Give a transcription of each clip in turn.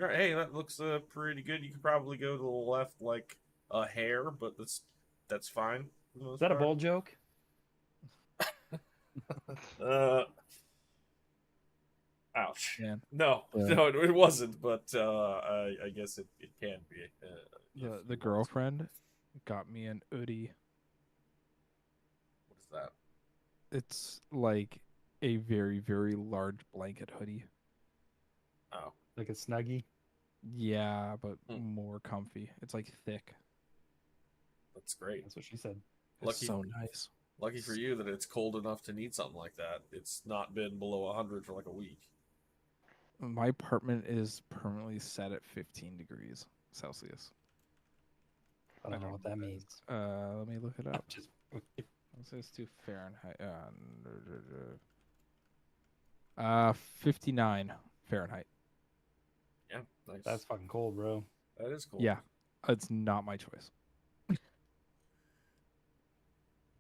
Hey, that looks pretty good. You could probably go to the left like a hair, but that's fine for the Is most that a part. bold joke? Uh, ouch. Man, No, the no, it wasn't. But I guess it can be if the you want to. girlfriend got me an hoodie. What is that? It's like a very, very large blanket hoodie. Oh, Like a snuggie? Yeah, but hmm, more comfy. It's like thick. that's great. That's what she said. It's Lucky, so nice. lucky for you that it's cold enough to need something like that. It's not been below 100 for like a week. My apartment is permanently set at 15 degrees Celsius. I don't know what that means. Let me look it up. Just Let's say it's to Fahrenheit. 59 Fahrenheit. Yeah, nice. that's fucking cold, bro. That is cool. Yeah, it's not my choice. It's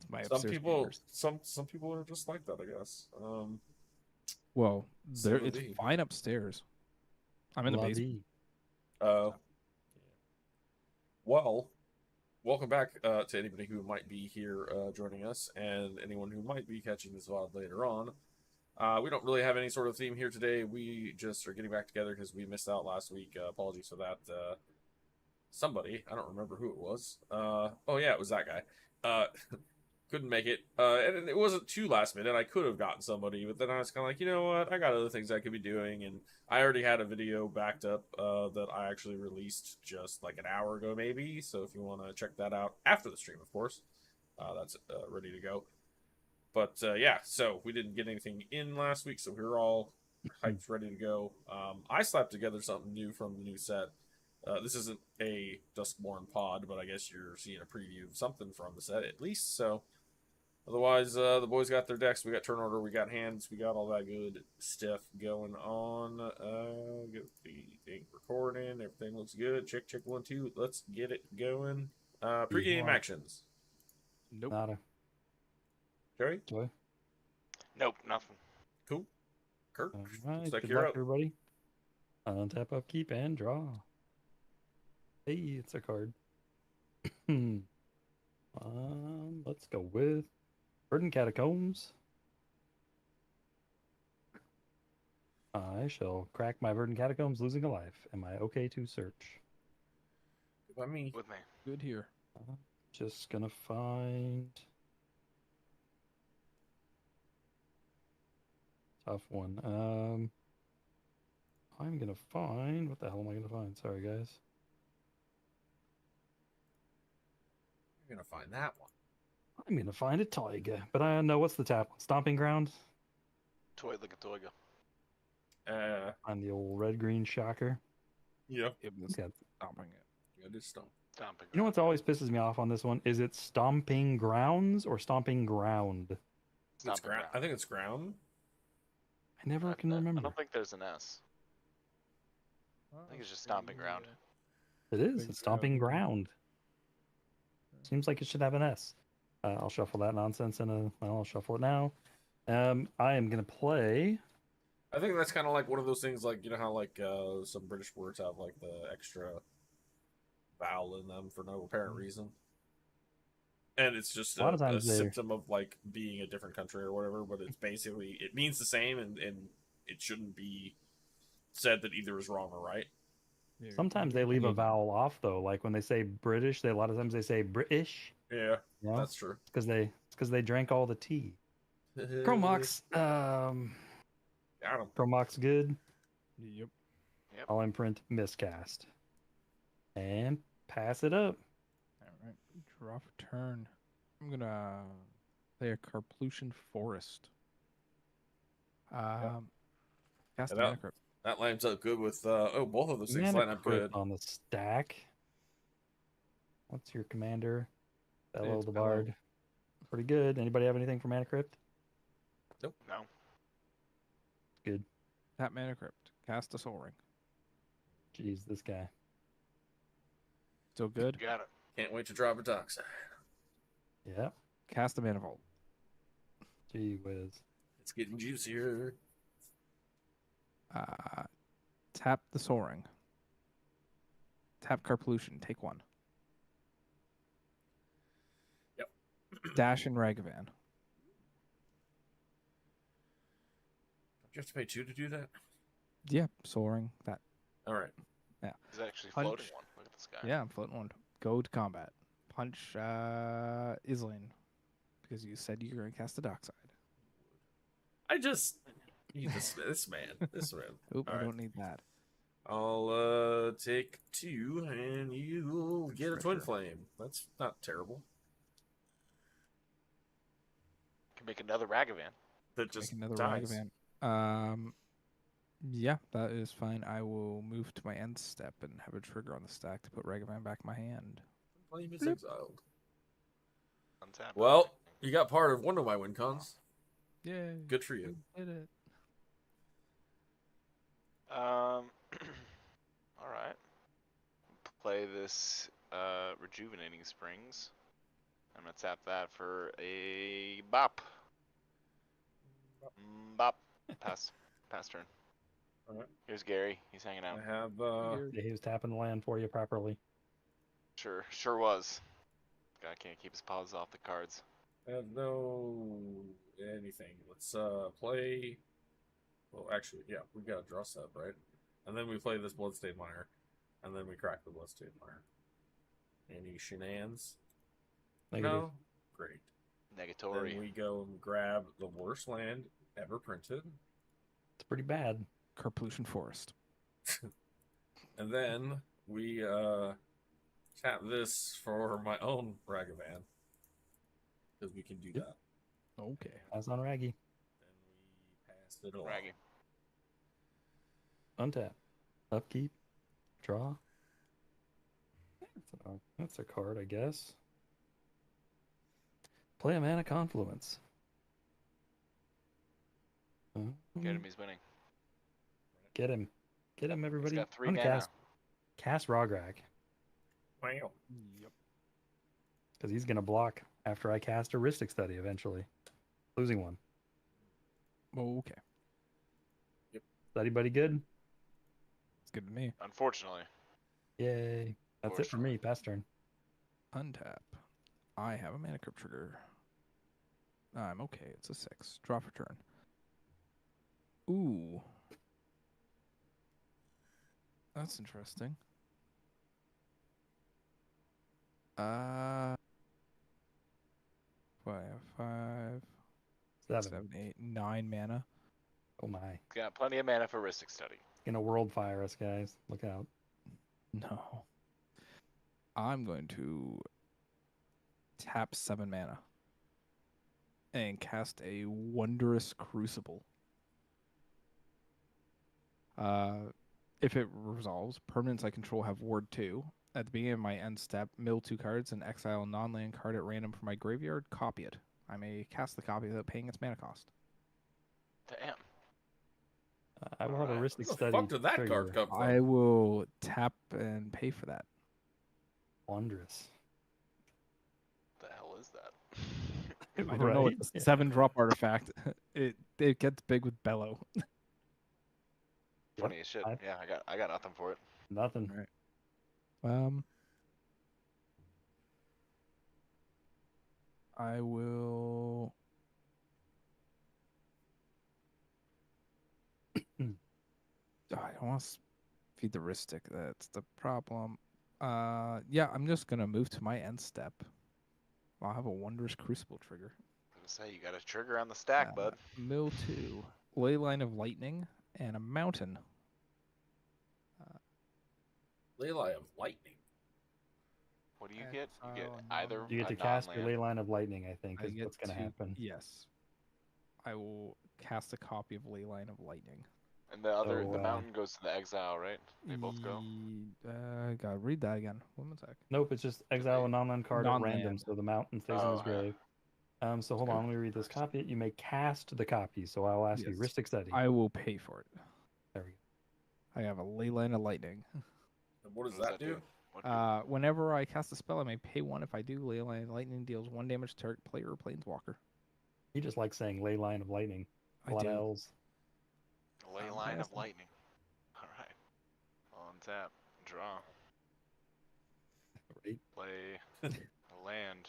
my Some upstairs people, neighbors. some people are just like that, I guess. Well, So there do it's we. fine upstairs. I'm in the La basement. vie. Uh, well, welcome back to anybody who might be here joining us, and anyone who might be catching this VOD later on. We don't really have any sort of theme here today. We just are getting back together because we missed out last week. Apologies for that. Somebody, I don't remember who it was. Oh yeah, it was that guy. Couldn't make it. And it wasn't too last minute. I could have gotten somebody, but then I was kind of like, you know what? I got other things I could be doing, and I already had a video backed up that I actually released just like an hour ago, maybe. So if you want to check that out after the stream, of course, that's ready to go. But yeah, so we didn't get anything in last week, so we were all hyped, ready to go. I slapped together something new from the new set. This isn't a Duskborn pod, but I guess you're seeing a preview of something from the set at least. So otherwise, the boys got their decks. We got turn order. We got hands. We got all that good stuff going on. Get the thing recording. Everything looks good. Check, check, 1, 2. Let's get it going. Pre-game Yeah. actions. Nope. Nada. Jerry? Joy. Nope, nothing. Cool. Kirk? All right. Looks like Good you're luck, up. everybody. Untap, upkeep, and draw. Hey, it's a card. Let's go with Verdant Catacombs. I shall crack my Verdant Catacombs, losing a life. Am I okay to search? By me. With me. Good here. Just gonna find tough one. I'm gonna find what the hell am I gonna find? Sorry, guys. You're gonna find that one. I'm gonna find a Taiga, but I know what's the tap. Stomping Ground. Toy like a toiga. I'm the old red-green shocker. Yeah. Yep, that's Yeah. stomping it. It is stomp. Stomping. You know what's always pisses me off on this one? Is it Stomping Grounds or Stomping Ground? It's Stomping ground. ground. I think it's ground. I never can I remember. don't think there's an S. I think it's just stomping ground. It is. Big It's Stomping ground. Ground. Seems like it should have an S. I'll shuffle that nonsense in a. Well, I'll shuffle it now. I am gonna play. I think that's kind of like one of those things, like you know how like some British words have like the extra vowel in them for no apparent reason, and it's just A lot of a times they're- symptom of like being a different country or whatever. But it's basically it means the same, and it shouldn't be said that either is wrong or right. Yeah, Sometimes they leave a vowel off though. Like when they say British, a lot of times they say British. Yeah, You know? that's true. It's because they drank all the tea. Chromox. Got him. Chromox good. Yep. Yep. I'll imprint miscast. And pass it up. All right. Draw for turn. I'm gonna play a Carplution Forest. Cast a Get out. Mana Crypt. That lines up good with both of those things Mana line up Crypt good. on the stack. What's your commander? Bellow It's the Bellow. Bard. Pretty good. Anybody have anything for Mana Crypt? No. Good. Tap Mana Crypt. Cast a Soul Ring. Jeez, this guy. Still good. Got it. Can't wait to drop a Dockside. Yeah. Cast a Mana Vault. Gee whiz. It's getting juicier. Tap the Soul Ring. Tap Carpolution. Take 1. Yep. Dash and Ragavan. You have to pay 2 to do that? Yeah, Soul Ring. That. All right. He's actually Punch. floating one. Look at this guy. Yeah, I'm floating 1. Go to combat. Punch Islane. Because you said you were going to cast the Dockside. I just need this man. Oop, All I right. don't need that. I'll take 2, and you get a Twin Treasure. Flame. That's not terrible. Can make another Ragavan. That just Make another dies. Ragavan. Yeah, that is fine. I will move to my end step and have a trigger on the stack to put Ragavan back in my hand. Flame is exiled. Untap. Well, you got part of one of my win cons. Yay. Good for you. We did it. All right. Play this Rejuvenating Springs. I'm gonna tap that for a bop. Bop. Pass. Pass turn. All right. Here's Gary. He's hanging out. I have Yeah, he was tapping the land for you properly. Sure was. Guy can't keep his paws off the cards. I have no anything. Let's play. Well, actually, yeah, we got a draw set, right? And then we play this Bloodstained Mire, and then we crack the Bloodstained Mire. Any shenanigans? Negative. No. Great. Negatory. Then we go and grab the worst land ever printed, It's pretty bad. Carpolution Forest. and then we tap this for my own Ragavan, because we can do Yep. that. Okay. Pass on Raggy. Then we pass it along. Raggy. Untap. Upkeep. Draw. That's a card, I guess. Play a Mana Confluence. Get him, he's winning. Get him. Get him, He's everybody. got 3 I'm gonna mana. cast Rograg. Wow. Yep. Because he's going to block after I cast a Rhystic Study eventually. Losing 1. Okay. Is anybody good? It's good to me. Unfortunately. Yay. That's it for me. Pass turn. Untap. I have a Mana Crypt trigger. I'm okay. It's a 6. Draw for turn. Ooh. That's interesting. 5, 5, 7. 7, 8, 9 mana. Oh my. He's got plenty of mana for Rhystic Study. Gonna world fire us, guys. Look out. No. I'm going to tap 7 mana and cast a Wondrous Crucible. If it resolves, permanents I control have Ward 2. At the beginning of my end step, mill 2 cards and exile a non-land card at random from my graveyard. Copy it. I may cast the copy without paying its mana cost. Damn. I will have a Alright. Rhystic Where the Study. fuck did that trigger. card come from? I will tap and pay for that. Wondrous. What the hell is that? I don't know. Right? It's a 7-drop artifact. It gets big with Bellow. Funny as shit. I- Yeah, I got nothing for it. Nothing. Right. I will. I don't want to feed the Rhystic. That's the problem. Yeah, I'm just gonna move to my end step. I'll have a Wondrous Crucible trigger. I was gonna say you got a trigger on the stack, bud. Mill 2, Leyline of Lightning, and a Mountain. Leyline of Lightning. What do you Exile get? You get a either non- You get a to cast your non-land- Leyline of Lightning, I think, I is get what's going to to- happen. Yes. I will cast a copy of Leyline of Lightning. and the other So, the mountain goes to the exile, right? They both go. Gotta read that again. 1 sec. Nope, it's just exile a non-land card at random, Non-land. so the mountain stays in Oh, his yeah. grave. So hold on, let me read this. Copy it. You may cast the copy, so I'll ask you. Yes. Rhystic Study. I will pay for it. There we go. I have a Leyline of Lightning. And what does What that do? What do? Whenever I cast a spell, I may pay 1. If I do, Leyline of Lightning deals 1 damage to target player or planeswalker. He just likes saying Leyline of Lightning. A I lot do. of L's. Ley line of casting. lightning. All right. On tap. Draw. Wait. Play a land.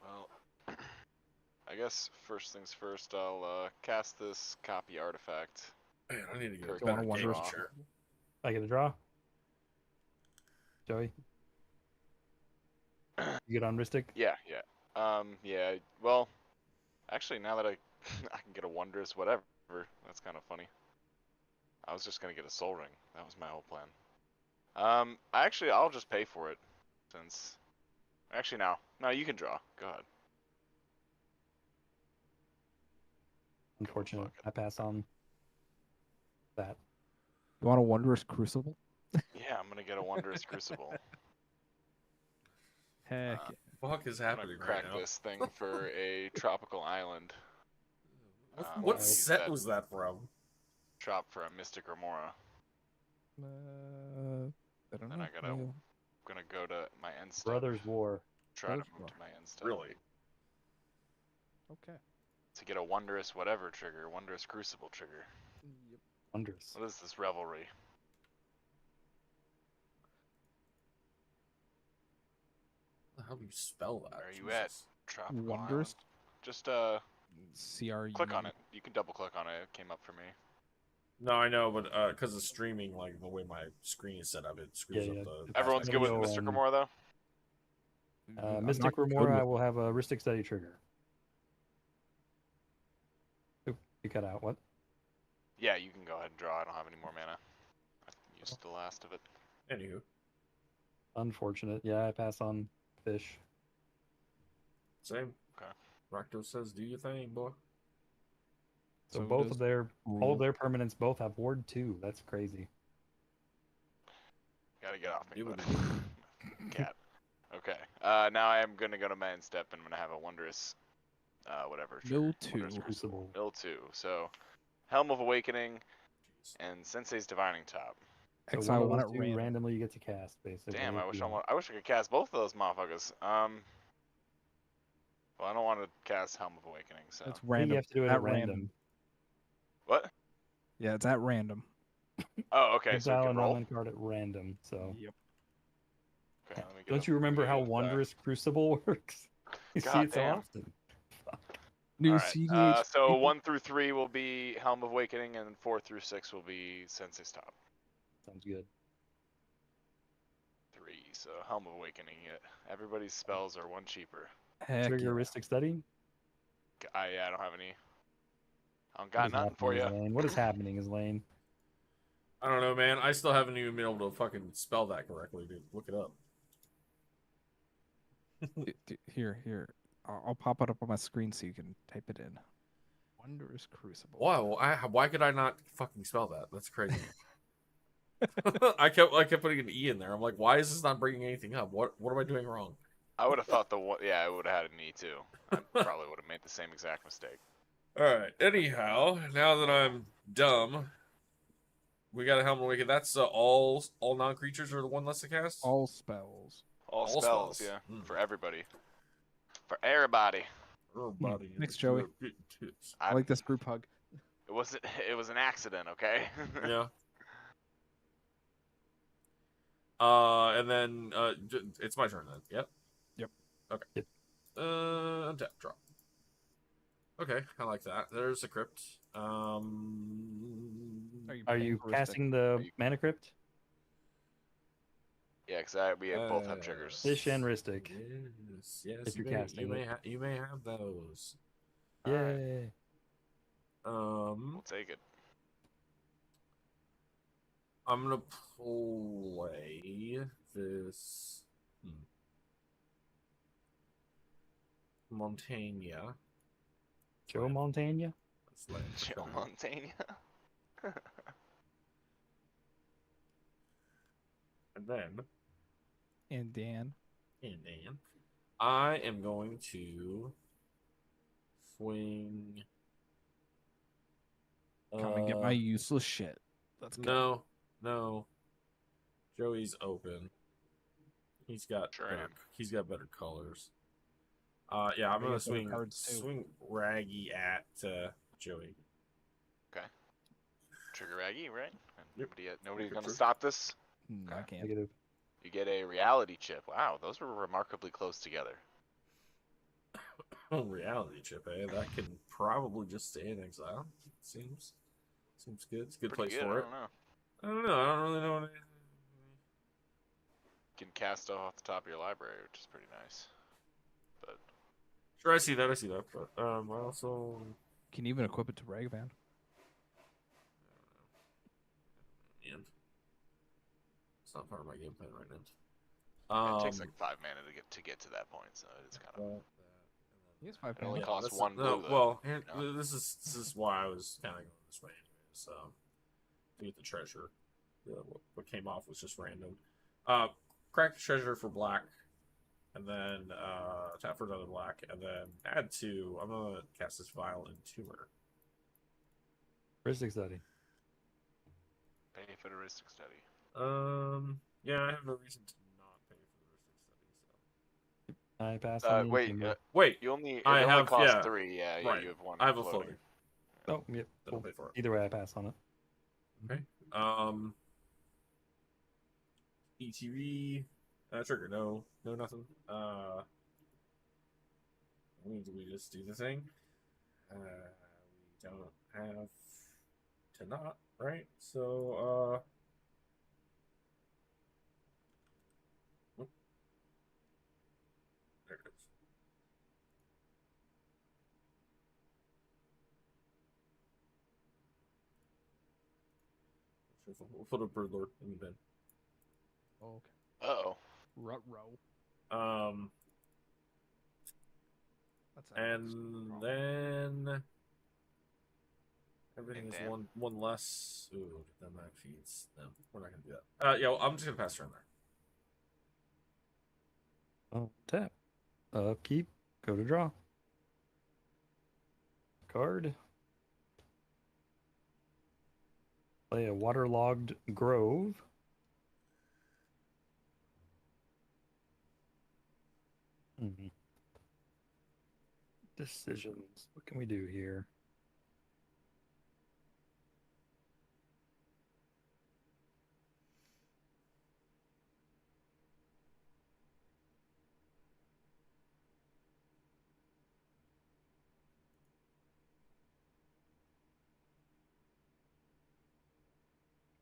Well, I guess first things first, I'll cast this copy artifact. Man, I need to get a Kirk, Go on a better wondrous game draw. chair. I get a draw. Joey, you get on Ristic. Yeah. Yeah. Well, actually, now that I I can get a wondrous whatever, that's kind of funny. I was just gonna get a soul ring. That was my whole plan. I'll just pay for it, since. Actually, no, you can draw. Go ahead. Unfortunate. fuck it. I pass on that. You want a wondrous crucible? Yeah, I'm gonna get a wondrous crucible. Heck. Uh, Fuck is I'm gonna happening crack right now? this thing for a tropical island. What I'm gonna use set that was that from? Drop for a Mystic Remora. I don't Then know. I gonna go to my end step. Brothers War. Try Brothers to move War. to my end step. Really? Okay. To get a wondrous whatever trigger, wondrous crucible trigger. Yep. Wondrous. What is this revelry? How do you spell that? Where are you at? Jesus. Tropical Wondrous? Island? Just CRU. click on it. You can double click on it. It came up for me. No, I know, but because of streaming, like the way my screen is set up, it screws Yeah, up yeah. the. Everyone's good with go, Mystic um, Remora though. I'm Mystic not good Remora, I with- will have a Ristic Study trigger. Oop, you cut out. What? Yeah, you can go ahead and draw. I don't have any more mana. I used the last of it. Anywho, Unfortunate. Yeah, I pass on fish. same. Okay. Rakdos says, "Do you thing, boy?" So, So both does of their all rule. of their permanents both have ward 2. That's crazy. Gotta get off me, Do bud. it. Cat. Okay. Now I am gonna go to my end step and I'm gonna have a wondrous, whatever. trigger. Mill 2. Wondrous Crucible. Crucible. Mill 2. So, Helm of Awakening and Sensei's Divining Top. So Exile one one of at those two random. randomly you get to cast, basically. Damn, if I wish you want. I wish I could cast both of those motherfuckers. Well, I don't want to cast Helm of Awakening, so. It's I think random. you have to do it at at random. What? Yeah, it's at random. Oh, okay. So we Exile can an roll. non card at random. So Yep. Okay, let me get don't a- you remember let me how get a die. wondrous Crucible works? You see God it so damn. often. New All CDH. right. So 1 through 3 will be Helm of Awakening, and 4 through 6 will be Sensei's Top. Sounds good. 3. So Helm of Awakening. Everybody's spells are 1 cheaper. Heck yeah. Triggeristic Study. I don't have any. I don't What got is nothing for happening, you. is Lane? What is happening, is Lane? I don't know, man. I still haven't even been able to fucking spell that correctly, dude. Look it up. Here. I'll pop it up on my screen so you can type it in. Wondrous Crucible. Wow, why could I not fucking spell that? That's crazy. I kept putting an E in there. I'm like, why is this not bringing anything up? What am I doing wrong? I would have thought yeah, I would have had an E too. I probably would have made the same exact mistake. All right. Anyhow, now that I'm dumb, we got a Helm of Awakening. That's all non-creatures are the one less to cast. All spells. All All spells, spells. yeah, Hmm. for everybody. For everybody. Everybody. Thanks, Joey. I like this group hug. It was an accident, okay? Yeah. And then it's my turn then. Yep. Yep. Okay. Yep. Untap, drop. Okay, I like that. There's a crypt. Are playing you Ristic? casting the Are you- Mana Crypt? Yeah, because we both have triggers. Fish and Ristic. Yes. If you're you may, casting you may, it. you may have those. Alright. Yay. We'll take it. I'm gonna play this Montaigne. Joe Montaigne? That's land for Joe crying. Montaigne. And then, And Dan. I am going to swing. Come and get my useless shit. Let's go. No. Joey's open. He's got Sure better, am. he's got better colors. Yeah, I'm They gonna got better swing cards, too. swing Raggy at Joey. Trigger Raggy, right? Nobody's gonna True. stop this. I can't. Negative. You get a reality chip. Wow, those were remarkably close together. Oh, reality chip, eh? That can probably just stay in exile. Seems good. It's a good Pretty place good. for I it. don't know. I don't know. I don't really know. You can cast off the top of your library, which is pretty nice. But Sure, I see that. But I also Can you even equip it to Ragvan? and it's not part of my game plan right now. it takes like 5 mana to get to that point, so it's kind of. He has 5 It only mana. costs that's- 1 no, blue, though. well, you know? this is why I was kind of going this way anyway. So to get the treasure, what came off was just random. Crack the treasure for black, and then tap for another black, and then add 2. I'm gonna cast this violent tumor. Heuristic study. Pay for the Ristic Study. Yeah, I have no reason to not pay for the Ristic Study. So I pass on the Wait, Incumbent. wait, you only. It I only have costs yeah, 3. Yeah, right. you have 1. I have a floating. floater. Oh, yep. Then I'll pay for it. Either way, I pass on it. Okay. ETV. Trigger. No, nothing. Do we just do the thing? We don't have to not, right? So, whoop. There it is. We'll put a bird lord in the bin. Oh, okay. Uh-oh. Ruh-roh. That's And then everything is Damn. one less. Ooh, then that feeds. No, we're not gonna do that. Yeah, well, I'm just gonna pass turn there. Oh, tap. Upkeep. Go to draw. Card. Play a waterlogged grove. Decisions. What can we do here?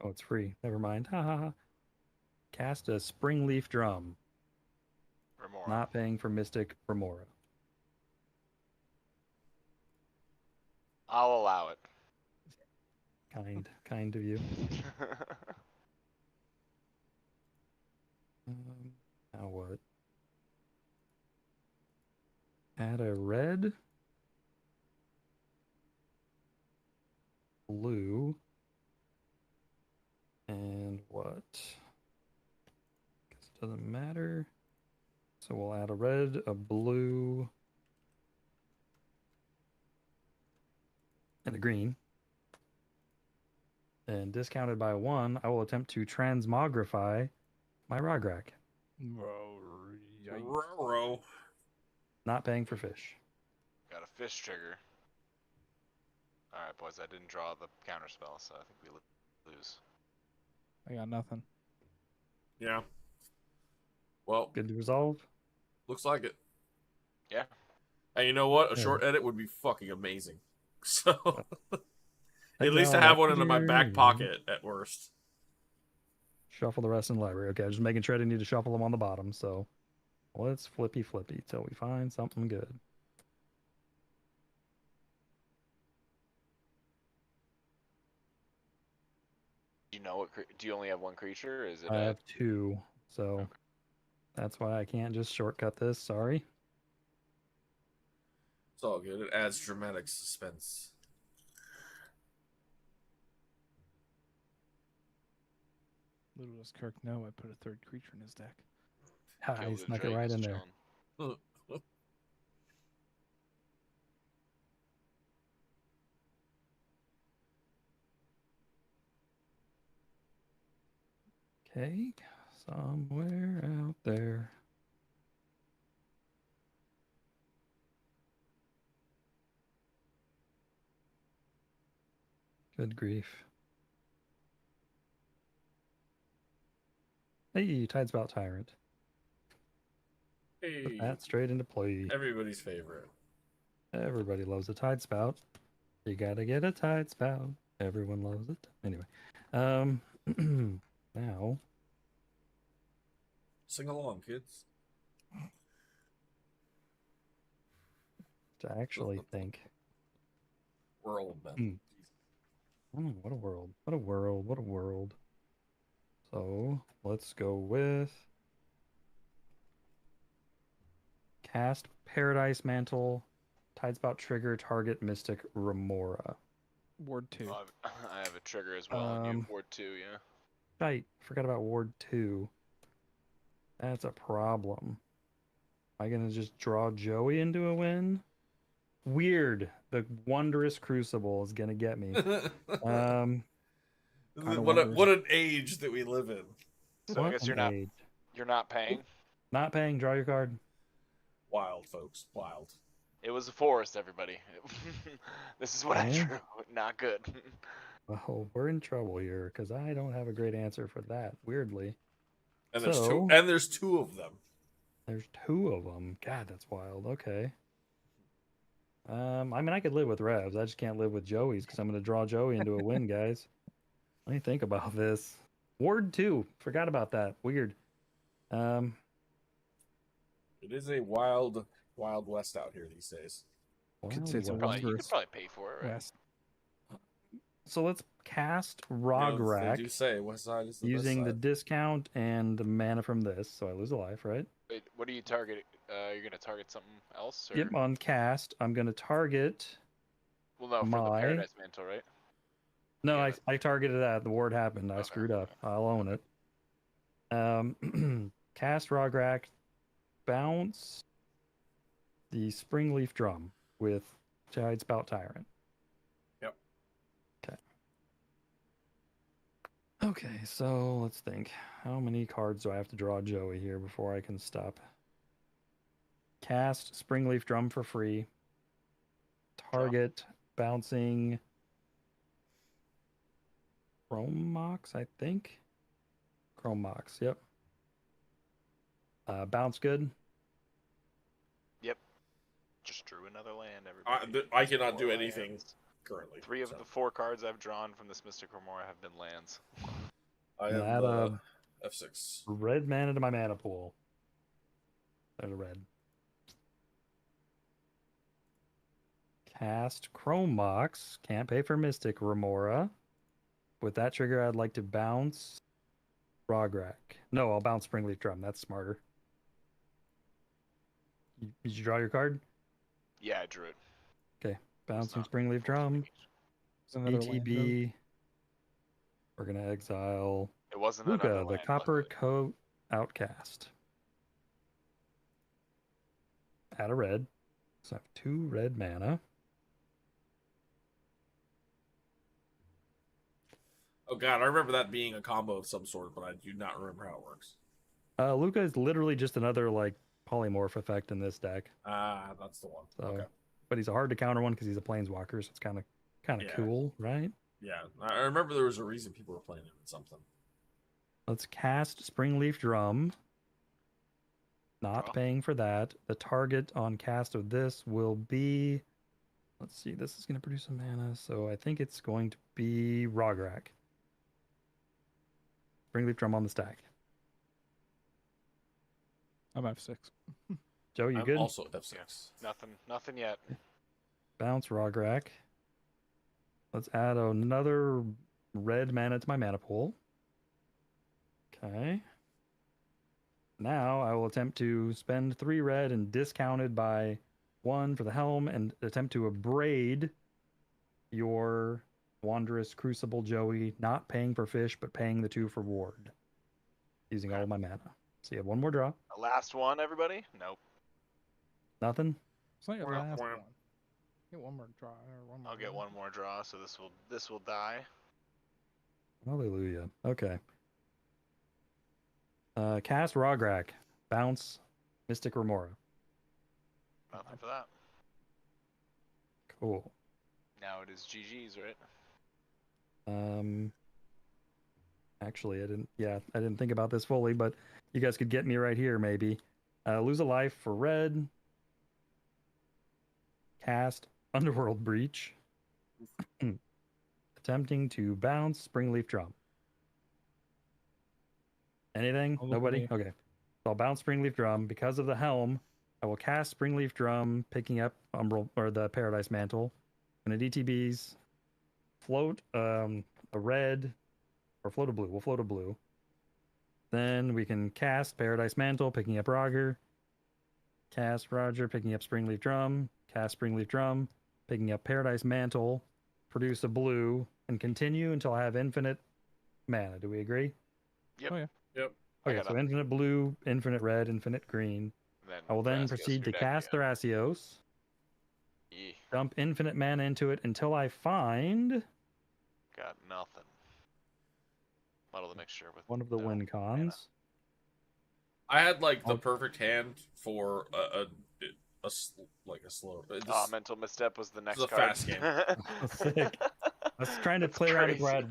Oh, it's free. Never mind. Ha ha ha. Cast a Springleaf Drum. Remora. Not paying for Mystic Remora. I'll allow it. Kind of you. Now what? Add a red, blue, and what? Guess it doesn't matter. So we'll add a red, a blue, and a green. And discounted by 1, I will attempt to transmogrify my Rograk. Roro. Not paying for fish. Got a fish trigger. Alright, boys, I didn't draw the counter spell, so I think we lose. I got nothing. Yeah. Well, Good to resolve. looks like it. Yeah. And you know what? A Yeah. short edit would be fucking amazing. So at Exile least I have one in my Messenger back and pocket at worst. Shuffle the rest in the library. Okay, I'm just making sure I didn't need to shuffle them on the bottom. So let's flippy till we find something good. Do you know what? Do you only have 1 creature? Or is it? I have 2, so that's why I can't just shortcut this. Sorry. It's all good. It adds dramatic suspense. Little does Kirk know I put a 3rd creature in his deck. Ha, he Gilded snuck it Drake right is in there. chilling. Okay, somewhere out there. Good grief. Hey, Tidespout Tyrant. Put Hey, that straight into play. everybody's favorite. Everybody loves a Tidespout. You gotta get a Tidespout. Everyone loves it. Anyway, now Sing along, kids. to actually think. We're old men. What a world. What a world. What a world. So let's go with cast Paradise Mantle, Tidespout Trigger, Target Mystic Remora. Ward 2. Oh, I have a trigger as well, and you have Ward 2, yeah. Shite, forgot about Ward 2. That's a problem. Am I gonna just draw Joey into a win? Weird. The Wondrous Crucible is gonna get me. Kinda what an age that we live in. So I what guess an age. you're not paying. Not paying, draw your card. Wild, folks. Wild. It was a forest, everybody. This is what I Yeah. drew. Not good. Oh, we're in trouble here because I don't have a great answer for that, weirdly. And there's So- two of them. There's 2 of them. God, that's wild. Okay. I mean, I could live with Revs. I just can't live with Joey's because I'm going to draw Joey into a win, guys. Let me think about this. Ward 2. Forgot about that. Weird. It is a wild west out here these days. Could say it's a Wild You West. could probably pay for it, right? West. So let's cast You know, Rograk they do say west side is the using the best side. discount and the mana from this, so I lose a life, right? Wait, what do you target? You're gonna target something else, or Yep, on cast, I'm going to target. well, no, for the my- Paradise Mantle, right? No, Yeah, I targeted that. The ward happened. I Okay, screwed up. okay. I'll own it. Cast Rograk, bounce the Springleaf Drum with Tidespout Tyrant. Yep. Okay, so let's think. How many cards do I have to draw Joey here before I can stop? Cast Springleaf Drum for free. Target bouncing Chrome Mox, I think. Chrome Mox, yep. Bounce good. Just drew another land. Everybody. I cannot do Four anything lands. currently. 3 of so. the 4 cards I've drawn from this Mystic Remora have been lands. I Add have a F6. red mana to my mana pool. There's a red. Cast Chrome Mox. Can't pay for Mystic Remora. With that trigger, I'd like to bounce Rograk. No, I'll bounce Springleaf Drum. That's smarter. Did you draw your card? Yeah, I drew it. Bouncing not Springleaf Drum. It's another land drone. ETB. We're going to exile It wasn't another Luca, land. the Copper luckily. Coat Outcast. Add a red. So I have 2 red mana. Oh god, I remember that being a combo of some sort, but I do not remember how it works. Luca is literally just another like polymorph effect in this deck. Ah, that's the one. So, Okay. but he's a hard to counter one because he's a planeswalker, so it's kind of Yeah. cool, right? Yeah, I remember there was a reason people were playing him in something. Let's cast Springleaf Drum. Not Draw. paying for that. The target on cast of this will be. Let's see. This is going to produce some mana, so I think it's going to be Rograk. Springleaf Drum on the stack. I'm F6. Joe, you I'm good? also F6. Nothing yet. Bounce Rograk. Let's add another red mana to my mana pool. Okay. Now I will attempt to spend 3 red and discounted by 1 for the helm and attempt to abrade your Wondrous Crucible Joey, not paying for fish, but paying the 2 for ward. Using all my mana. So you have 1 more draw. The last one, everybody? Nope. Nothing? It's not your Wah, last wah. one. Get one more draw or one more. I'll get land. one more draw, so this will die. Hallelujah. Okay. Cast Rograk. Bounce Mystic Remora. Nothing for that. Cool. Now it is GG's, right? Actually, I didn't. Yeah, I didn't think about this fully, but you guys could get me right here, maybe. Lose a life for red. Cast Underworld Breach. Attempting to bounce Springleaf Drum. Anything? All for Nobody? me. Okay. So I'll bounce Springleaf Drum. Because of the helm, I will cast Springleaf Drum, picking up Umbral or the Paradise Mantle. And a DTBs float a red or float a blue. We'll float a blue. Then we can cast Paradise Mantle, picking up Roger. Cast Roger, picking up Springleaf Drum. Cast Springleaf Drum, picking up Paradise Mantle. Produce a blue and continue until I have infinite mana. Do we agree? Yep. Oh, yeah. Yep. I Okay, got so a- infinite blue, infinite red, infinite green. Then I will then Thrasios proceed your to deck, cast yeah. Thrasios, Yee, dump infinite mana into it until I find got nothing. Muddle the mixture with one of the no win mana. cons. I had like the I'll- perfect hand for like a slow. Ah, mental misstep was the next a card. fast game. Sick. I was trying to That's play around it where crazy.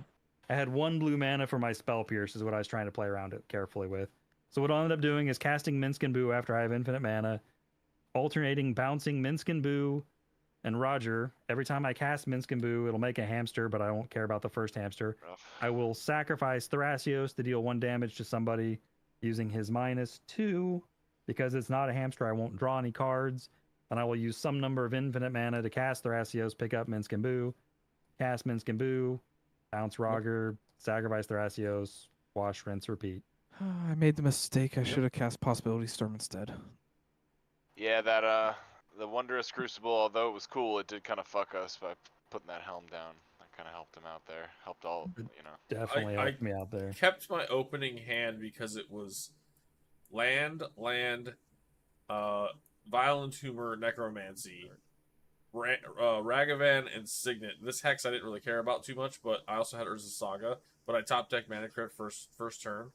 I had one blue mana for my Spell Pierce, is what I was trying to play around it carefully with. So what I'll end up doing is casting Minsc and Boo after I have infinite mana, alternating bouncing Minsc and Boo and Roger. Every time I cast Minsc and Boo, it'll make a hamster, but I won't care about the first hamster. Rough. I will sacrifice Thrasios to deal 1 damage to somebody using his -2. Because it's not a hamster, I won't draw any cards. And I will use some number of infinite mana to cast Thrasios, pick up Minsc and Boo, cast Minsc and Boo, bounce Roger, sacrifice Thrasios, wash, rinse, repeat. I made the mistake. I should have cast Possibility Storm instead. Yeah, that the Wondrous Crucible, although it was cool, it did kind of fuck us by putting that helm down. That kind of helped him out there. Helped all, you know. Definitely I helped me out there. kept my opening hand because it was land, violent humor, necromancy, Ragavan, and Signet. This hex I didn't really care about too much, but I also had Urza's Saga. But I top deck Mana Crypt first turn.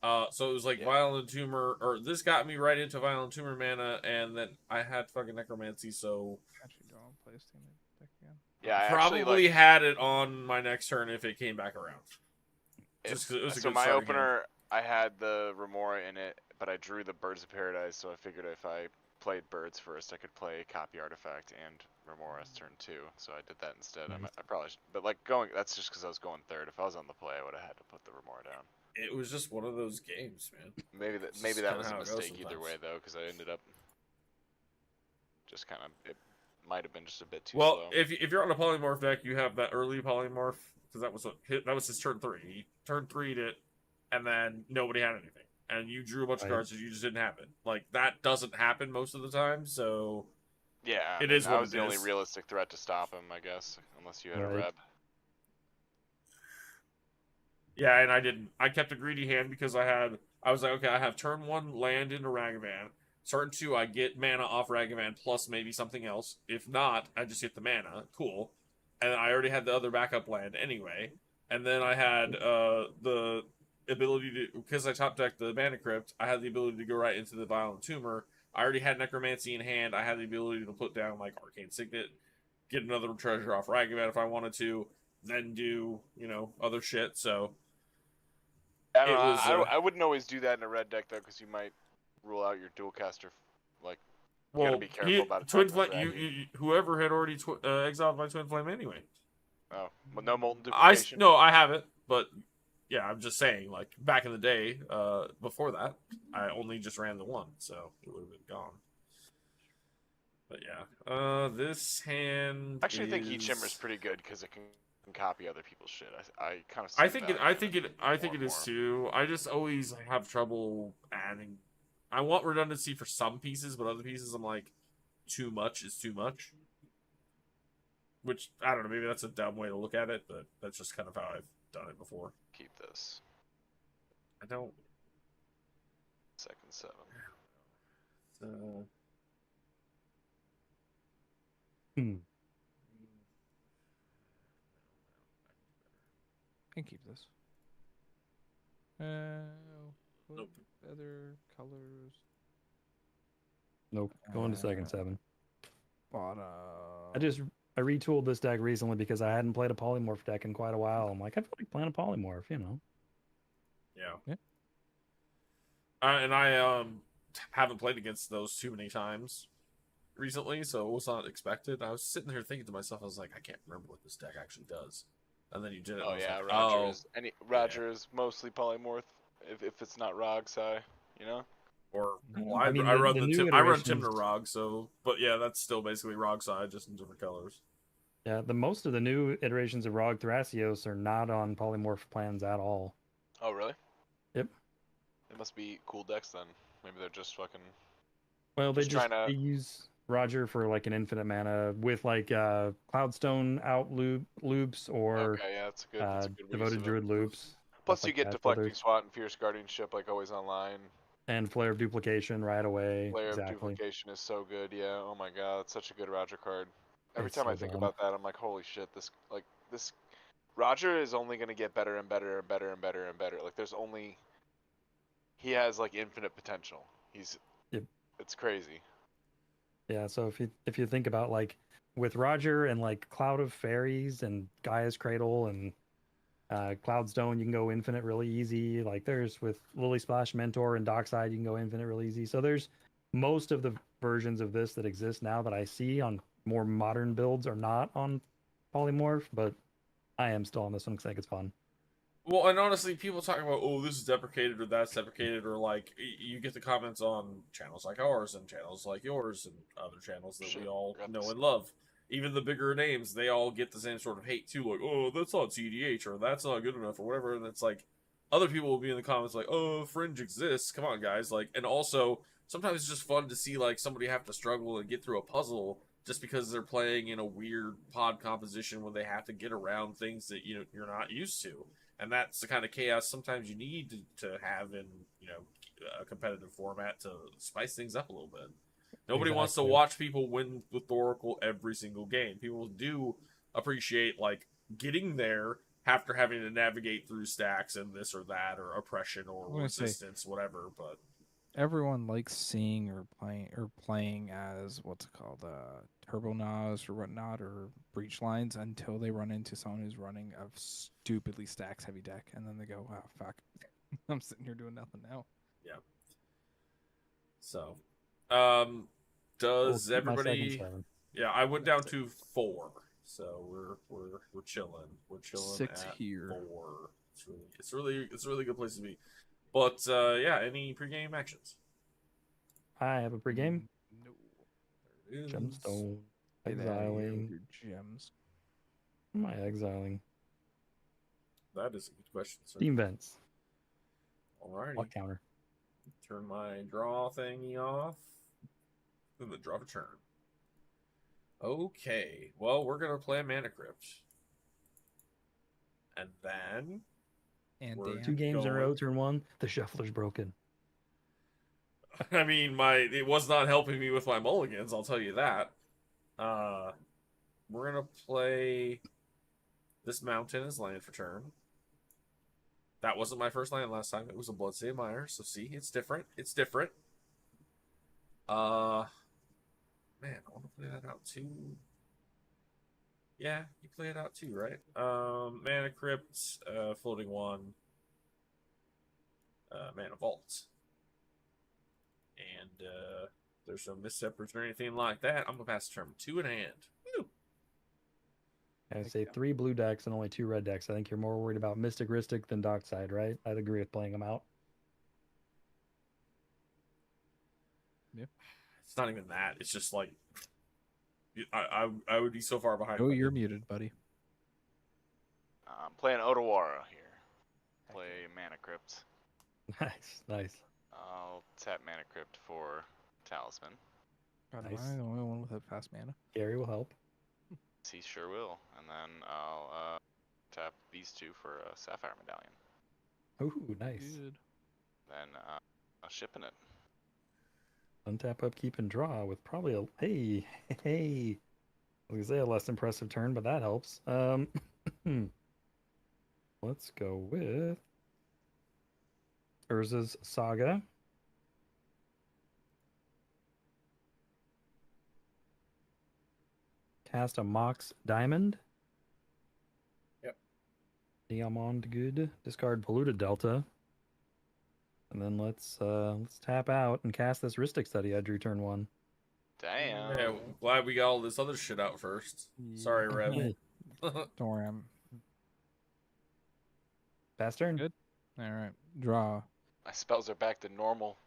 So it was like Yeah. Violent Tumor, or this got me right into Violent Tumor mana, and then I had fucking Necromancy, so Actually, don't play Steam deck again. Yeah, I probably actually, had it on my next turn if it came back around. Just 'cause it was a so good my starting hand. opener, I had the Remora in it, but I drew the Birds of Paradise, so I figured if I played Birds first, I could play Copy Artifact and Remora's turn 2. So I did that instead. Nice. I probably should, but that's just because I was going third. If I was on the play, I would have had to put the Remora down. It was just one of those games, man. Maybe It's that kinda was a how it goes mistake either sometimes. way though, because I ended up just kind of, it might have been just a bit too Well, slow. if you're on a polymorph deck, you have that early polymorph because that was his turn 3. He turn 3'd it, and then nobody had anything, and you drew a bunch of Right. cards and you just didn't have it. Like that doesn't happen most of the time, so Yeah, it is I what was it the only is. realistic threat to stop him, I guess, unless you had a Right. Reb. Yeah, and I didn't. I kept a greedy hand because I was like, okay, I have turn 1 land into Ragavan. Turn 2, I get mana off Ragavan plus maybe something else. If not, I just get the mana. Cool. And I already had the other backup land anyway. And then I had the ability to, because I top decked the Mana Crypt, I had the ability to go right into the Violent Tumor. I already had Necromancy in hand. I had the ability to put down like Arcane Signet, get another treasure off Ragavan if I wanted to, then do, other shit. So I don't it know. was, I wouldn't always do that in a red deck though, because you might rule out your dual caster. Like, you gotta be careful about Twin attacking with Flame. Raggy. Whoever had already exiled my Twin Flame anyway. Oh, well, no molten I duplication. no, I have it, but yeah, I'm just saying. Like back in the day, before that, I only just ran the one, so it would have been gone. But yeah, this hand. I actually think Heat is... Shimmer's pretty good because it can copy other people's shit. I kind of. I think it is too. I just always have trouble adding. I want redundancy for some pieces, but other pieces I'm like, too much is too much. Which I don't know. Maybe that's a dumb way to look at it, but that's just kind of how I've done it before. Keep this. I don't. Second 7. Hmm. Can keep this. Nope. Other colors. Nope. Going to second 7. Bottom. I retooled this deck recently because I hadn't played a polymorph deck in quite a while. I'm like, I feel like playing a polymorph, Yeah. Yeah. And I haven't played against those too many times recently, so it was not expected. I was sitting there thinking to myself, I was like, I can't remember what this deck actually does. And then you did it, and Oh I was yeah, like, Roger oh, is Roger is mostly polymorph if it's not Rogsai, you know. or well, I mean, I run the the new I run iterations. Timner Rog, so but yeah, that's still basically Rog side, just in different colors. Yeah, the most of the new iterations of Rog Thrasios are not on polymorph plans at all. Oh really? Yep. It must be cool decks then. Maybe they're just fucking Well, just trying they to. use Roger for like an infinite mana with like Cloudstone out loops or Okay, yeah, that's a good use devoted of it. druid loops, stuff Plus you like get that. So deflecting there's SWAT and fierce guardianship like always online. and flare of duplication right away. Layer of Exactly. duplication is so good. Yeah. Oh my god, it's such a good Roger card. Every It's time I so think dumb. about that, I'm like, holy shit, this Roger is only gonna get better and better and better and better and better. Like there's only he has like infinite potential. He's Yep. It's crazy. Yeah, so if you think about like with Roger and like Cloud of Fairies and Gaia's Cradle and Cloudstone, you can go infinite really easy. Like there's with Lily Splash Mentor and Dockside, you can go infinite really easy. So there's most of the versions of this that exist now that I see on more modern builds are not on Polymorph, but I am still on this one because I think it's fun. Well, and honestly, people talk about, oh, this is deprecated or that's deprecated, or like you get the comments on channels like ours and channels like yours and other channels that we Shit, all got know this. and love. Even the bigger names, they all get the same sort of hate too, like, oh, that's not cEDH or that's not good enough or whatever. And it's like, other people will be in the comments like, oh, Fringe exists. Come on, guys. Like, and also sometimes it's just fun to see like somebody have to struggle and get through a puzzle just because they're playing in a weird pod composition when they have to get around things that you're not used to, and that's the kind of chaos sometimes you need to have in a competitive format to spice things up a little bit. Nobody wants to Exactly. watch people win with Oracle every single game. People do appreciate like getting there after having to navigate through stacks and this or that or oppression or I'm gonna say resistance, whatever. But everyone likes seeing or playing as what's it called, Turbo Nas or whatnot or breach lines until they run into someone who's running a stupidly stacks heavy deck, and then they go, "Oh fuck, I'm sitting here doing nothing now." yeah. So, um, I will does keep my second everybody? 7. Yeah, I went down to 4, so we're chilling. We're chilling 6 at here. 4. It's a really good place to be. But yeah, any pregame actions? I have a pregame. No. There it is. Gemstone. Get out of here with Exiling. your gems. What am I exiling? That is a good question, sir. Steam Vents. Alrighty. What counter? Turn my draw thingy off. Then the draw to turn. Okay. Well, we're gonna play a Mana Crypt. And then And We're Dan. 2 games in a going- row, turn 1. The shuffler's broken. I mean, it was not helping me with my mulligans, I'll tell you that. We're gonna play this mountain as land for turn. That wasn't my first land last time. It was a Bloodstained Mire, so see, it's different. It's different. Man, I want to play that out too. Yeah, you play it out too, right? Mana Crypt, floating one, Mana Vault. And there's no missteppers or anything like that. I'm gonna pass the turn with 2 in hand. Woo! I Heck say yeah. 3 blue decks and only 2 red decks. I think you're more worried about Mystic Ristic than Dockside, right? I'd agree with playing them out. It's not even that. It's just like I would be so far behind. Oh, if I you're didn't. muted, buddy. I'm playing Otawara here. Play Mana Crypt. Nice, nice. I'll tap Mana Crypt for Talisman. God, Nice. am I the only one with a fast mana? Gary will help. He sure will. And then I'll tap these 2 for a Sapphire Medallion. Ooh, nice. Good. Then I'm shipping it. Untap, upkeep, and draw with probably a hey. I was gonna say a less impressive turn, but that helps. Let's go with Urza's Saga. Cast a Mox Diamond. Yep. Diamond good. Discard Polluted Delta. And then let's tap out and cast this Rhystic Study I drew turn 1. Damn. Yeah, glad we got all this other shit out first. Sorry, Rev. Don't worry, I'm Pass turn. good. All right, draw. My spells are back to normal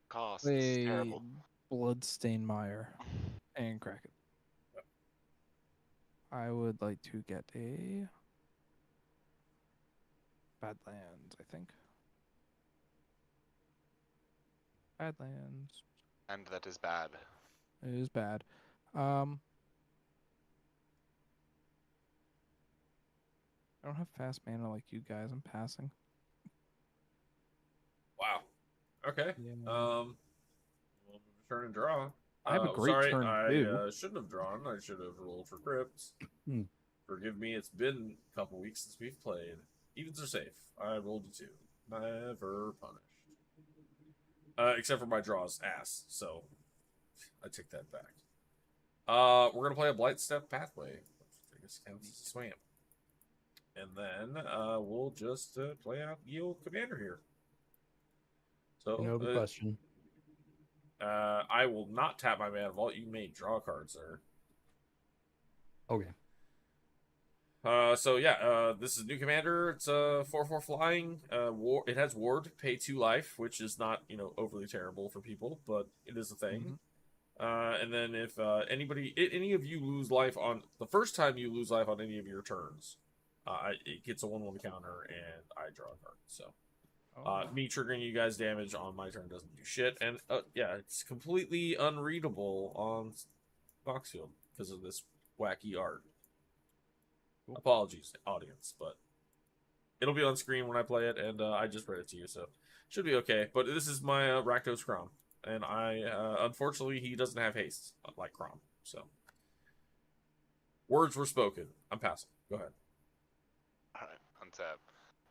cost. This is A terrible. Bloodstained Mire and Kraken. I would like to get a Badlands, I think. Badlands. And that is bad. It is bad. I don't have fast mana like you guys. I'm passing. Wow. Okay. Yeah. We'll move to turn and draw. I have a great sorry, turn, I too. shouldn't have drawn. I should have rolled for crypts. Hmm. Forgive me. It's been a couple weeks since we've played. Evens are safe. I rolled a 2. Never punished. Except for my draws ass. So I take that back. We're gonna play a Blight Step Pathway. I guess counts as a swamp. And then we'll just play out Yield Commander here. So You know the question. I will not tap my mana vault. You may draw cards there. Okay. So yeah, this is new commander. It's 4/4 flying. It has ward, pay 2 life, which is not overly terrible for people, but it is a thing. And then if any of you lose life on the first time you lose life on any of your turns, it gets a 1/1 counter, and I draw a card. So me triggering you guys damage on my turn doesn't do shit, and yeah, it's completely unreadable on Boxfield because of this wacky art. Cool. Apologies, audience, but it'll be on screen when I play it, and I just read it to you, so should be okay. But this is my Rakdos Crom, and I unfortunately he doesn't have haste like Crom, so words were spoken. I'm passing. Go ahead. Alright, untap.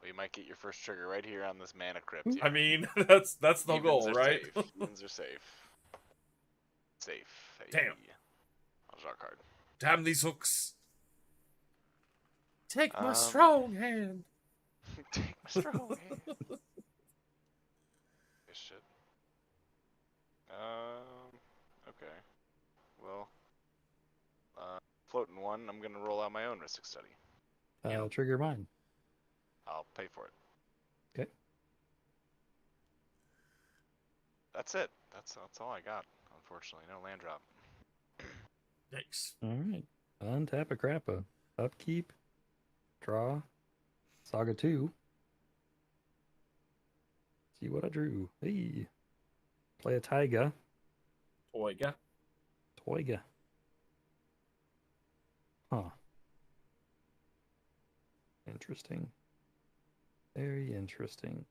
Well, you might get your first trigger right here on this mana crypt. I mean, that's the Evens goal, are right? Safe. Evens are safe. Safe. Hey. Damn. I'll draw a card. Damn these hooks! Take my Um, strong hand. Take my strong hand. This shit. Okay. Well, floating one. I'm gonna roll out my own Rhystic Study. Trigger mine. I'll pay for it. Okay. That's it. That's all I got. Unfortunately, no land drop. Thanks. All right. Untap a Crappa. Upkeep. Draw. Saga 2. See what I drew. Hey. Play a Taiga. Toyga. Toiga. Huh. Interesting. Very interesting.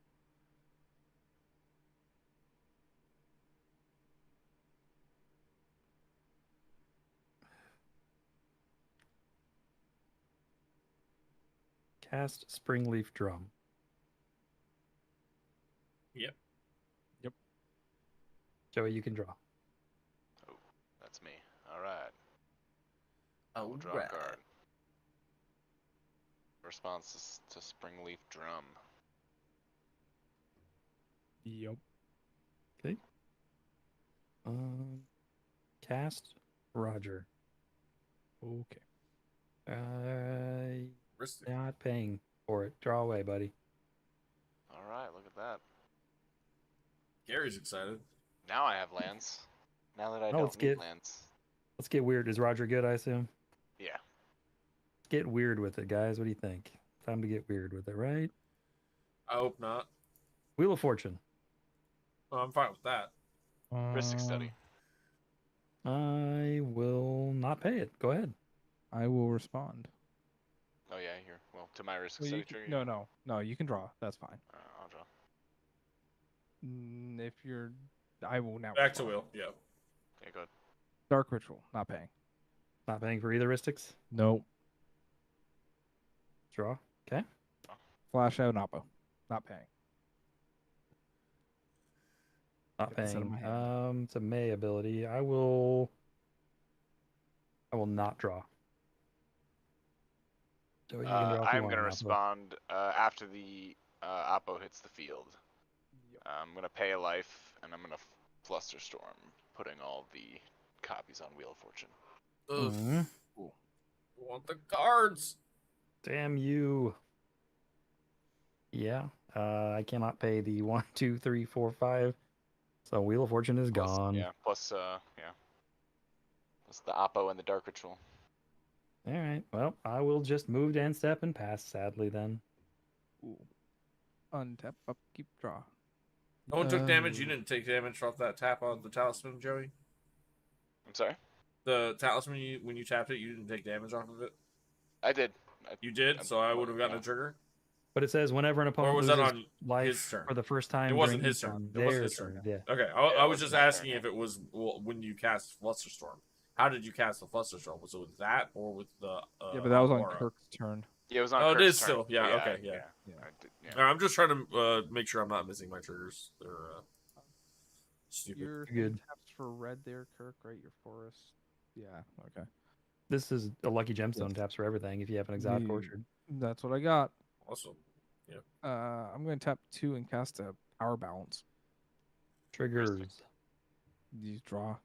Cast Springleaf Drum. Yep. Joey, you can draw. Oh, that's me. All right. Oh, We'll draw a card. Response to Springleaf Drum. Yep. Okay. Cast Roger. Okay. Rhystic. Not paying for it. Draw away, buddy. All right, look at that. Gary's excited. Now I have lands. Now that I Oh, don't let's need get- lands. Let's get weird. Is Roger good, I assume? Yeah. Let's get weird with it, guys. What do you think? Time to get weird with it, right? I hope not. Wheel of Fortune. Well, I'm fine with that. Rhystic Study. I will not pay it. Go ahead. I will respond. Oh yeah, here. Well, to my Rhystic Well, Study you trigger. no. You can draw. That's fine. I'll draw. If you're, I will now. Back to respond. Will. Yeah. Okay, good. Dark Ritual. Not paying. Not paying for either Ristics. Nope. Draw. Okay. Flash out Oppo. Not paying. Not Get this out of paying. my hand. It's a May ability. I will not draw. Joey, you can draw if you I'm want, gonna Oppo. respond after the Oppo hits the field. I'm gonna pay a life, and I'm gonna Flusterstorm, putting all the copies on Wheel of Fortune. Ugh. Mhm. Cool. I want the cards. Damn you. Yeah. I cannot pay the 1, 2, 3, 4, 5. So Wheel of Fortune is Plus, gone. yeah, plus plus the Oppo and the Dark Ritual. All right. Well, I will just move to end step and pass, sadly, then. Ooh. Untap, upkeep, draw. No one took damage. You didn't take damage off that tap on the talisman, Joey. I'm sorry. The talisman, when you tapped it, you didn't take damage off of it. I did. You did, so I would have gotten yeah. a trigger. But it says whenever an Or opponent was that loses on life his turn? for the first time It wasn't during his each turn. on It wasn't their his turn. turn. Yeah. Okay, Yeah, I it was wasn't just my asking turn, if it was when you cast Flusterstorm. How did you cast the Flusterstorm? Was it with that or with the Yeah, but that was on Aurora? Kirk's turn. Yeah, it was on Oh, it Kirk's is turn. still. Yeah, Yeah, okay, yeah. Yeah. All right, I'm just trying to make sure I'm not missing my triggers. They're stupid. Your Good. thing taps for red there, Kirk, right? Your forest. Yeah, okay. This is a lucky gemstone Yes. taps for everything if you have an exotic orchard. That's what I got. Awesome. Yeah. I'm going to tap 2 and cast a power balance. Triggers. You draw.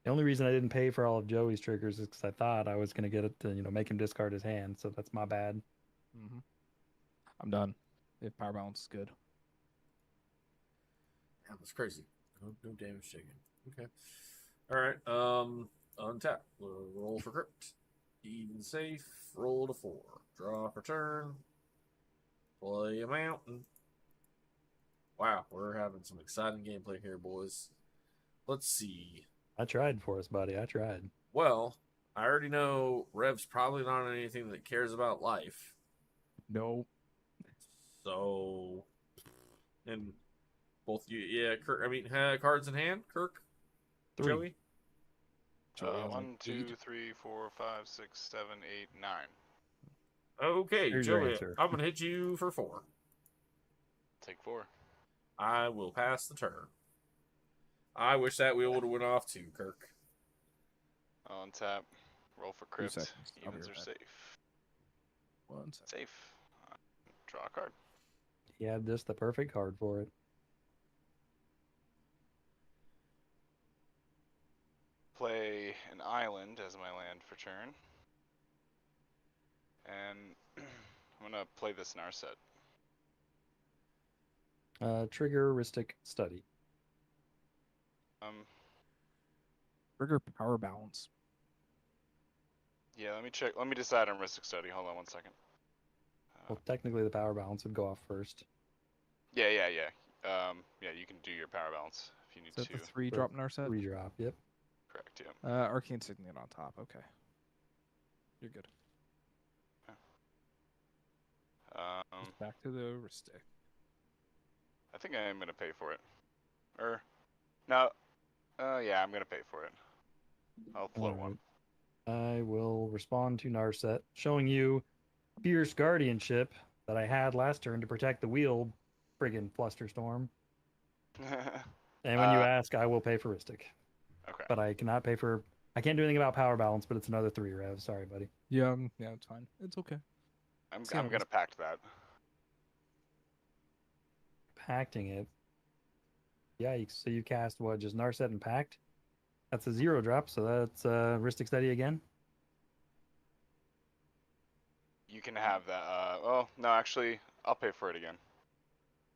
The only reason I didn't pay for all of Joey's triggers is because I thought I was going to get it to, make him discard his hand. So that's my bad. I'm done. If power balance is good. Damn, that's crazy. No damage taken. Okay. All right. Untap. Roll for crypt. Even safe. Roll to 4. Draw for turn. Play a mountain. Wow, we're having some exciting gameplay here, boys. Let's see. I tried for us, buddy. I tried. Well, I already know Rev's probably not on anything that cares about life. No. So, and both you, yeah, Kirk. I mean, cards in hand, Kirk, 3. Joey. Joey has 1, 2, 8. 3, 4, 5, 6, 7, 8, 9. Okay, Here's your Joey. answer. I'm gonna hit you for 4. Take 4. I will pass the turn. I wish that wheel would have went off too, Kirk. On tap. Roll for crypt. seconds. I'll be Evens right are back. safe. 1 second. Safe. Draw a card. He had just the perfect card for it. Play an island as my land for turn. And I'm gonna play this Narset. Trigger Ristic Study. Trigger power balance. Yeah, let me check. Let me decide on Mystic Study. Hold on 1 second. Well, technically the power balance would go off first. Yeah. Yeah, you can do your power balance if you need Is that to. the 3 drop Narset? 3 drop, yep. Correct, yeah. Arcane Signet on top. Okay. You're good. Just back to the Ristic. I think I am going to pay for it. No. Yeah, I'm going to pay for it. I'll float one. I will respond to Narset, showing you Fierce Guardianship that I had last turn to protect the wheel, friggin' Flusterstorm. And when you ask, I will pay for Ristic. Okay. But I cannot pay for... I can't do anything about power balance, but it's another 3 rev. Sorry, buddy. Yeah, it's fine. It's okay. I'm going to pact that. Pacting it. Yikes. So you cast what? Just Narset and Pact? That's a 0 drop, so that's Ristic Study again? You can have that. Well, no, actually, I'll pay for it again.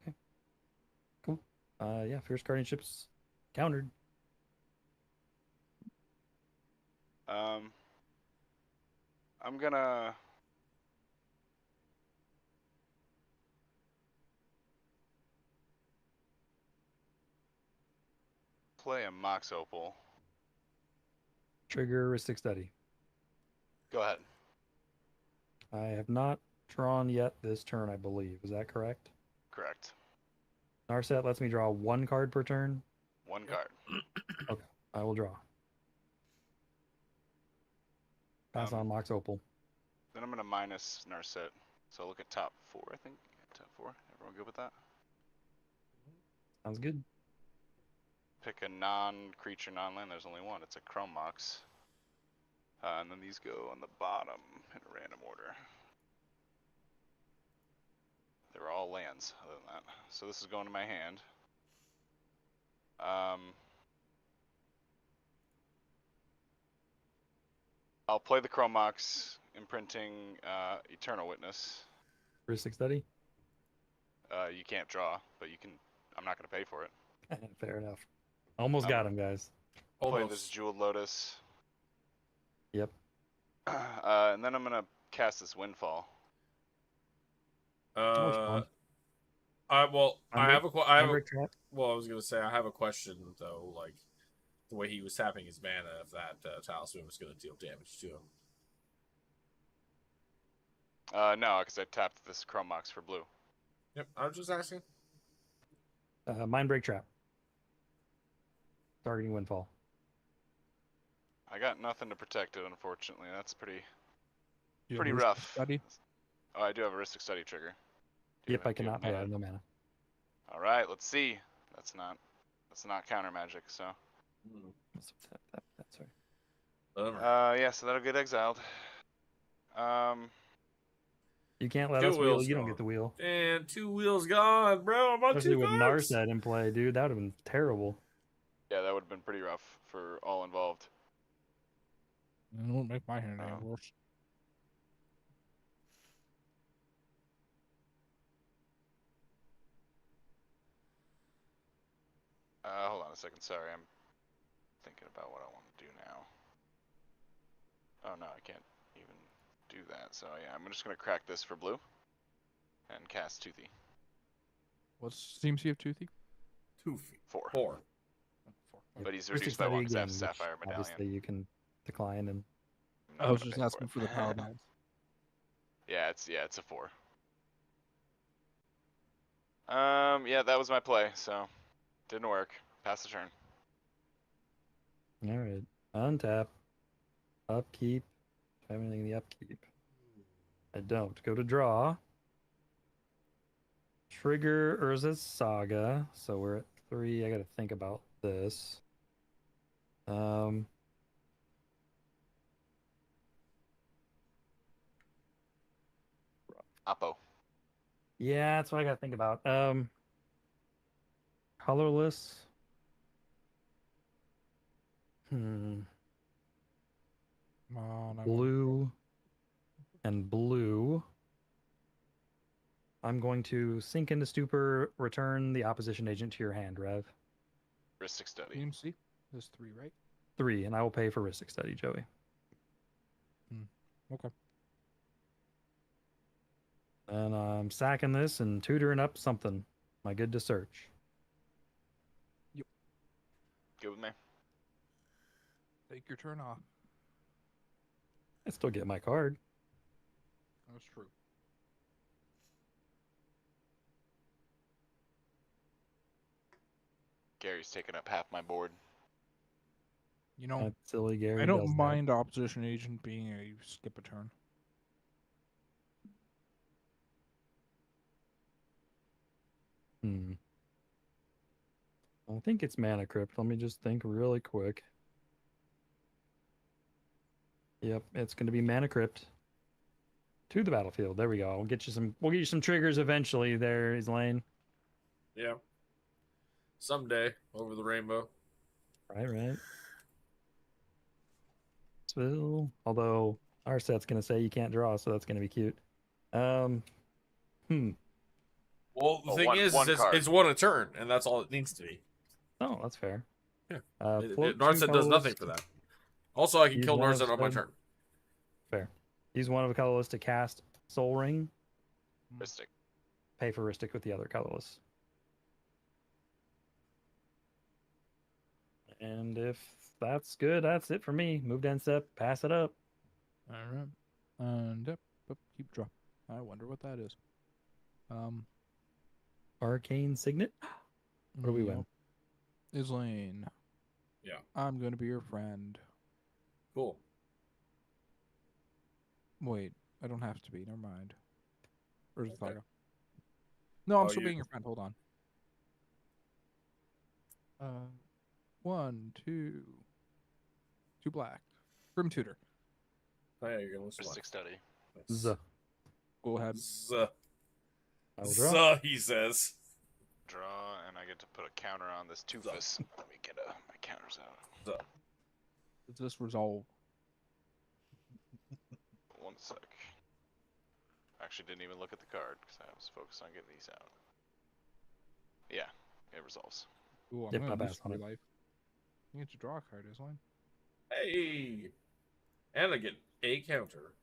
Okay. Cool. Yeah, Fierce Guardianship's countered. I'm gonna play a Mox Opal. Trigger Ristic Study. Go ahead. I have not drawn yet this turn, I believe. Is that correct? Correct. Narset lets me draw 1 card per turn. 1 card. Okay, I will draw. Pass on Mox Opal. Then I'm gonna minus Narset. So look at top 4, I think. Top 4. Everyone good with that? Sounds good. Pick a non-creature, non-land. There's only one. It's a Chrome Mox. And then these go on the bottom in a random order. They were all lands other than that. So this is going to my hand. I'll play the Chromox, imprinting Eternal Witness. Heuristic study. You can't draw, but you can. I'm not going to pay for it. Fair enough. Almost got him, guys. Play this Almost. Jeweled Lotus. Yep. And then I'm going to cast this Windfall. fun. I have a Mindbreak trap. well, I was gonna say I have a question though, like the way he was tapping his mana, if that talisman was gonna deal damage to him. No, because I tapped this Chromox for blue. Yep, I was just asking. Mindbreak trap. Targeting Windfall. I got nothing to protect it, unfortunately. That's pretty You have pretty Heuristic rough. Study? Oh, I do have a Heuristic Study trigger. Yep, I Do you have cannot. I mana? have no mana. All right, let's see. That's not counter magic, so. That's right. Yeah, so that'll get exiled. You can't let Two us wheel. wheels You don't gone. get the wheel. And 2 wheels gone, bro. I'm on Especially 2 with cards. Narset in play, dude. That would have been terrible. Yeah, that would have been pretty rough for all involved. It won't make my hand any Oh. worse. Hold on a second. Sorry, I'm thinking about what I want to do now. Oh no, I can't even do that. So yeah, I'm just gonna crack this for blue and cast Toothy. What seems you have Toothy? 2 feet. 4. 4. But he's Heuristic reduced by Study 1 because I have again, Sapphire which Medallion. obviously you can decline and. I'm not I was gonna just pay for asking it. for the power dice. Yeah, it's a 4. Yeah, that was my play, so didn't work. Pass the turn. All right. Untap. Upkeep. Do I have anything in the upkeep? I don't. Go to draw. Trigger Urza's Saga. So we're at 3. I got to think about this. Oppo. Yeah, that's what I got to think about. Colorless. Come on, I want Blue and blue. I'm going to sink into stupor, return the opposition agent to your hand, Rev. Heuristic Study. EMC. There's 3, right? 3, and I will pay for Heuristic Study, Joey. Okay. And I'm sacking this and tutoring up something. My good to search. Good with me. Take your turn off. I still get my card. That's true. Gary's taking up half my board. You know, That silly Gary. I don't does mind opposition agent being a skip a turn. that. I think it's Mana Crypt. Let me just think really quick. Yep, it's going to be Mana Crypt to the battlefield. There we go. We'll get you some triggers eventually. There is Lane. Yeah. Someday over the rainbow. Right. Spill. Although our set's going to say you can't draw, so that's going to be cute. Well, the Oh, thing one card. it's 1 a turn, and that's all it needs to be. Oh, that's fair. Yeah. Float 2 Narset does nothing colorless. for that. Also, I can Use kill one of Narset on my them. turn. Fair. Use one of a colorless to cast Soul Ring. Heuristic. Pay for Ristic with the other colorless. And if that's good, that's it for me. Move to end step, pass it up. All right. And keep draw. I wonder what that is. Arcane Signet. What do we win? Islane. Yeah. I'm gonna be your friend. Cool. Wait, I don't have to be. Never mind. Where's the Thaga? No, I'm Oh, still you- being your friend. Hold on. 1, 2. 2 black. Grim Tutor. Oh, yeah, you're going to listen. Heuristic Study. Go ahead. I will draw. So he says. Draw, and I get to put a counter on this Toofus. Let me get my counters out. So, Does this resolve? One sec. Actually, didn't even look at the card because I was focused on getting these out. Yeah, it resolves. Ooh, I'm Yep, gonna I lose passed on 3 it. life. You get to draw a card, Isline. hey, and I get a counter.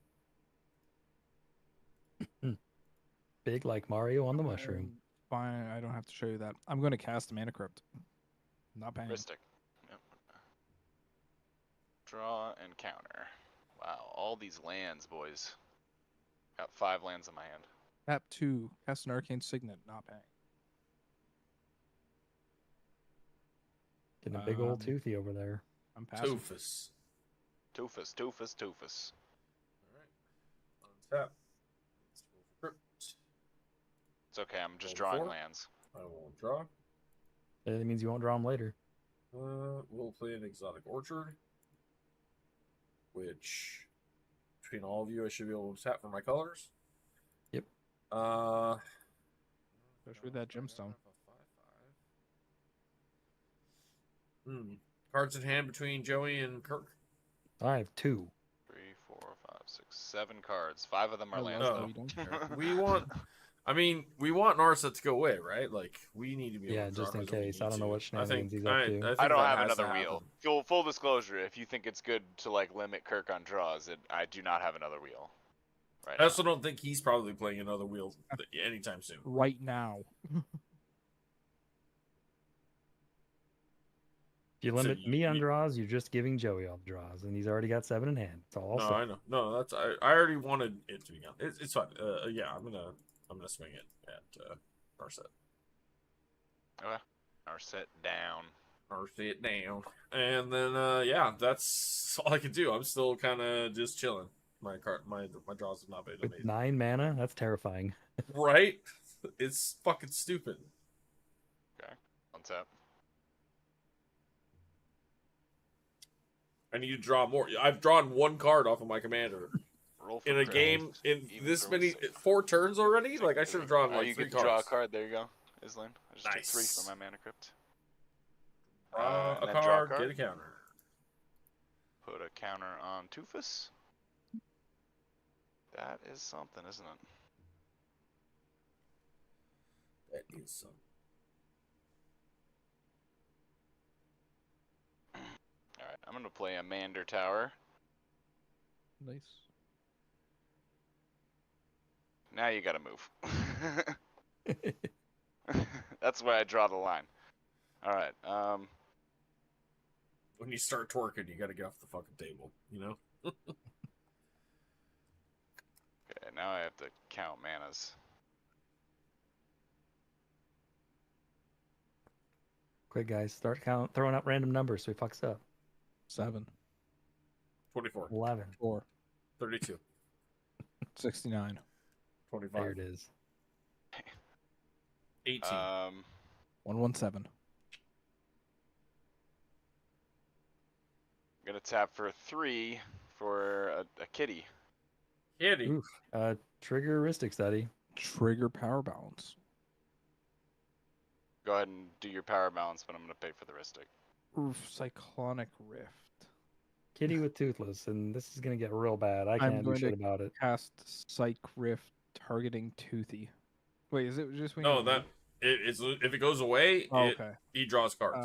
Big like Mario on the mushroom. Fine, I don't have to show you that. I'm going to cast a Mana Crypt. Not paying. Ristic. Yep. Draw and counter. Wow, all these lands, boys. Got 5 lands in my hand. Tap 2, cast an Arcane Signet. Not paying. Getting a big old Um, toothy over there. I'm passing. Toofus. Toofus, Toofus, Toofus. Alright. Untap. Let's go for crypt. It's okay, I'm just Roll drawing 4. lands. I will draw. That means you won't draw them later. We'll play an exotic orchard. Which, between all of you, I should be able to tap for my colors. Yep. Especially that gemstone. Cards in hand between Joey and Kirk. I have 2. 3, 4, 5, 6, 7 cards. 5 of them are I lands, love Oh. how you don't care. We want, I mean, we want Narset to go away, right? Like, we need to be able Yeah, to draw just in cards when we case. I need don't know to. what shenanigans he's up to. think I don't that have has to another wheel. happen. Full disclosure, if you think it's good to like limit Kirk on draws, I do not have another wheel. Right I now. also don't think he's probably playing another wheel anytime soon. Right now. If you So limit me on you- draws, you're just giving Joey all the draws, and he's already got 7 in hand. It's all No, set. I know. No, that's I already wanted it to be gone. It's fine. Yeah, I'm gonna swing it at Narset. Okay. Are set down. Or sit down. And then yeah, that's all I can do. I'm still kinda just chilling. My draws have not been With amazing. 9 mana, that's terrifying. Right? It's fucking stupid. Okay. Untap. I need to draw more. I've drawn 1 card off of my commander. Roll for In a crit. game in Even this throw many six. 4 turns already? Like I should have drawn Oh, like you 3 get to draw a cards. card. There you go, Islan. I just took 3 Nice. from my Mana Crypt. Draw and a then card, draw a get card. a counter. Put a counter on Toofus. That is something, isn't it? That is some. Alright, I'm gonna play a Mander Tower. Nice. Now you gotta move. That's where I draw the line. Alright, When you start twerking, you gotta get off the fucking table, you know? okay, now I have to count manas. Quick, guys, start throwing out random numbers so he fucks up. 7, 24, 11. 4, 32, 69. 25, There it is. 18. 117. I'm gonna tap for 3 for a kitty. Kitty. Oof. Triggeristic study. Trigger power balance. Go ahead and do your power balance, but I'm gonna pay for the Ristic. Cyclonic Rift. Kitty with Toothless, and this is gonna get real bad. I I'm can't do going shit to about it. Cast Psych Rift targeting Toothy. Wait, is it just when No, you that it's if it goes away, Oh, okay. he draws cards.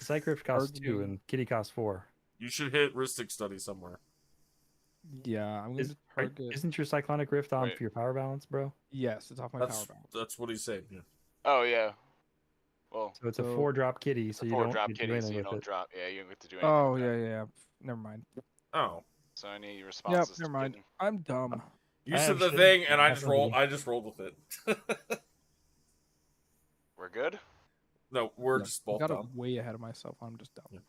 Psych Rift costs 2, Targeting- and Kitty costs 4. You should hit Ristic Study somewhere. Yeah, I'm going to target. Isn't your Cyclonic Rift on Wait. for your power balance, bro? Yes, it's off my power balance. That's what he's saying. Yeah. Oh yeah. Well, So it's a So- 4-drop Kitty, so you don't drop get to do kitty, so anything you with don't it. drop. Yeah, you don't get to do anything. Oh, with yeah, that. yeah. Never mind. Oh, So I need your Yep, responses. to never mind. kitten. I'm dumb. you I said the understood. thing, and I Definitely. just rolled with it. We're good. No, we're Yeah, just I both got dumb. way ahead of myself. I'm just dumb. Yeah.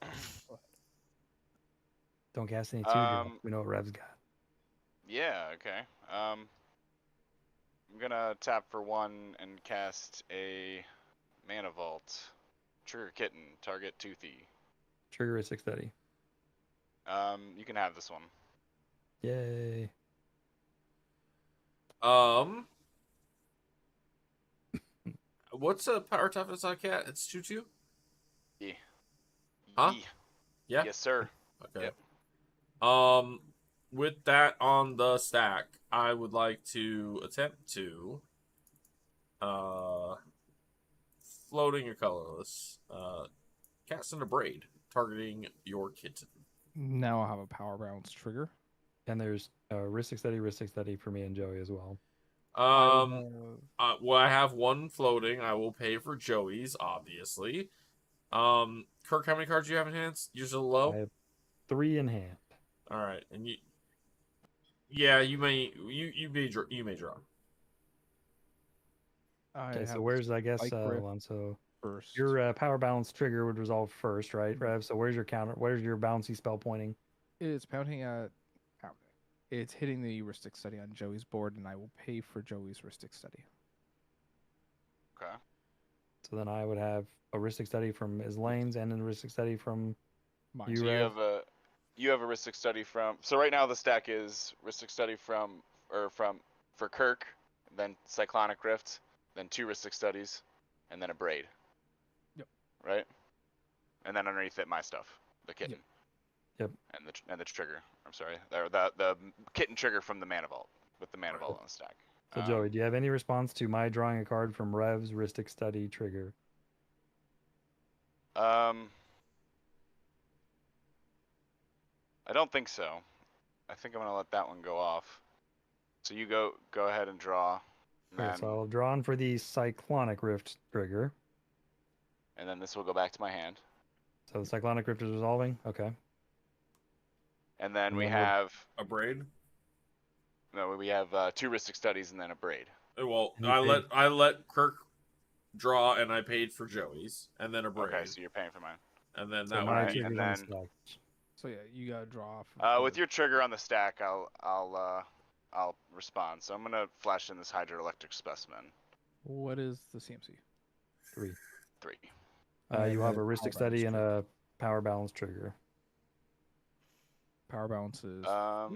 Don't cast any 2-drops. Um, We know what Rev's got. Yeah. Okay. I'm gonna tap for 1 and cast a Mana Vault. Trigger Kitten. Target Toothy. Triggeristic study. You can have this one. Yay. What's a power toughness on cat? It's 2-2? Yeah. Huh? Yee. Yeah? Yes, sir. Okay. Yep. With that on the stack, I would like to attempt to floating or colorless cast in a braid targeting your kitten. Now I'll have a power balance trigger. And there's Ristic Steady for me and Joey as well. I will Um, well, I have one floating. I will pay for Joey's, obviously. Kirk, how many cards do you have in hand? Usually low. I have 3 in hand. All right, and you, yeah, you may draw. Okay, so have where's, I guess, Spike hold Rift on, so first. your power balance trigger would resolve first, right, Rev? So where's your counter? Where's your bouncy spell pointing? It's pounding at. It's hitting the heuristic study on Joey's board, and I will pay for Joey's heuristic study. Okay. So then I would have a heuristic study from his lanes and a heuristic study from Mine. you, So Rev. you have a Ristic Study from. So right now the stack is Ristic Study for Kirk, then Cyclonic Rift, then 2 Ristic Studies, and then a Braid. Yep. Right. And then underneath it, my stuff, the kitten. Yep. And the trigger. I'm sorry, the kitten trigger from the Mana Vault with the Mana Vault on the stack. So Joey, do you have any response to my drawing a card from Rev's heuristic study trigger? I don't think so. I think I'm gonna let that one go off. So you go ahead and draw. And Okay, then, so I'll draw on for the Cyclonic Rift trigger. and then this will go back to my hand. So the Cyclonic Rift is resolving? Okay. And then And we then we'll- have A braid. 2 Ristic Studies and then a Braid. Well, And you I let Kirk draw, and I paid for Joey's, and then a braid, Okay, so you're paying for mine. and then So that my would be. trigger's and on the then- stack. So yeah, you gotta draw off. With your trigger on the stack, I'll respond. So I'm gonna flash in this Hydroelectric Specimen. What is the CMC? 3. 3. You have a power heuristic balance study and trigger. a power balance trigger. Power balance is. I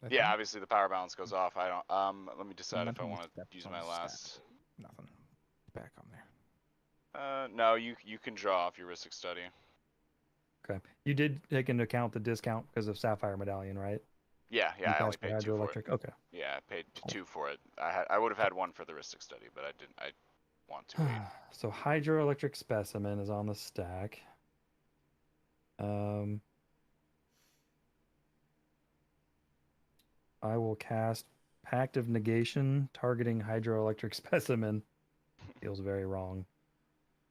Yeah, think. obviously the power balance goes off. I don't. Let me decide if I Momentum want to steps use on my the last. stack. Nothing. Back on there. No, you can draw off your Ristic Study. Okay. You did take into account the discount because of Sapphire Medallion, right? Yeah, You I only cast for paid 2 for it. Hydroelectric. Okay. Yeah, I paid 2 for it. I would have had 1 for the Ristic Study, but I didn't. I want to wait. So Hydroelectric Specimen is on the stack. I will cast Pact of Negation targeting Hydroelectric Specimen. Feels very wrong.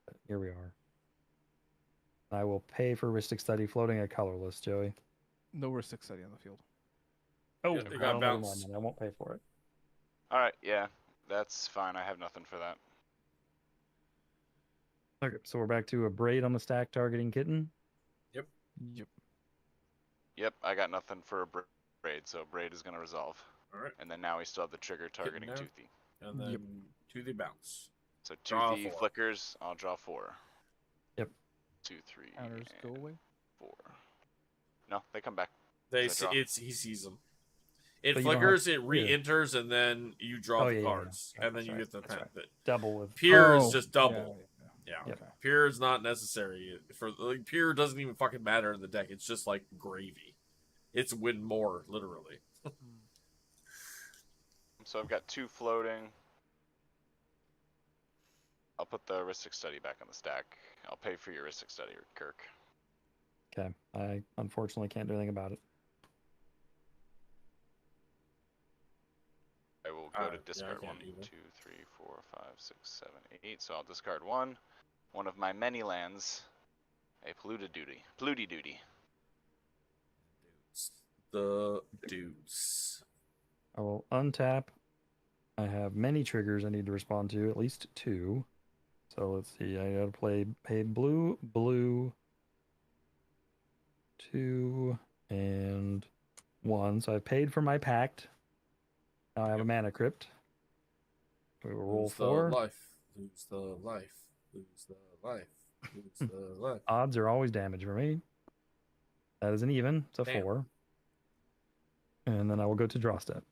But here we are. I will pay for heuristic study floating a colorless, Joey. No heuristic study on the field. Oh, Yeah, it got well, never bounced. mind then. I won't pay for it. All right, yeah, that's fine. I have nothing for that. Okay, so we're back to a braid on the stack targeting kitten. Yep. Yep, I got nothing for a Braid, so Braid is gonna resolve. All right, And then now we still have the trigger targeting now. Toothy. and then Yep. to the bounce. So Draw Toothy 4. flickers. I'll draw 4. Yep. 2, 3, Counters go and away. 4. No, they come back. They Is that draw? he sees them. It But you don't have flickers, it Pier. re-enters, and then you draw Oh, the yeah. cards, and then That's you right. get the That's pen. right. Double with. Pier Oh, is just double. Yeah. Yeah, Okay. Pier is not necessary for like Pier doesn't even fucking matter in the deck. It's just like gravy. It's win more literally. So I've got 2 floating. I'll put the Heuristic Study back on the stack. I'll pay for your Heuristic Study, Kirk. Okay. I unfortunately can't do anything about it. I will go to yeah, I discard can't 1, either. 2, 3, 4, 5, 6, 7, 8. So I'll discard 1. One of my many lands. A Polluted Duty. Polluty Duty. The deuce. I will untap. I have many triggers I need to respond to, at least 2. So let's see. I gotta pay blue, 2, and 1. So I paid for my pact. Now I have a mana crypt. We will roll Lose 4. the life. Lose the life. Lose the life. Lose the life. Odds are always damage for me. That is an even. It's a Damn. 4. And then I will go to draw step.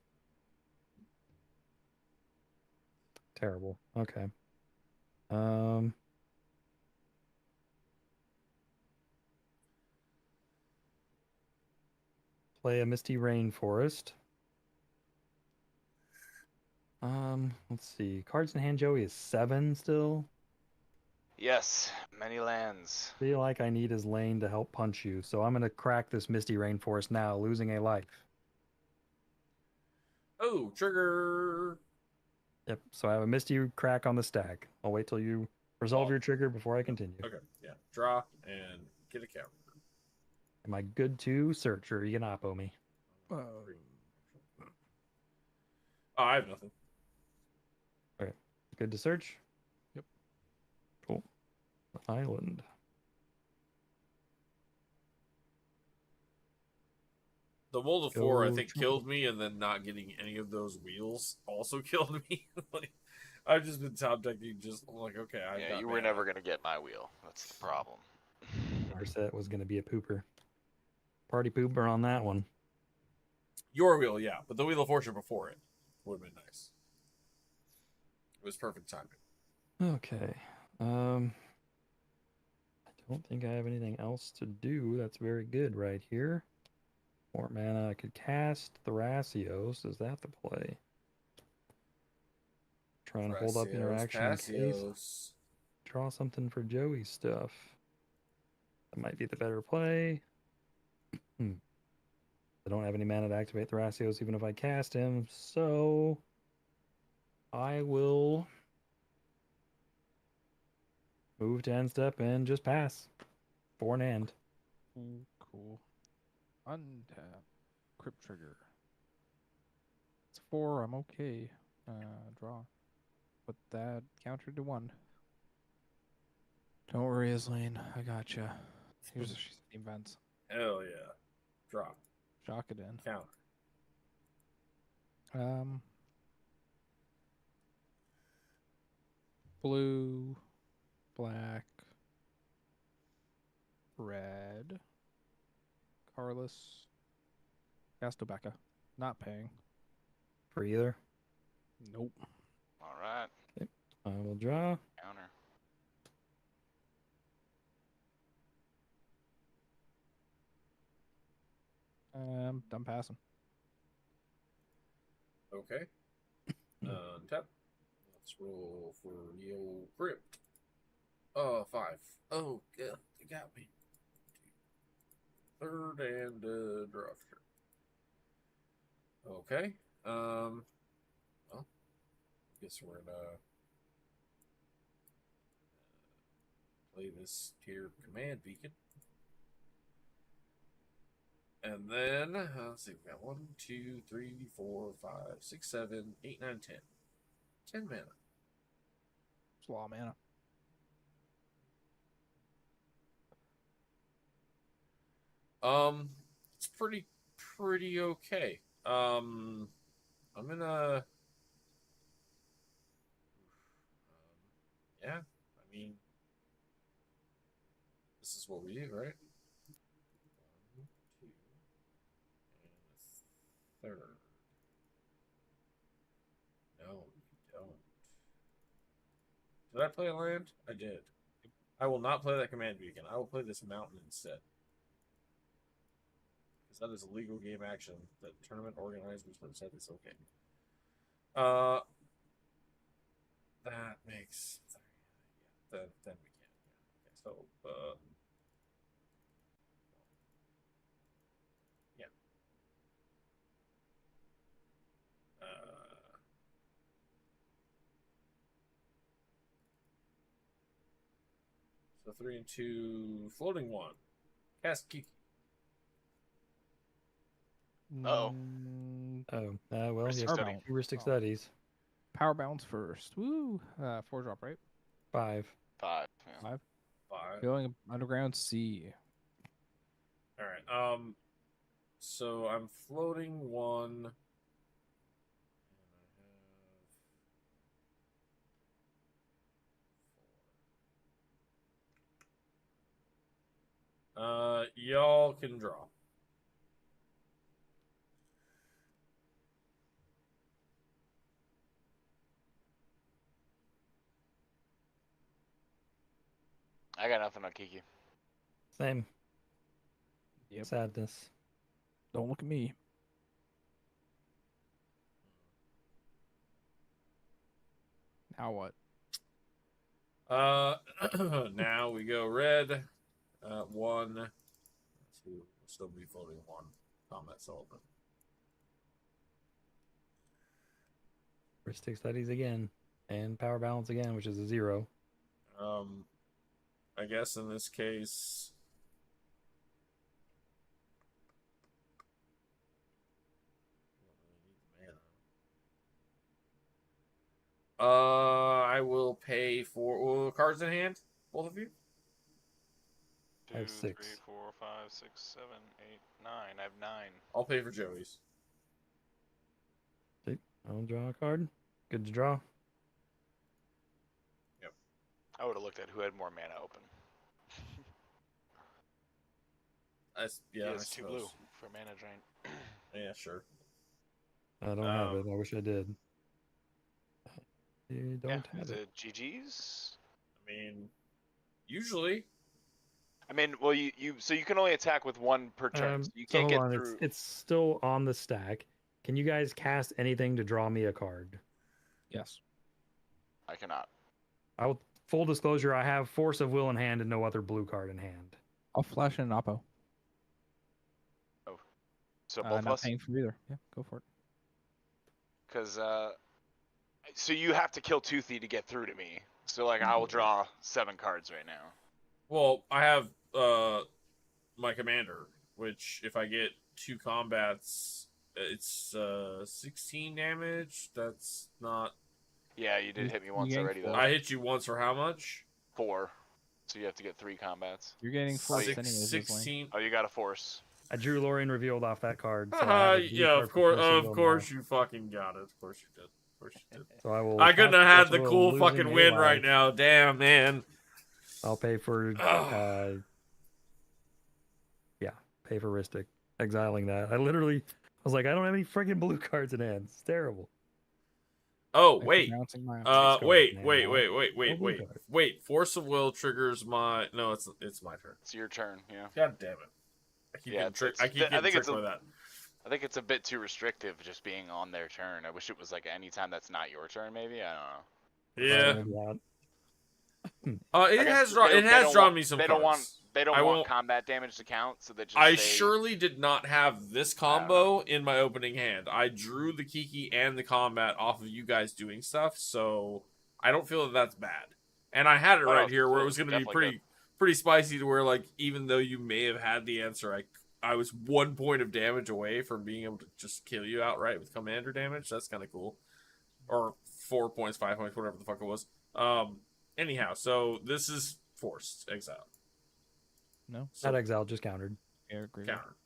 Terrible. Okay. Um. Play a Misty Rainforest. Let's see. Cards in hand, Joey, is 7 still. Yes, many lands. Feel like I need his lane to help punch you, so I'm gonna crack this Misty Rainforest now, losing a life. Oh, trigger. Yep. So I have a Misty crack on the stack. I'll wait till you resolve Oh. your trigger before I continue. Okay, yeah. Draw and get a counter. Am I good to search, or are you gonna oppo me? Uh, Oh, I have nothing. Okay. Good to search? Yep. Cool. Island. The Mold of 4, I Go think, jump. killed me, and then not getting any of those wheels also killed me. Like, I've just been top decking, just like, okay, I've Yeah, got you were mana. never gonna get my wheel. That's the problem. Our set was gonna be a pooper. Party pooper on that one. Your wheel, yeah, but the Wheel of Fortune before it would have been nice. It was perfect timing. Okay. I don't think I have anything else to do. That's very good right here. More mana. I could cast Thrasios. Is that the play? Trying to hold up interaction in case. Thrasios. Draw something for Joey's stuff. That might be the better play. I don't have any mana to activate Thrasios even if I cast him, so I will move to end step and just pass. 4 and end. cool. Untap. Crypt trigger. It's 4. I'm okay. Draw. Put that counter to 1. Don't worry, Islane. I gotcha. Here's the events. Hell yeah. Draw. Shock it in. Counter. Blue, black, red, Carlos, Castobacca. Not paying. For either. Nope. All right. Okay. I will draw. Counter. Done passing. Okay. Tap. Let's roll for the old crypt. 5. Oh, yeah, you got me. Third and draw. Okay. Well, guess we're gonna play this tier command beacon. And then, let's see, we got 1, 2, 3, 4, 5, 6, 7, 8, 9, 10. 10 mana. It's a lot of mana. It's pretty okay. I'm gonna, yeah, I mean, this is what we do, right? 1, 2, and a third. No, you don't. Did I play a land? I did. I will not play that command beacon. I will play this mountain instead. Because that is a legal game action that tournament organizers have said is okay. That makes then we can. Okay, so yeah. So 3 and 2, floating 1. Cast Kiki. Uh-oh. Oh, well, Ristic you have study. 2 Ristic Oh. studies. Power bounce first. Woo! 4 drop, right? 5. 5. Yeah. 5. 5. Going underground sea. All right. So I'm floating 1. Y'all can draw. I got nothing on Kiki. Same. Yep. Sadness. Don't look at me. Now what? Now we go red. 1, 2. We'll still be floating 1. Combat Sullivan. Heuristic studies again. And power balance again, which is a 0. I guess in this case, I will pay for cards in hand, both of you. 2, I have 3, 6. 4, 5, 6, 7, 8, 9. I have 9. I'll pay for Joey's. See, I'll draw a card. Good to draw. Yep. I would have looked at who had more mana open. Yeah, he I has 2 suppose. blue for mana drain. Yeah, sure. I don't have it. I wish I did. You don't Yeah, have is it. it GG's? I mean, usually. I mean, well, so you can only attack with 1 per turn. So you So can't hold get on. through. It's still on the stack. Can you guys cast anything to draw me a card? Yes. I cannot. I will. Full disclosure, I have Force of Will in hand and no other blue card in hand. I'll flash in an Oppo. So both of Not us? paying for either. Yeah, go for it. Because, so you have to kill Toothy to get through to me. So, like, I will draw 7 cards right now. Well, I have my commander, which if I get 2 combats, it's 16 damage. That's not. Yeah, you did hit me once getting already, though. 4. I hit you once for how much? 4. So you have to get 3 combats. You're getting forced anyways. This lane. 16. Oh, you got a force. I drew Lorien revealed off that card. So I have a blue Yeah, card of for course, Force of of Will course, now. you fucking got it. Of course you did. Of course you did. So I will. I couldn't cast have had Force the of Will, cool losing fucking a win life. right now. Damn, man. I'll pay for. Yeah, pay for Ristic. Exiling that. I was like, I don't have any freaking blue cards in hand. It's terrible. Oh, Thanks for wait. bouncing my Wait. Force of Will triggers my. No, it's my turn. It's your turn, yeah. God damn it. I keep getting tricked by that. I think it's a bit too restrictive just being on their turn. I wish it was like any time that's not your turn, maybe. I don't know. Yeah. Yeah. It has drawn me some cards. They don't want combat damage to count, so they just I surely did not have this combo in my opening hand. I drew the Kiki and the combat off of you guys doing stuff, so I don't feel that that's bad. And I had it right here where it was going to be pretty spicy to where, like, even though you may have had the answer, I was 1 point of damage away from being able to just kill you outright with commander damage. That's kind of cool. Or 4 points, 5 points, whatever the fuck it was. Anyhow, so this is forced exile. No. Not exile, just countered. Yeah, agree. Counter.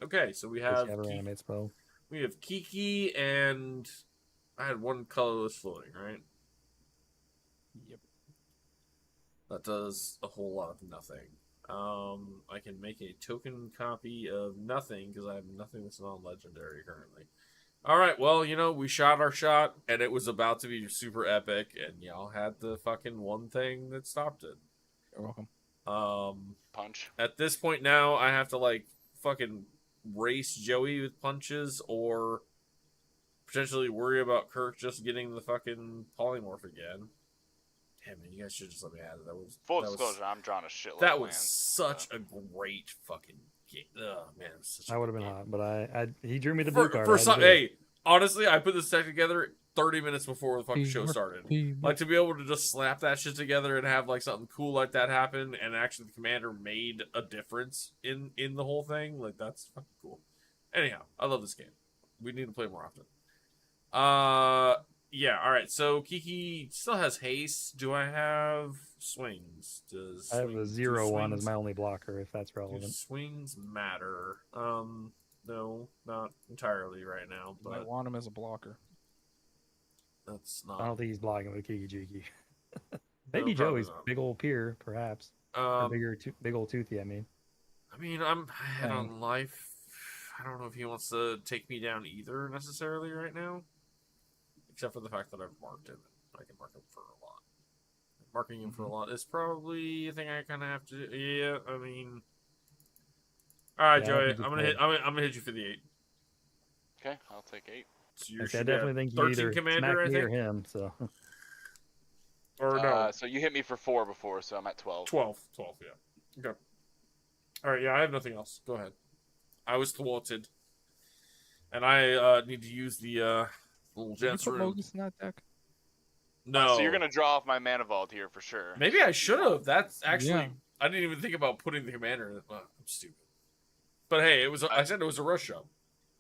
Okay, so we Because have you have a reanimate spell. we have Kiki and I had 1 colorless floating, right? Yep. That does a whole lot of nothing. I can make a token copy of nothing because I have nothing that's non-legendary currently. All right, well, we shot our shot, and it was about to be super epic, and y'all had the fucking one thing that stopped it. You're welcome. Punch. At this point now, I have to, like, fucking race Joey with punches, or potentially worry about Kirk just getting the fucking polymorph again. Damn, man, you guys should just let me have it. Full disclosure, I'm drawing a shitload That of was lands, such a great fucking game. Oh, man. I would have been hot, but he drew me the For blue card. hey, honestly, I put this deck together 30 minutes before the fucking show started. Like, to be able to just slap that shit together and have, like, something cool like that happen, and actually the commander made a difference in the whole thing, like, that's fucking cool. Anyhow, I love this game. We need to play more often. Yeah, alright, so Kiki still has haste. Do I have swings? I have a 0/1 as my only blocker, if that's Do relevant. swings matter? No, not entirely right now, I but want him as a blocker. that's I not. don't think he's blocking with Kiki Jiki. Maybe No, probably Joey's not. big old peer, perhaps. Or big old toothy, I mean. I mean, I'm ahead on life. I don't know if he wants to take me down either necessarily right now. Except for the fact that I've marked him. I can mark him for a lot. marking him for a lot is probably a thing I kind of have to do. Yeah, I mean, all right, Yeah, I don't Joey, think it's hard. I'm gonna hit you for the 8. Okay, I'll take 8. So I you say I should be at definitely think you 13 either commander, smack I me or think, him. So or no, So you hit me for 4 before, so I'm at 12. 12, 12. Yeah. Okay. All right. Yeah, I have nothing else. Go ahead. I was thwarted, and I need to use the little Did you gents put room. Mogus in that deck? No. So you're gonna draw off my mana vault here for sure. Maybe so I if you should want- have. That's actually Yeah. I didn't even think about putting the commander. Well, I'm stupid. But hey, it was. I said it was a rush show.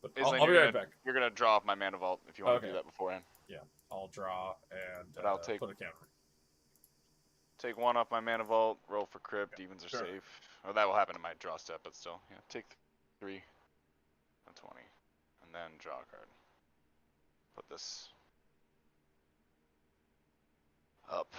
But Islan, I'll be you're right gonna- back. You're gonna draw off my mana vault if you want to Okay. do that beforehand. Yeah, I'll draw and But I'll take- put a counter. Take 1 off my mana vault, roll for crypt, evens are sure. safe. Well, that will happen in my draw step, but still. Yeah, take 3, and 20, and then draw a card. Put this up.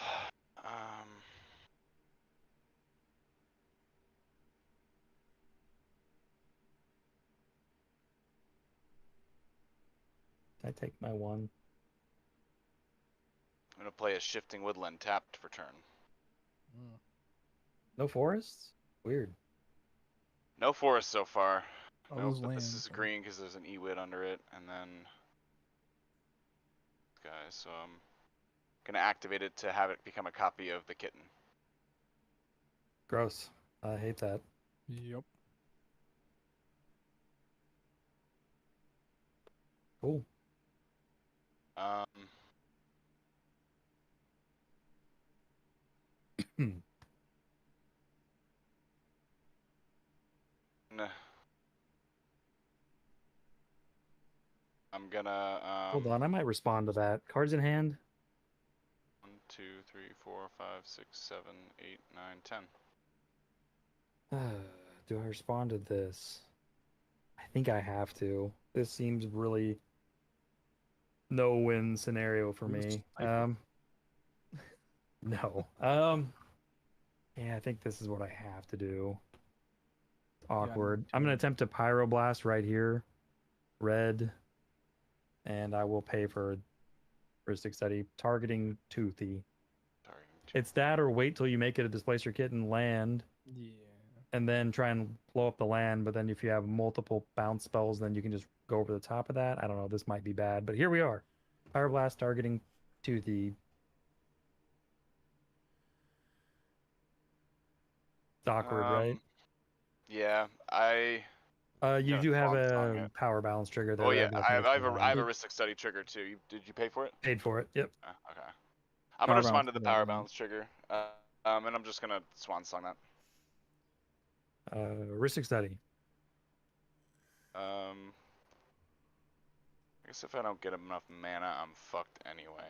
I take my 1. I'm gonna play a Shifting Woodland tapped for turn. No forests? Weird. No forest so far. All Nope, those but this lands is are- green because there's an Ewit under it, and then guys. So I'm gonna activate it to have it become a copy of the kitten. Gross. I hate that. Yep. Cool. Um, nah. I'm gonna Hold on, I might respond to that. Cards in hand. 1, 2, 3, 4, 5, 6, 7, 8, 9, 10. Do I respond to this? I think I have to. This seems really no-win scenario for me. No. Yeah, I think this is what I have to do. Awkward. I'm gonna attempt to pyroblast right here. Red. And I will pay for heuristic study. Targeting Toothy. It's that or wait till you make it a displacer kitten land. Yeah. And then try and blow up the land. But then if you have multiple bounce spells, then you can just go over the top of that. I don't know. This might be bad. But here we are. Pyroblast targeting Toothy. It's awkward, right? Yeah, You do have Swan Song a it. power balance trigger there. Oh yeah, that I have, I have, lets a, me I have a land. Ristic Study trigger too. Did you pay for it? Paid for it. Yep. Okay. I'm Power gonna respond to balance the for power that. balance trigger, and I'm just gonna Swan Song that. Heuristic study. I guess if I don't get enough mana, I'm fucked anyway.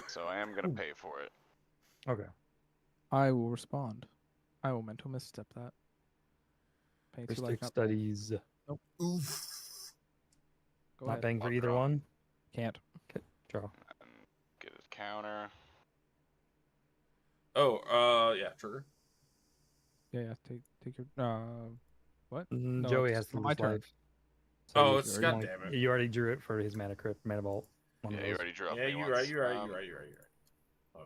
So I am gonna Ooh. pay for it. Okay. I will respond. I will mental misstep that. Pay 2 life, Heuristic not studies. Oof. Go Not ahead. paying for I'll either draw. one. Can't. Draw. And get a counter. Oh, yeah, trigger. Yeah. Take your. What? Joey it's has to my lose turn. life. Oh, you it's already- goddamn it. You already drew it for his mana crypt, mana vault. One of Yeah, you those. already drew up. Yeah, me you're once. right. You're right. Okay.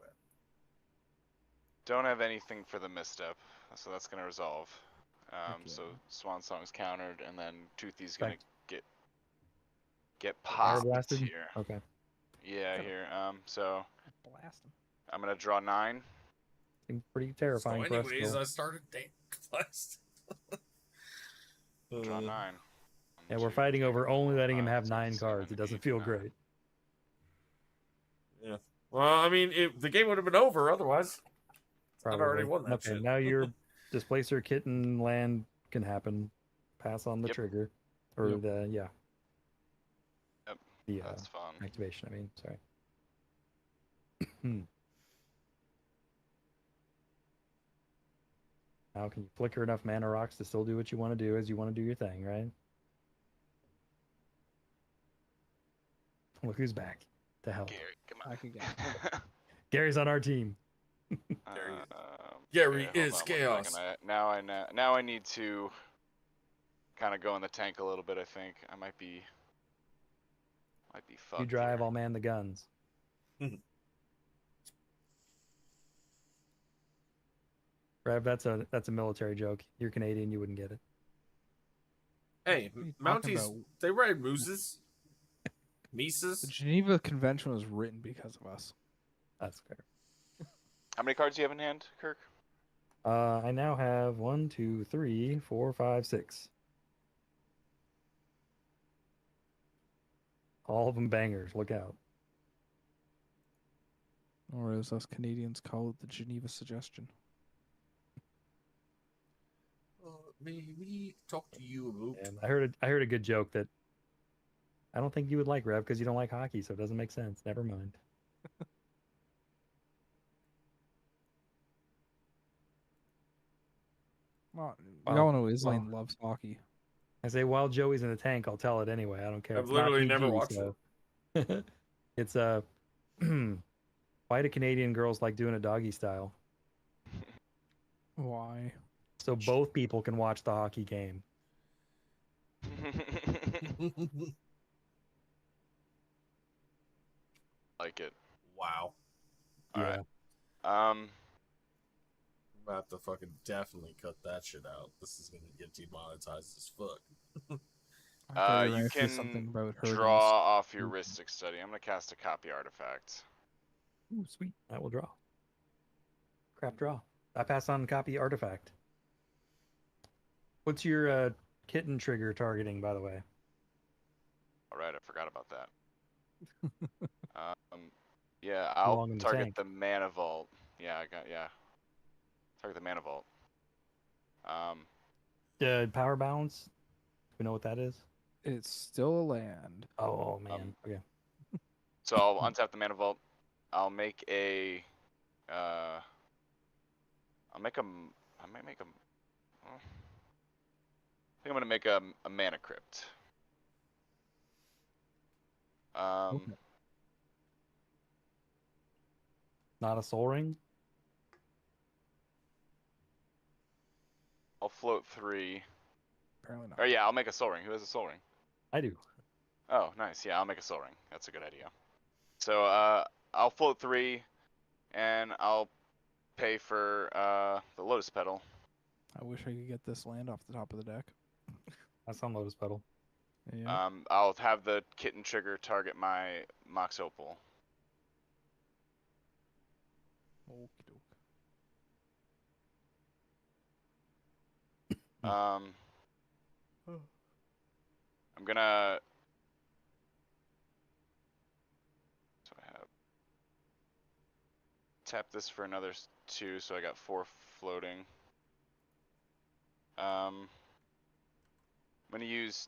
Don't have anything for the misstep, so that's gonna resolve. yeah. So Swan Song's countered, and then Toothy's gonna Respect. get Fire popped blasted. here. Okay. Yeah, here. So Blast him. I'm gonna draw 9. Seems pretty terrifying So, for us. anyways, Still. I started Dank Quest. Draw 9. Yeah, we're fighting over only letting him have 9 cards. It doesn't feel great. Yeah. Well, I mean, the game would have been over otherwise. I'd already Probably. won that Okay, shit. now your displacer kitten land can happen. Pass on the Yep. trigger. Or Yep. the, yeah. Yep, The That's fun. activation, I mean, sorry. Now can you flicker enough mana rocks to still do what you want to do as you want to do your thing, right? Look who's back to help. Gary, come I on. can get. Gary's on our team. Gary hold is on one chaos. second. Now I need to kind of go in the tank a little bit. I think I might be fucked. You drive, here. I'll man the guns. Rev, that's a military joke. You're Canadian, you wouldn't get it. Hey, What are you talking Mounties, about? they ride mooses, The Mises. Geneva Convention was written because of us. That's fair. How many cards do you have in hand, Kirk? I now have 1, 2, 3, 4, 5, 6. All of them bangers. Look out. Or as us Canadians call it, the Geneva Suggestion. May we talk to you about? And I heard a good joke that I don't think you would like, Rev, because you don't like hockey, so it doesn't make sense. Never mind. Well, we Well, all know Islane loves hockey. I say while Joey's in the tank, I'll tell it anyway. I don't care. I've It's not literally never PG, watched so. It's why do Canadian girls like doing a doggy style? Why? So both people can watch the hockey game. Like it. Wow. All Yeah. right. I'm gonna have to fucking definitely cut that shit out. This is gonna get demonetized as fuck. I thought you were You gonna say something can about herdings. draw off your Rhystic Study. I'm gonna cast a copy artifact. Ooh, sweet. I will draw. Crap draw. I pass on copy artifact. What's your kitten trigger targeting, by the way? All right, I forgot about that. Yeah, Too I'll long in the target tank. the Mana Vault. Yeah. Target the Mana Vault. Power balance. We know what that is. It's still a land. Oh man. Okay. So I'll untap the Mana Vault. I'll make a. I might make a. I think I'm gonna make a Mana Crypt. Okay. Not a soul ring. I'll float 3. Apparently not. Or yeah, I'll make a Soul Ring. Who has a Soul Ring? I do. Oh, nice. Yeah, I'll make a Soul Ring. That's a good idea. So I'll float 3, and I'll pay for the Lotus Petal. I wish I could get this land off the top of the deck. That's on Lotus Petal. Yeah. I'll have the Kitten trigger target my Mox Opal. Okie doke. I'm gonna. So I have tap this for another 2, so I got 4 floating. I'm gonna use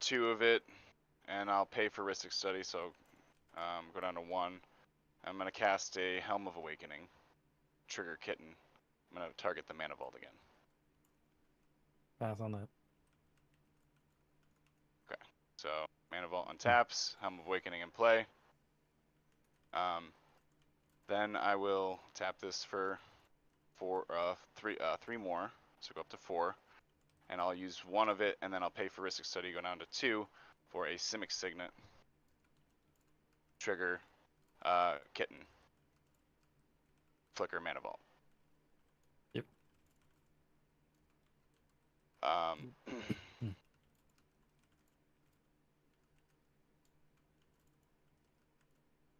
2 of it, and I'll pay for Rhystic Study, so go down to 1. I'm gonna cast a Helm of Awakening, trigger Kitten. I'm gonna target the Mana Vault again. Pass on that. So Mana Vault untaps, Helm of Awakening in play. Then I will tap this for 3 more, so go up to 4, and I'll use 1 of it, and then I'll pay for Rhystic Study, go down to 2 for a Simic Signet, trigger Kitten, flicker Mana Vault. Yep.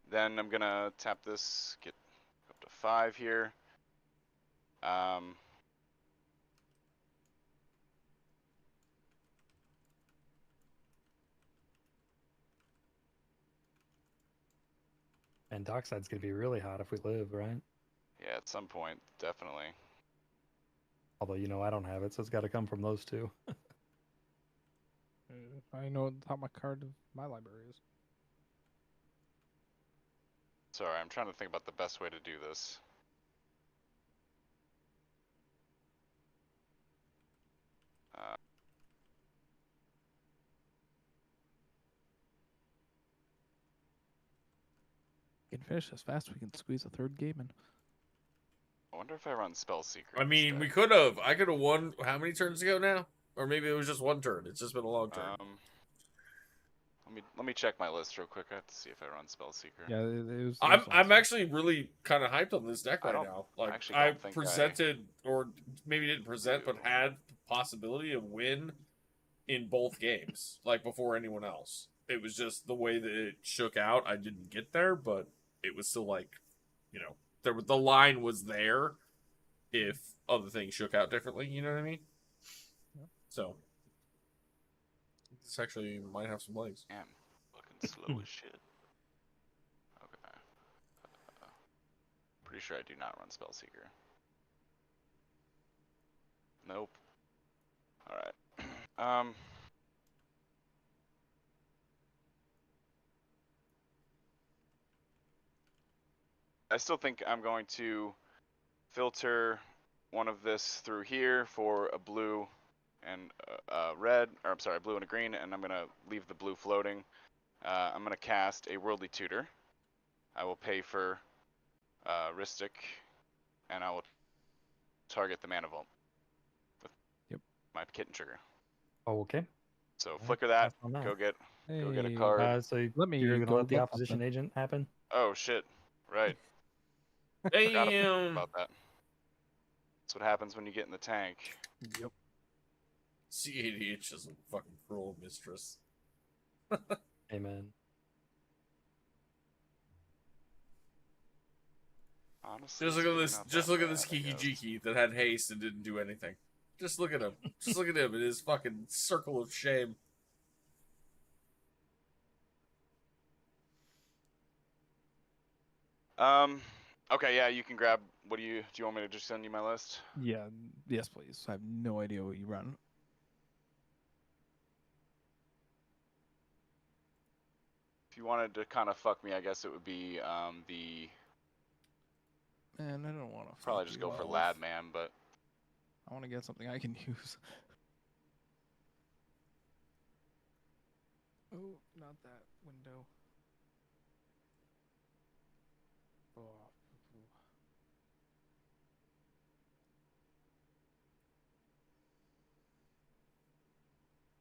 Then I'm gonna tap this, get up to 5 here. And Dockside's gonna be really hot if we live, right? Yeah, at some point, definitely. Although I don't have it, so it's got to come from those two. I know what the top of my card of my library is. Sorry, I'm trying to think about the best way to do this. We can finish this fast. We can squeeze a third game in. I wonder if I run Spell Seeker. I mean, instead. we could have. I could have won. How many turns ago now? Or maybe it was just one turn. It's just been a long turn. Let me check my list real quick. I have to see if I run Spellseeker. Yeah, it was. I'm actually really kind of hyped on this deck I right don't- now. I Like actually I don't think I presented, or maybe didn't present, but do. had the possibility of win in both games, like before anyone else. It was just the way that it shook out. I didn't get there, but it was still like, you know, the line was there. If other things shook out differently, you know what I mean? Yep. So this actually might have some legs. Damn, looking slow as shit. Okay. Pretty sure I do not run Spellseeker. Nope. Alright. I still think I'm going to filter one of this through here for a blue and red, or I'm sorry, blue and a green, and I'm gonna leave the blue floating. I'm gonna cast a Worldly Tutor. I will pay for Rhystic, and I will target the Mana Vault with my Kitten Trigger. Oh, okay. So Alright, flicker that. pass on that. Go get a Hey, card. So Let me you're gonna go let the get opposition something. agent happen? Oh shit! Right. Forgot Damn. about that. That's what happens when you get in the tank. Yep. cEDH is a fucking cruel mistress. Amen. Honestly, Just it's look at really this. not Just that look at bad, this I Kiki guess. Jiki that had haste and didn't do anything. Just look at him. Just look at him in his fucking circle of shame. Okay, yeah, you can grab. What do you want me to just send you my list? Yeah. Yes, please. I have no idea what you run. If you wanted to kind of fuck me, I guess it would be the Man, I don't want to. probably just go for Lab Man, but I want to get something I can use. Oh, not that window. Oh.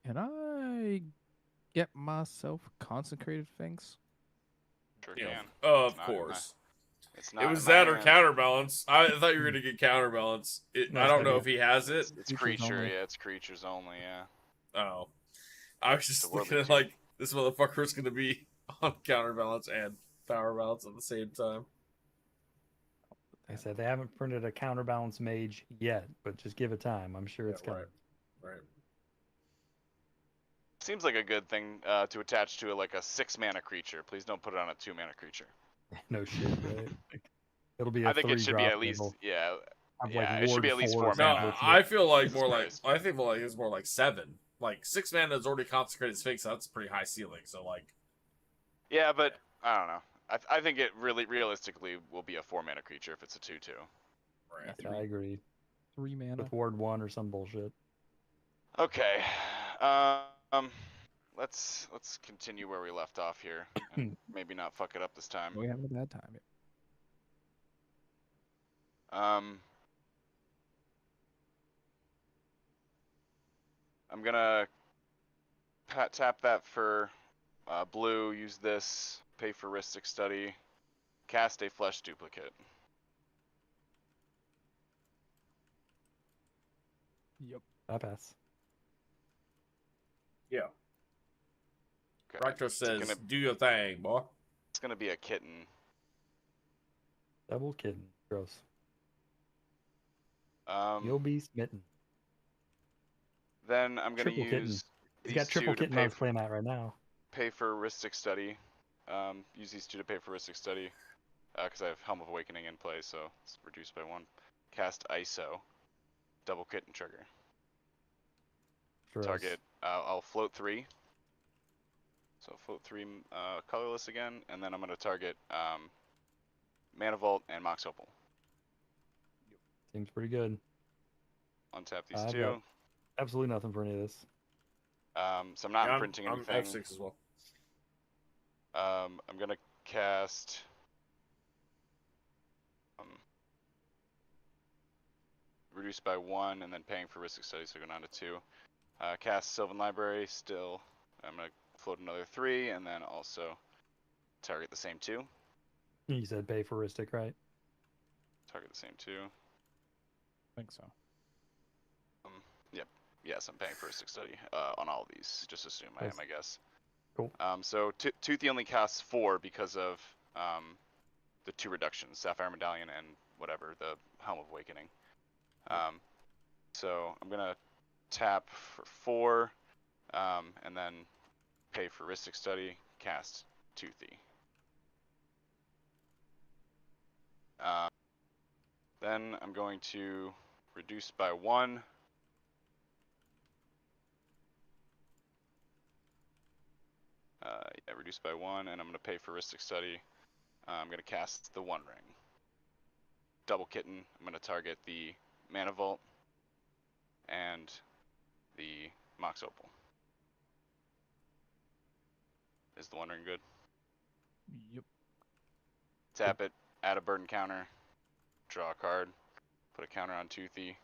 Can I get myself consecrated things? sure You know, can. of It's not in my- course. It's It not was in my that or hand. counterbalance. I thought you were gonna get counterbalance. I Nice don't know idea. if he has it. It's Creatures creature, only. yeah. It's creatures only, yeah. Oh, I was It's a just worldly looking at tutor. like this motherfucker's gonna be on counterbalance and power balance at the same time. Like I said, they haven't printed a counterbalance mage yet, but just give it time. I'm sure it's Yeah, coming. right. Seems like a good thing to attach to like a 6-mana creature. Please don't put it on a 2-mana creature. No shit, right? Like, it'll be I a think it should be 3-drop. at least Have yeah. like It should Ward be at least 4 4 some No, mana. bullshit. I feel like Jesus more Christ. like I think like it's more like 7. Like 6 mana is already consecrated Sphinx. So that's a pretty high ceiling. So like, Yeah, but I don't know. I think it really realistically will be a 4-mana creature if it's a 2/2. right. Yeah, I agree. 3 mana. With Ward 1 or some bullshit. Okay. Let's continue where we left off here, and maybe not fuck it up this time. We having a bad time. Yet. I'm gonna tap that for blue. Use this. Pay for Rhystic Study. Cast a Flesh Duplicate. Yep. I pass. Yeah. Okay. Rector says, "Do your thing, boy." It's gonna be a kitten. Double kitten. Gross. Um, You'll be smitten. Then I'm gonna Triple kitten. use He's these got triple two to kitten on his playmat right now. pay for Rhystic Study. Use these two to pay for Rhystic Study. Because I have Helm of Awakening in play, so it's reduced by 1. Cast ISO. Double kitten trigger. Gross. Target. I'll float 3. So float 3 colorless again, and then I'm going to target Mana Vault and Mox Opal. Seems pretty good. Untap these I've 2. got absolutely nothing for any of this. So I'm not Yeah, printing I'm anything. F6 as well. I'm going to cast... reduced by 1, and then paying for Rhystic Study, so going down to 2. Cast Sylvan Library, still. I'm going to float another 3, and then also target the same 2. You said pay for Ristic, right? Target the same 2. I think so. Yep. Yes, I'm paying for a 6 study on all of these. Just assume I am, Nice. I guess. Cool. So Toothy only costs 4 because of the 2 reductions, Sapphire Medallion and whatever, the Helm of Awakening. So I'm going to tap for 4, and then pay for Ristic Study, cast Toothy. Then I'm going to reduce by 1. Yeah, reduce by 1, and I'm going to pay for Ristic Study. I'm going to cast the One Ring. Double Kitten. I'm going to target the Mana Vault and the Mox Opal. Is the One Ring good? Yep. Tap it, add a burden counter, draw a card, put a counter on Toothy.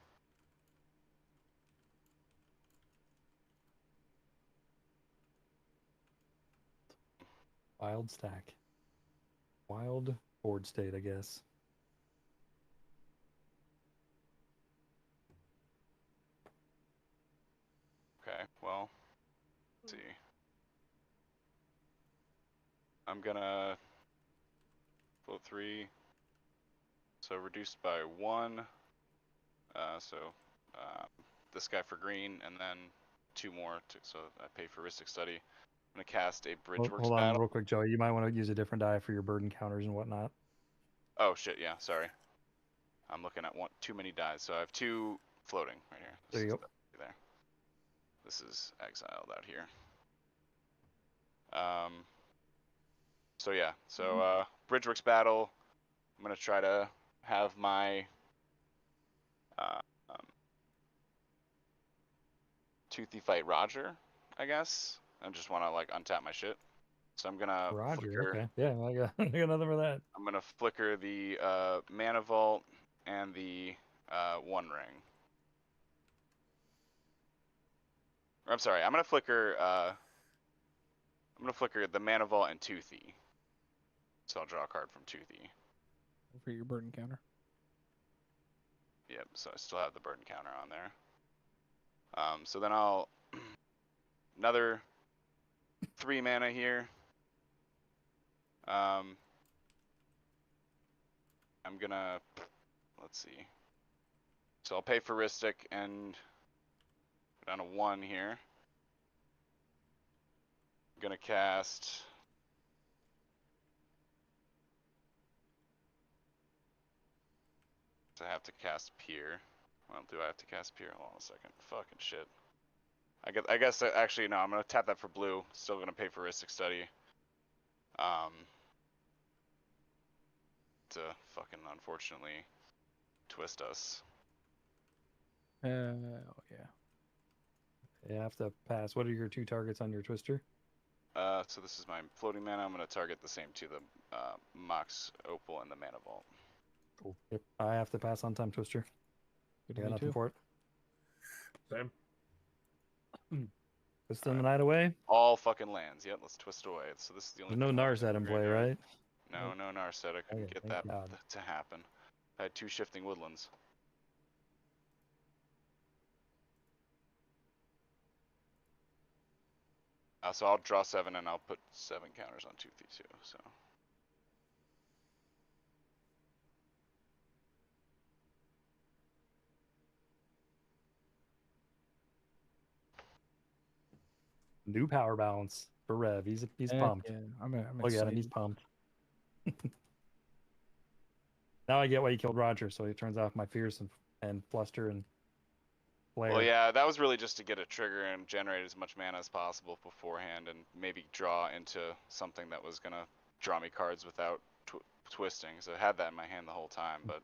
Wild stack. Wild board state, I guess. Okay, well, let's see. I'm gonna float 3. So reduced by 1. This guy for green, and then 2 more. So I pay for Ristic Study. I'm gonna cast a Bridgeworks Hold on Battle. real quick, Joey. You might want to use a different die for your burden counters and whatnot. Oh shit, yeah, sorry. I'm looking at too many dies. So I have 2 floating right here. There you go. There. This is exiled out here. So yeah, so Bridgeworks Battle. I'm gonna try to have my Toothy fight Roger, I guess. I just want to like untap my shit. So I'm gonna Roger, flicker. okay. Yeah, I got, I got nothing for that. I'm gonna flicker the Mana Vault and the One Ring. Or, I'm sorry, I'm gonna flicker the Mana Vault and Toothy. So I'll draw a card from Toothy. For your burden counter. Yep, so I still have the burden counter on there. So then I'll another 3 mana here. I'm gonna, let's see. So I'll pay for Ristic and go down to 1 here. I'm gonna cast. So I have to cast Pier. Well, do I have to cast Pier? Hold on a second. Fucking shit. I guess actually no. I'm gonna tap that for blue. Still gonna pay for Ristic Study. To fucking unfortunately twist us. Oh yeah. You have to pass. What are your 2 targets on your twister? So this is my floating mana. I'm gonna target the same 2, the Mox Opal and the Mana Vault. Cool. Yep. I have to pass on time twister. Good I to got me nothing too. for it. Same. Twisting the night away. All fucking lands. Yep, let's twist away. So this is the only. There's no thing left Narset the in play, graveyard. right? No, no Narset. I couldn't Okay, get thank that God. to happen. I had 2 Shifting Woodlands. So I'll draw 7 and I'll put 7 counters on Toothy too. So. New power balance for Rev. He's Heck pumped. yeah. I'm Look at him. excited. He's pumped. Now I get why he killed Roger, so he turns off my fears and fluster and flare. Well, yeah, that was really just to get a trigger and generate as much mana as possible beforehand, and maybe draw into something that was gonna draw me cards without twisting. So I had that in my hand the whole time, but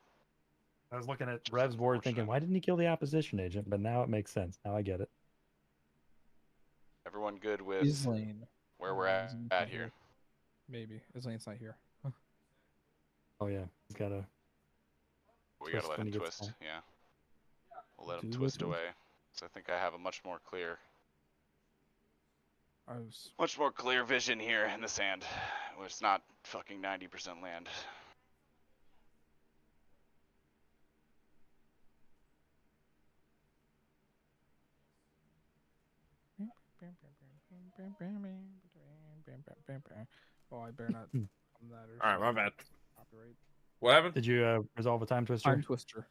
I was looking at just Rev's board thinking, unfortunate. why didn't he kill the opposition agent? But now it makes sense. Now I get it. Everyone good with Islane. where we're Islane's at not here? Maybe. Islane's not here. Oh yeah, he's got to. We gotta let when him he gets twist. back. Yeah, we'll let him Do the twist twist. away. So I think I have a much more clear. I was Much more clear vision here in the sand, where it's not fucking 90% land. Oh, I better not on that or All right, my something. bad. Copyright. What happened? Did you resolve a time twister? Time twister.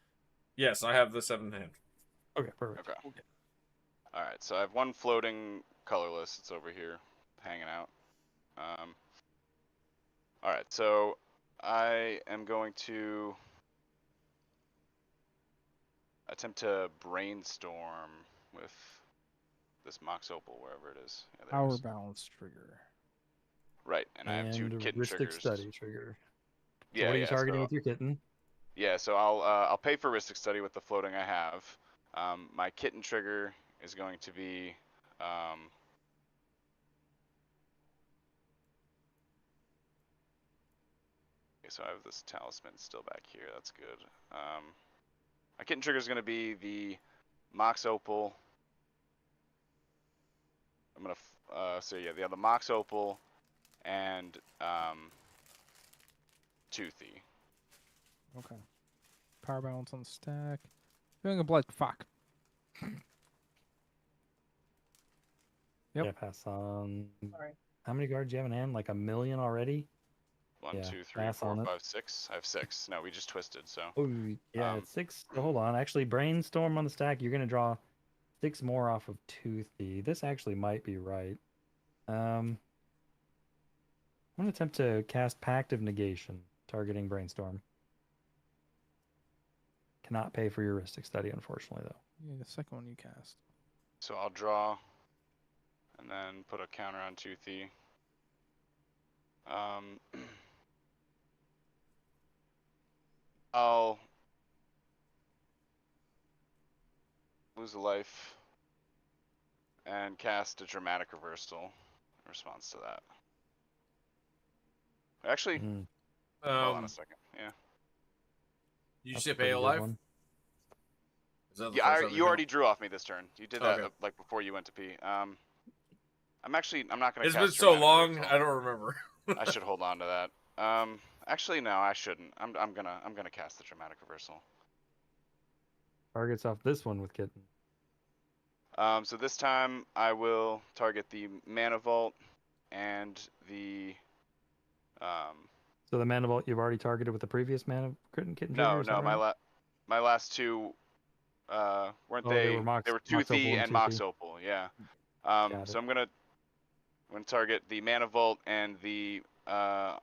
Yes, I have the 7 in hand. Okay, perfect. Okay. Alright, so I have one floating colorless. It's over here, hanging out. Alright, so I am going to attempt to brainstorm with this Mox Opal, wherever it is. Yeah, there it Power is. balance trigger. Right, and I have 2 And kitten heuristic triggers. study trigger. So Yeah, what are you yeah. targeting So with your kitten? yeah, so I'll pay for heuristic study with the floating I have. My kitten trigger is going to be okay, so I have this talisman still back here. That's good. My kitten trigger is going to be the Mox Opal. I'm gonna so yeah, the Mox Opal and Toothy. Okay. Power balance on the stack. Doing a blood. Fuck. Yep. Yeah, pass on. Alright. How many guards do you have in hand? Like 1 million already? One, Yeah, 2, 3, pass 4, on it. 5, 6. I have 6. No, we just twisted. So Oh, yeah, it's 6. So hold on. Actually, brainstorm on the stack. You're going to draw 6 more off of Toothy. This actually might be right. I'm going to attempt to cast Pact of Negation, targeting Brainstorm. Cannot pay for your heuristic study, unfortunately, though. Yeah, the second one you cast. so I'll draw, and then put a counter on Toothy. I'll lose a life and cast a dramatic reversal in response to that. Actually, Mm, hold on a second. Yeah. Did you that's say a pay pretty a good life? one. Is that the Yeah, first time you already drew off me this turn. You did that Okay. like before you went to pee. I'm not gonna. It's cast been so dramatic long, reversal. I don't remember. I should hold on to that. Actually, no, I shouldn't. I'm gonna cast the dramatic reversal. Targets off this one with Kitten. So this time I will target the Mana Vault and the So the Mana Vault you've already targeted with the previous Mana Kitten trigger? no, Is that no, right? my last two weren't Oh, they were they were Mox Opal Toothy and and Mox Toothy. Opal, yeah. Got So it. I'm gonna target the Mana Vault and the I'll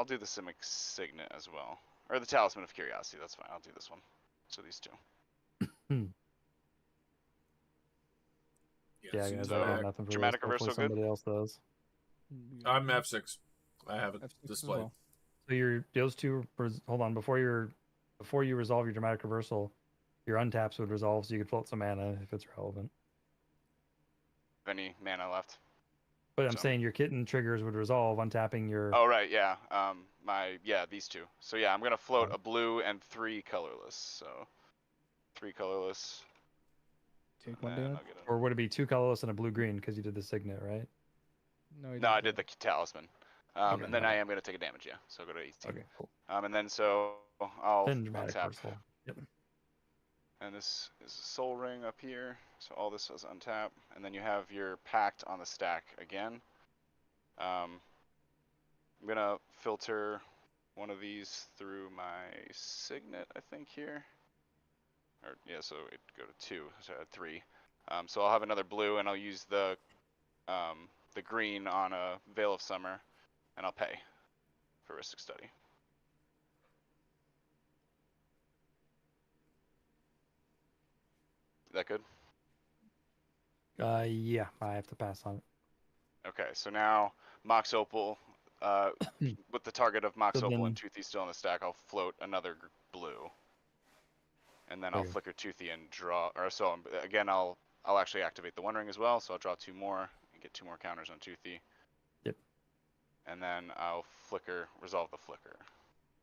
do the Simic Signet as well. Or the Talisman of Curiosity, that's fine. I'll do this one. So these two. Yeah, guys, I So got nothing for this. dramatic Hopefully reversal good? somebody else does. I'm F6. I have it F6 as displayed. well. So those two. Hold on, before you resolve your dramatic reversal, your untaps would resolve, so you could float some mana if it's relevant. Any mana left. But I'm So- saying your Kitten triggers would resolve, untapping your. Oh right, yeah. These two. So yeah, I'm gonna float Right. a blue and 3 colorless. So 3 colorless. Take and one then damage. I'll get Or would it be 2 colorless and a blue green because you did the signet, right? No, you No, I didn't did the talisman. Okay, And then I okay. am gonna take a damage, yeah. So I'll go to 18. Okay, cool. And then so I'll Then dramatic untap. reversal. Yep. And this is a soul ring up here. So all this is untap. And then you have your pact on the stack again. I'm gonna filter one of these through my signet, I think here. Or yeah, so it'd go to 2, so 3. So I'll have another blue, and I'll use the green on a Veil of Summer, and I'll pay for heuristic study. Is that good? Yeah, I have to pass on it. Okay, so now Mox Opal, with the target of Mox So Opal then- and Toothy still on the stack, I'll float another blue, and then I'll Okay. flicker Toothy and draw. Or so again, I'll actually activate the One Ring as well, so I'll draw 2 more and get 2 more counters on Toothy. Yep. And then I'll resolve the flicker.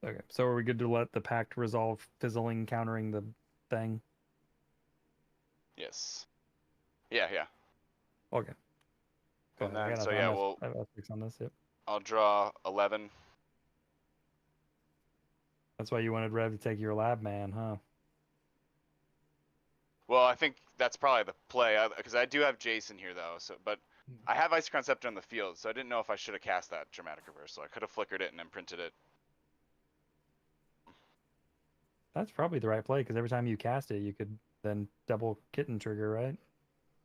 Okay, so are we good to let the pact resolve fizzling, countering the thing? Yes. Yeah. Okay. Go And ahead. then, I got so enough. yeah, I have F6 on this. Yep. I'll draw 11. That's why you wanted Rev to take your lab man, huh? Well, I think that's probably the play, because I do have Jason here though. So, but I have Ice Scepter on the field, so I didn't know if I should have cast that Dramatic Reversal. I could have flickered it and imprinted it. That's probably the right play because every time you cast it, you could then double kitten trigger, right? And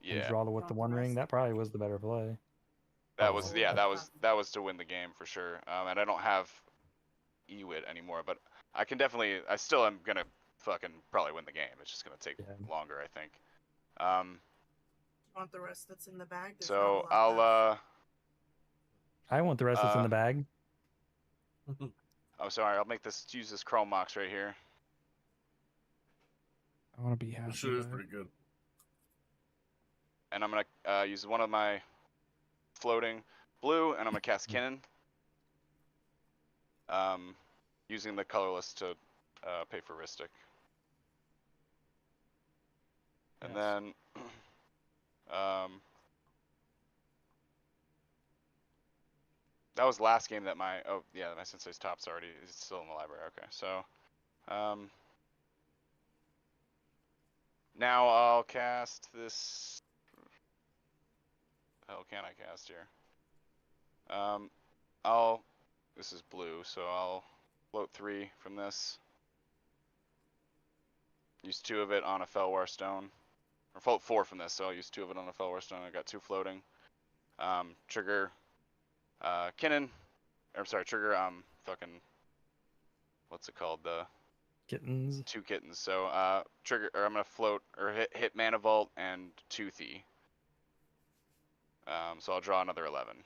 Yeah, draw with the One Ring. That probably was the better play. that was Probably. that was to win the game for sure. And I don't have Ewit anymore, but I can definitely. I still am gonna fucking probably win the game. It's just gonna take longer, I think. Want the rest that's in the bag? There's So not a lot left. I want the rest that's in the bag. I'm sorry. I'll make this use this Chrome Mox right here. I want to be happy. This shit is about it. pretty good. And I'm gonna use one of my floating blue, and I'm gonna cast Kinnan. Using the colorless to pay for Ristic. And then that was last game that my my Sensei's top's already is still in the library. Okay, so now I'll cast this. What the hell can I cast here? This is blue, so I'll float 3 from this. Use 2 of it on a Felwar Stone. Or float 4 from this, so I'll use 2 of it on a Felwar Stone. I got 2 floating. Trigger Kinnan. Or I'm sorry, trigger fucking what's it called? The Kittens. 2 kittens. So trigger or I'm gonna float or hit Mana Vault and Toothy. So I'll draw another 11.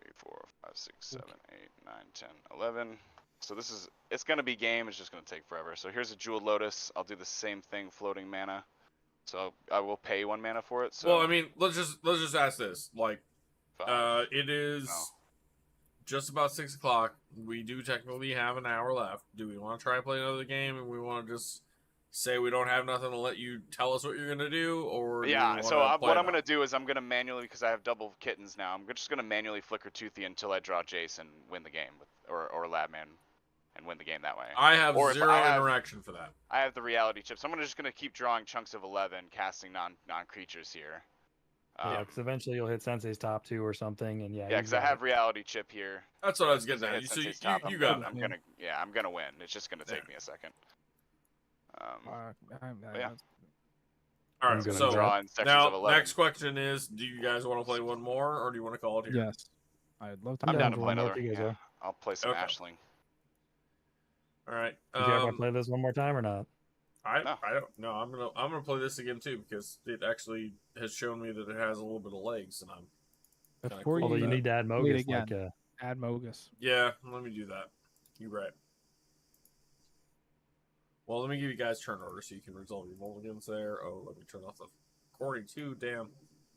3, 4, 5, 6, 7, 8, 9, 10, 11. So this is, it's going to be game, it's just going to take forever. So here's a Jeweled Lotus. I'll do the same thing, floating mana. So I will pay 1 mana for it. So Well, I mean, let's just ask this. Like, 5. it is just about 6 o'clock. We do technically have an hour left. Do we want to try and play another game, and we want to just say we don't have nothing to let you tell us what you're gonna do, or yeah? So what I'm gonna do is I'm gonna manually, because I have double kittens now. I'm just gonna manually flicker Toothy until I draw Jace and win the game, or Labman, and win the game that way. I have zero interaction for that. I have the reality chip, so I'm just gonna keep drawing chunks of 11, casting non creatures here. Yeah, because eventually you'll hit Sensei's top 2 or something, and yeah. Yeah, because I have reality chip here. That's what I was getting at. So you got it. I'm gonna win. It's just gonna take me a second. Yeah. All right. So draw in sections now, of 11. next question is: do you guys want to play one more, or do you want to call it here? Yes, I'd love to. I'm down to play one more another. if you guys Yeah. are. I'll play some Okay. Ashling. All right. Do you guys want to play this one more time or not? I don't know. I'm gonna play this again too because it actually has shown me that it has a little bit of legs, and I'm Before Although you you need to add wait Mogus. again. Like, add Mogus. yeah. Let me do that. You're right. Well, let me give you guys turn order so you can resolve your mulligans there. Oh, let me turn off the recording too. Damn,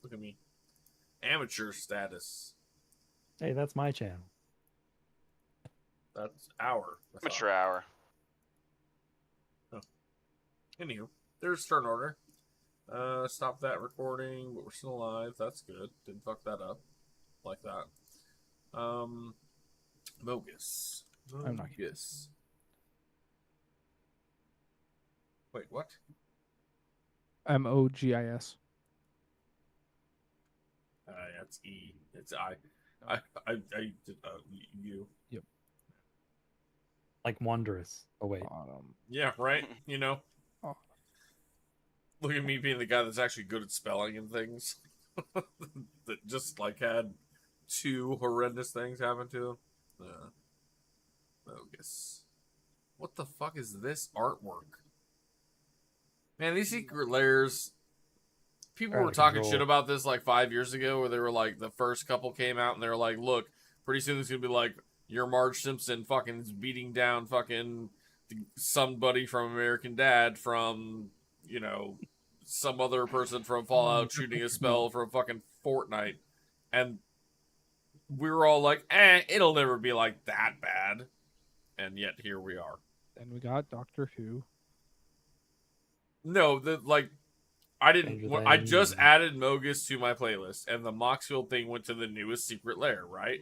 look at me. Amateur status. hey, that's my channel. That's our Amateur hour. Anywho, there's turn order. Stop that recording, but we're still alive. That's good. Didn't fuck that up like that. Mogus. I'm not Mogus. Wait, what? Mogis. That's E. It's I did you. Yep. Like Wondrous. Oh, wait. Yeah, right. You know. Oh. Look at me being the guy that's actually good at spelling and things. That just like had 2 horrendous things happen to him. Bogus. What the fuck is this artwork? Man, these secret layers. People were talking shit about this like 5 years ago, where they were like, the first couple came out and they were like, look, pretty soon it's gonna be like your Marge Simpson fucking beating down fucking somebody from American Dad from, you know, some other person from Fallout shooting a spell from fucking Fortnite. And we were all like, it'll never be like that bad. And yet here we are. Then we got Doctor Who. No, I didn't. Stranger I just Things. added Mogus to my playlist, and the Moxfield thing went to the newest secret lair, right?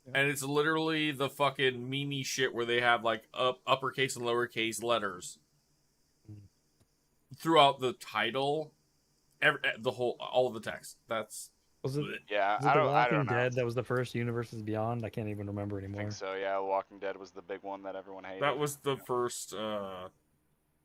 Yeah. And it's literally the fucking meme shit where they have like uppercase and lowercase letters throughout the title, the whole, all of the text. That's Was it? Yeah, Was it The I Walking don't know. Dead that was the first Universes Beyond? I can't even remember I anymore. think so. Yeah, Walking Dead was the big one that everyone hated. that was the first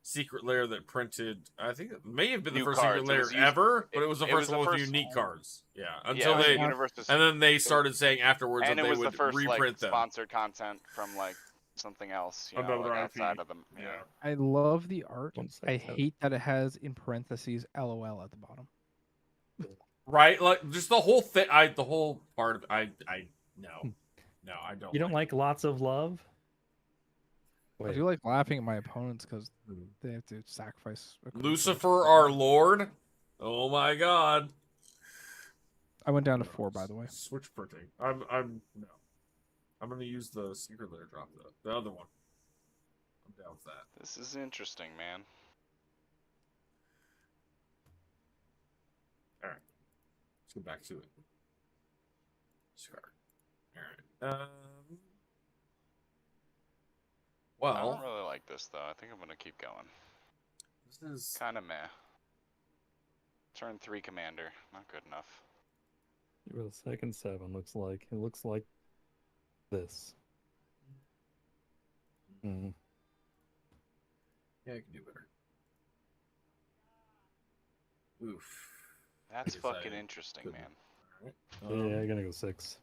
secret lair that printed. I think it may have been the New first cards. secret lair ever, but it was the first one with unique cards. Yeah, until yeah, it was they, the Universes, and then they started saying afterwards and that it they was the would first like reprint them. sponsored content from like something else, you know, Another like IP. outside of them. Yeah. Yeah. I love the art. One sec, I so- hate that it has in parentheses LOL at the bottom. Right, like just the whole thing. The whole part of no, I don't. You don't like lots of love? I Wait, do like laughing at my opponents because Hmm. they have to sacrifice a creature. Lucifer, our lord. Oh my god. I went down to 4, by the way. Switch printing. I'm no. I'm gonna use the secret layer drop though. The other one. I'm down with that. This is interesting, man. Alright. Let's go back to it. Discard. Alright. I Well, don't really like this though. I think I'm gonna keep going. this is Kind of meh. Turn 3 commander, not good enough. with a second 7 looks like. It looks like this. Hmm. yeah, I can do better. Oof. That's guess fucking I interesting, couldn't. man. Alright. Yeah, I'm gonna go 6.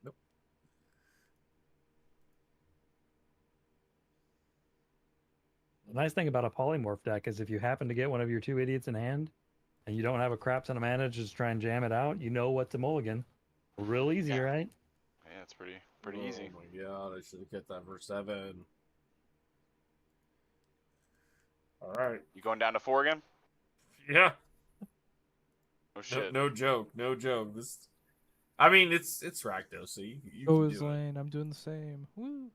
Nope. The nice thing about a polymorph deck is if you happen to get one of your 2 idiots in hand, and you don't have a crap ton of mana to just try and jam it out, you know what to mulligan. Real easy, Yeah. right? Yeah, it's pretty easy. Oh my god, I should have kept that for 7. Alright. You going down to 4 again? Yeah. Oh No, shit. no joke. No joke. This I mean it's Rakdos, so you Go can his do it. lane. I'm doing the same. Woo.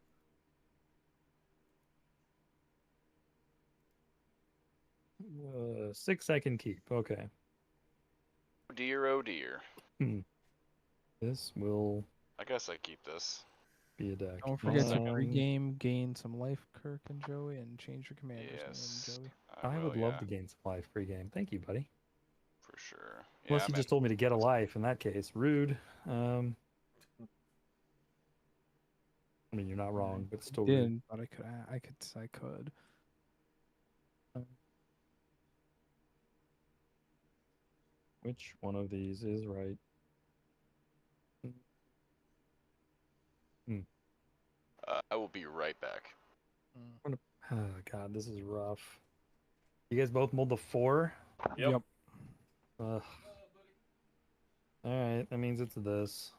Uh, 6 I can keep. Okay. Oh dear, oh dear. This will I guess I keep this. be a deck. Don't forget to Um, pre-game gain some life, Kirk and Joey, and change your commander's Yes. name, Joey. I will, would love yeah, to gain some life pre-game. Thank you, buddy. for sure. Yeah, Unless you just told me to get a life. In that case, rude. I mean, you're not wrong, but still rude. Didn't, but I could. Which one of these is right? I will be right back. Oh, God, this is rough. You guys both mulled the 4? Yep. Ugh. Alright, that means it's this.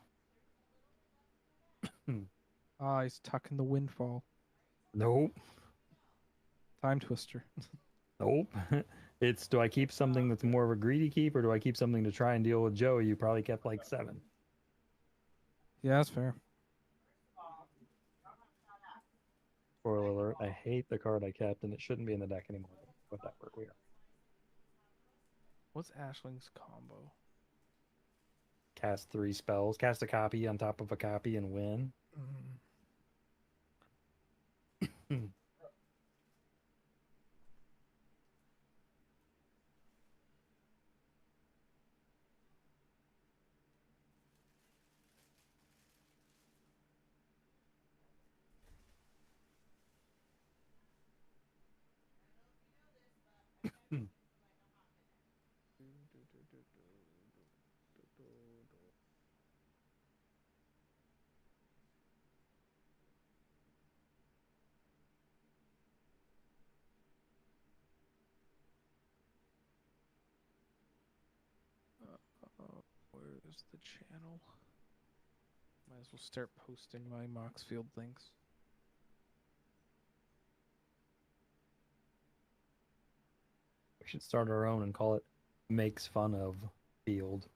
Ah, he's tucking the windfall. Nope. Time twister. Nope. It's, do I keep something that's more of a greedy keep, or do I keep something to try and deal with Joey? You probably kept like 7. Yeah, that's fair. Spoiler alert, I hate the card I kept, and it shouldn't be in the deck anymore. Whatever, we are. What's Ashling's combo? Cast 3 spells. Cast a copy on top of a copy and win. Where is the channel? Might as well start posting my Moxfield links. We should start our own and call it Makes Fun of Field.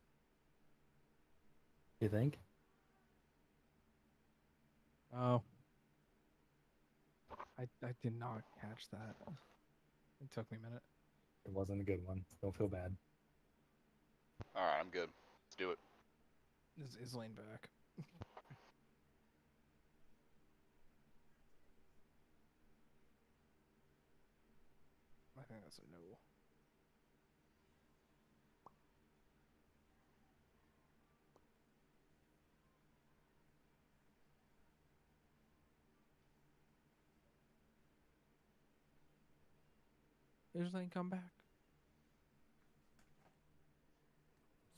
You think? Oh. I did not catch that. It took me a minute. It wasn't a good one. Don't feel bad. All right, I'm good. Let's do it. Is Lane back? I think that's a no. Is Lane come back?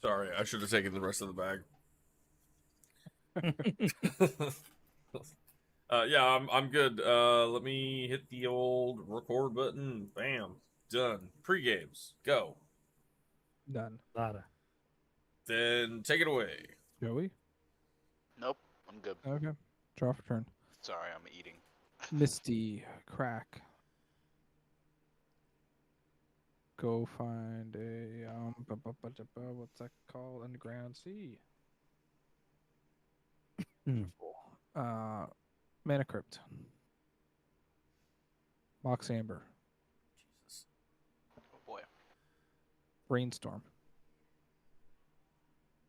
Sorry, I should have taken the rest of the bag. Yeah, I'm good. Let me hit the old record button. Bam, done. Pre-games, go. Done. Nada. Then take it away. Joey? Nope, I'm good. Okay. Draw for turn. Sorry, I'm eating. Misty, crack. Go find a what's that called? Underground Sea. Beautiful. Mana Crypt. Mox Amber. Jesus. Oh boy. Rainstorm.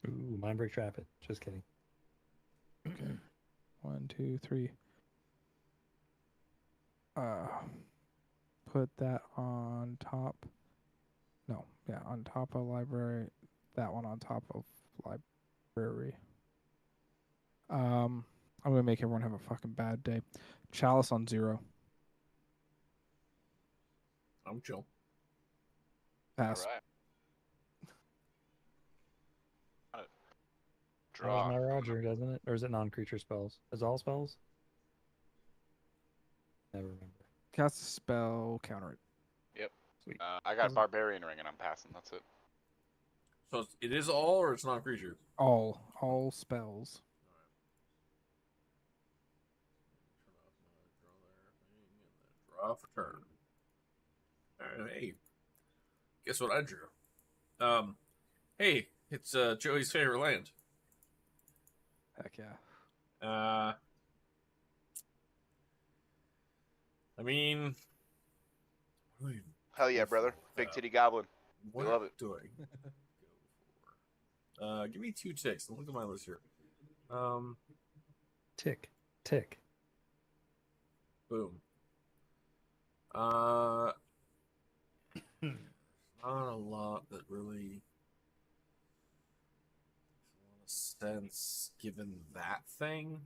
Ooh, Mind Break Trap it. Just kidding. 1, 2, 3. Put that on top. No, yeah, on top of library. That one on top of library. I'm gonna make everyone have a fucking bad day. Chalice on 0. I'm chill. Pass. All right. Draws Draw. my Roger, doesn't it? Or is it non-creature spells? Is it all spells? Never remember. Cast a spell. Counter it. Yep. Sweet. I got Barbarian Ring and I'm passing. That's it. So it is all, or it's not creature. All spells. Draw for turn. All right, hey, guess what I drew? Hey, it's Joey's favorite land. Heck yeah. I mean, Hell yeah, brother. Big titty goblin. what love it. do I go for? Give me 2 ticks. Look at my list here. Tick. Tick. Boom. Not a lot that really makes a lot of sense given that thing.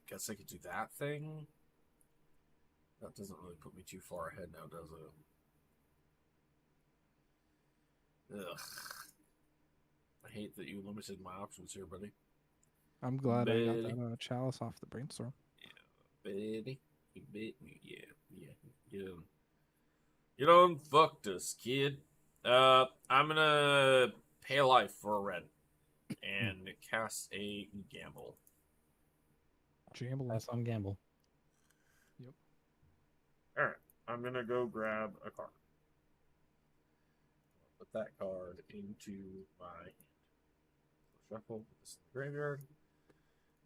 Guess I could do that thing. That doesn't really put me too far ahead now, does it? Ugh. I hate that you limited my options here, buddy. I'm glad I got Betty. that chalice off the brainstorm. Betty. You bit me. Yeah. You done fucked us, kid. I'm gonna pay a life for a red and cast a gamble. Jamble. Pass on gamble. Alright, I'm gonna go grab a card. Put that card into my hand. Shuffle, put this in the graveyard.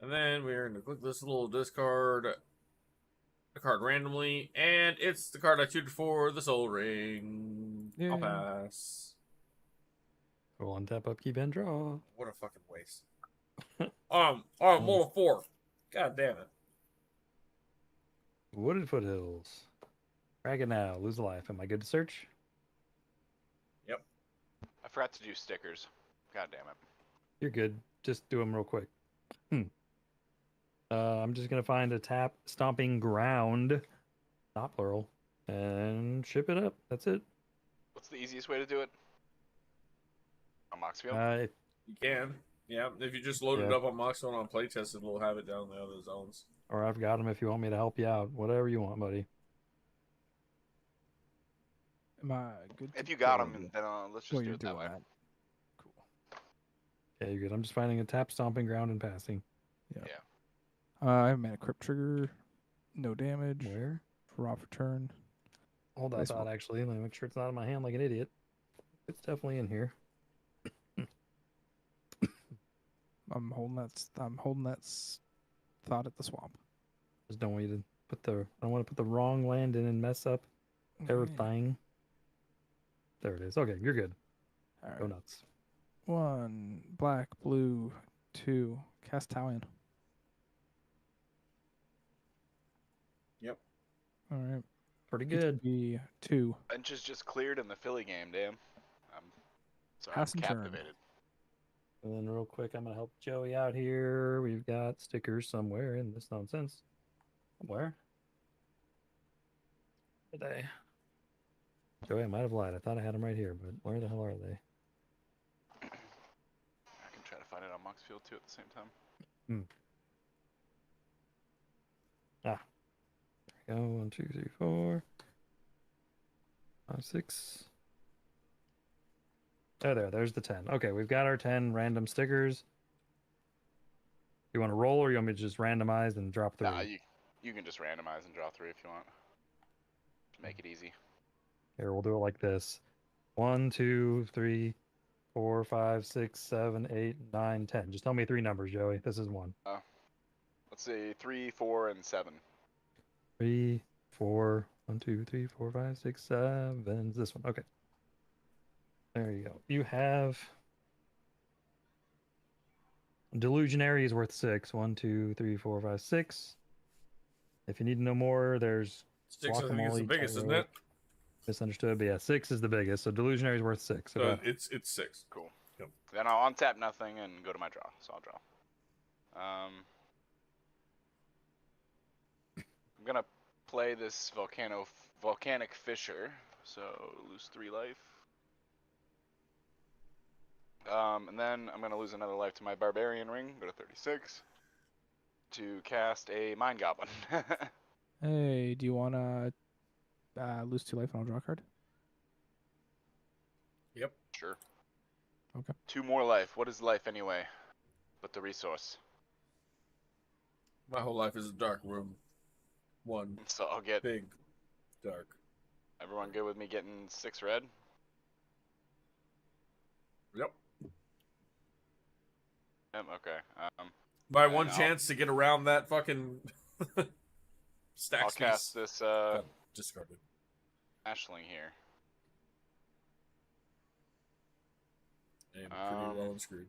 And then we're gonna click this little discard a card randomly, and it's the card I tutored for, the Soul Ring. Yay. I'll pass. Roll on tap, upkeep, and draw. What a fucking waste. More 4. God damn it. Wooded Foothills. Drag it now. Lose a life. Am I good to search? Yep. I forgot to do stickers. God damn it. You're good. Just do them real quick. I'm just going to find a tap stomping ground, not plural, and ship it up. That's it. What's the easiest way to do it? On Moxfield? You can. Yeah, if you just load it up on Moxfield on playtest, it'll have it down in the other zones. Or I've got them if you want me to help you out. Whatever you want, buddy. Am I good? If you got them, then let's just do it that way. Cool. Yeah, you're good. I'm just finding a tap stomping ground and passing. Yeah. I have mana crypt trigger. No damage. Where? Draw for turn. Hold that thought, actually. Let me make sure it's not in my hand like an idiot. It's definitely in here. I'm holding that thought at the swamp. Just don't want you to put the. I don't want to put the wrong land in and mess up everything. There it is. Okay, you're good. All Go right. nuts. 1 black, blue, 2 cast Talion. Yep. All right. Pretty good. Be 2. Bench is just cleared in the Philly game, damn. Sorry, Pass I'm and turn. captivated. And then real quick, I'm gonna help Joey out here. We've got stickers somewhere in this nonsense. Somewhere. Where are they? Joey, I might have lied. I thought I had them right here, but where the hell are they? I can try to find it on Moxfield too at the same time. There we go. 1, 2, 3, 4, 5, 6. Oh, there's the 10. Okay, we've got our 10 random stickers. You want to roll, or you want me to just randomize and drop 3? Nah, you can just randomize and draw 3 if you want. To make it easy. Here, we'll do it like this. 1, 2, 3, 4, 5, 6, 7, 8, 9, 10. Just tell me 3 numbers, Joey. This is 1. Let's say 3, 4, and 7. 3, 4, 1, 2, 3, 4, 5, 6, 7. This one. Okay. There you go. You have Delusionary is worth 6. 1, 2, 3, 4, 5, 6. If you need to know more, there's 6, I think, is the Guacamole, biggest, isn't Gyro. it? Misunderstood, but yeah, 6 is the biggest. So Delusionary is worth 6. So Okay. it's 6. Cool. Yep. Then I'll untap nothing and go to my draw. So I'll draw. I'm gonna play this volcanic fissure. So lose 3 life. And then I'm gonna lose another life to my barbarian ring. Go to 36 to cast a mind goblin. Hey, do you want to lose 2 life and I'll draw a card? Yep. Sure. Okay. 2 more life. What is life anyway? But the resource. My whole life is a dark room. 1 So I'll get. big dark. Everyone good with me getting 6 red? Yep. Yep. Okay. By And 1 I'll- chance to get around that fucking stack I'll cast this discarded. Ashling here. And pretty well and screwed.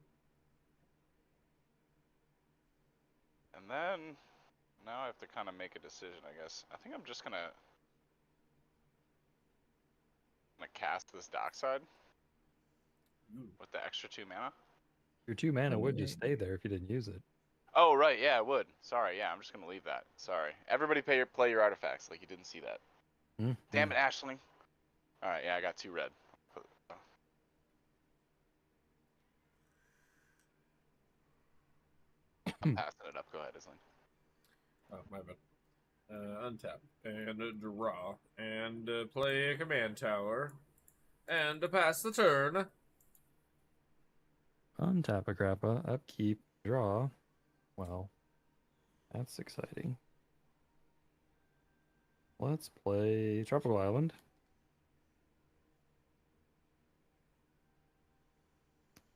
And then now I have to kind of make a decision, I guess. I think I'm just gonna cast this dockside Ooh. with the extra 2 mana. Your 2 mana would just Hey. stay there if you didn't use it. Oh right, yeah, it would. Sorry, yeah, I'm just gonna leave that. Sorry. Everybody play your artifacts like you didn't see that. Damn it, Ashling. All right, yeah, I got 2 red. I'm passing it up. Go ahead, Isling. Oh, my bad. Untap and draw and play a command tower and pass the turn. Untap a grappa, upkeep, draw. Well, that's exciting. Let's play Tropical Island.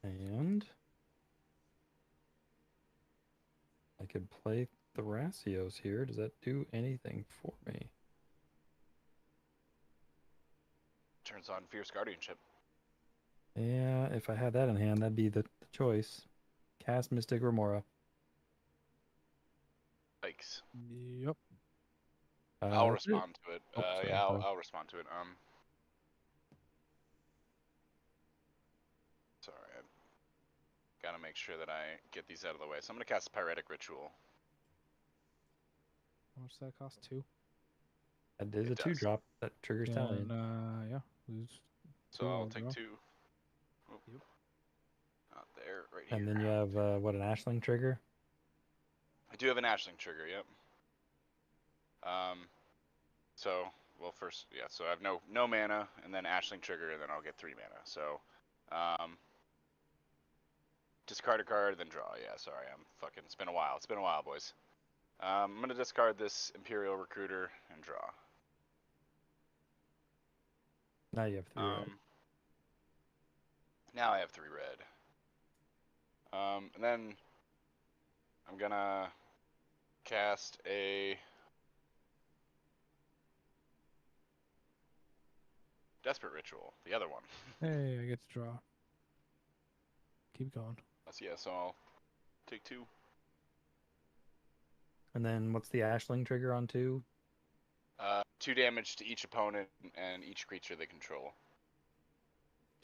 And I could play Thrasios here. Does that do anything for me? Turns on Fierce Guardianship. Yeah, if I had that in hand, that'd be the choice. Cast Mystic Remora. Yikes. Yep. I'll That's it. respond to it. Oh, sorry, Yeah, sorry. I'll respond to it. Sorry, I gotta make sure that I get these out of the way. So I'm gonna cast Pyretic Ritual. How much does that cost? 2? That is It a does. 2-drop that triggers Talion. Yeah. Lose So 2, I'll I'll take draw. 2. Oh, Yep. not there, right here. And then you have, what, an Ashling trigger? I do have an Ashling trigger, yep. So, well, first, yeah, so I have no mana, and then Ashling trigger, and then I'll get 3 mana. So, discard a card, then draw. Yeah, sorry, it's been a while. It's been a while, boys. I'm gonna discard this Imperial Recruiter and draw. Now you have 3 red. Now I have 3 red. And then I'm gonna cast a Desperate Ritual, the other one. Hey, I get to draw. Keep going. So I'll take 2. And then what's the Ashling trigger on 2? 2 damage to each opponent and each creature they control.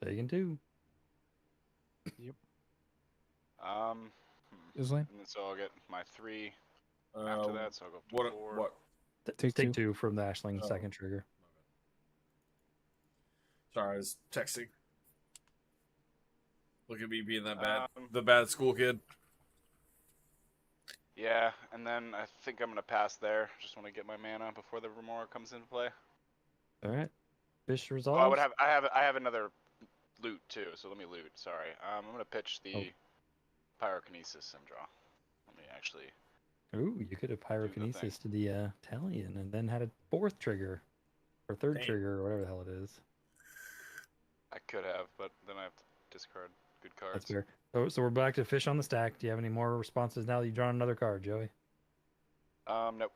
Taking 2. Hmm. Islane? And then so I'll get my 3 after that, so I'll go up to What? 4. What? Take Take 2. 2 from the Ashling Oh. second trigger. Sorry, I was texting. Look at me being that bad, Um, the bad school kid. Yeah, and then I think I'm gonna pass there. Just want to get my mana before the Remora comes into play. All right. Fish Oh, resolves. I have another loot too. So let me loot. Sorry. I'm gonna pitch the Oh. pyrokinesis and draw. Let me actually. Ooh, you could have thing. pyrokinesis to the Talion and then had a 4th trigger. Or 3rd Damn. trigger, or whatever the hell it is. I could have, but then I have to discard good cards. That's fair. So we're back to fish on the stack. Do you have any more responses now that you've drawn another card, Joey? Nope.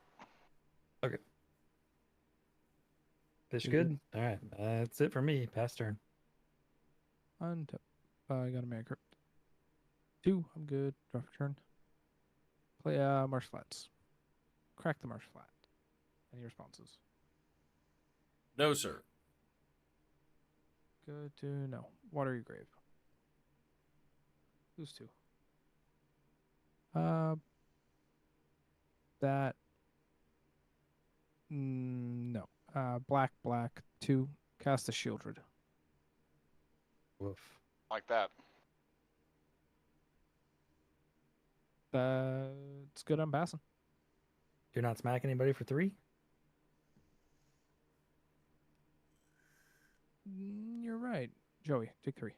Fish You're good? All right. That's it for me. Pass turn. Untap. I got a mana crypt. 2. I'm good. Draw for turn. Play Marsh Flats. Crack the Marsh Flat. Any responses? No, sir. Good to know. Water your grave. Lose 2. That. No. Black, 2. Cast the Shieldred. Woof. Like that. It's good. I'm passing. You're not smacking anybody for 3? You're right. Joey, take 3.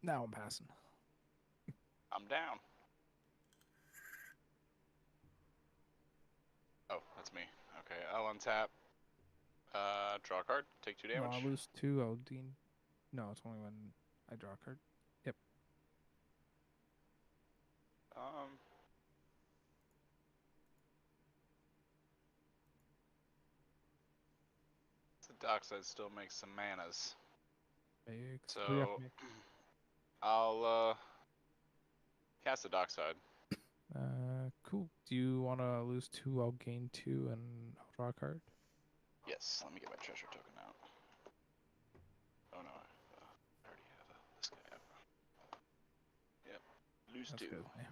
Now I'm passing. I'm down. Oh, that's me. Okay, I'll untap. Draw a card. Take 2 damage. No, I lose 2. I'll dean. No, it's only when I draw a card. Yep. The Dockside still makes some manas. Makes So 3 off me. I'll cast the Dockside. Cool. Do you want to lose 2? I'll gain 2 and I'll draw a card. Yes, let me get my treasure token out. Oh no, I already have this guy up. Yep, lose That's 2. good. Yeah.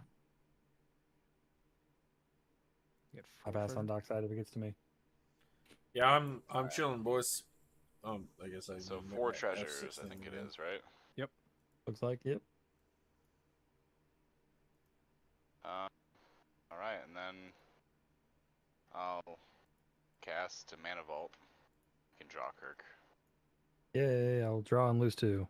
Get I 4 pass for on Dockside if it gets to me. Yeah, I'm Alright. chilling, boys. I guess I So need to make 4 my F6 treasures, I thing think it again. is, right? Looks like, yep. All right, and then I'll cast a Mana Vault. You can draw Kirk. Yay, I'll draw and lose 2.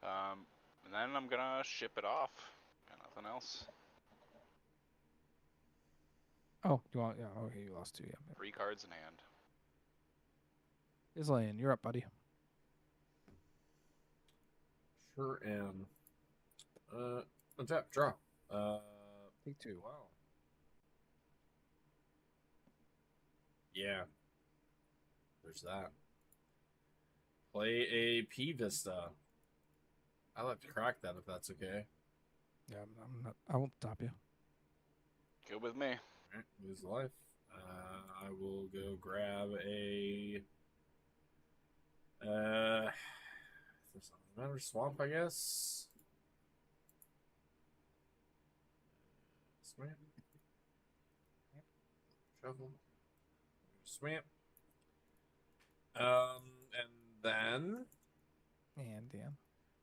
And then I'm gonna ship it off. Got nothing else. Oh, you want? Yeah. Okay, you lost 2. Yeah. 3 cards in hand. Islaine, you're up, buddy. Sure am. Untap, draw. Take 2. Wow. Yeah. There's that. Play a P Vista. I'd like to crack that if that's okay. Yeah, I'm not. I won't stop you. Good with me. Alright, lose life. I will go grab a. There's another swamp, I guess. Swamp. Shuffle. Swamp. And then And Dan.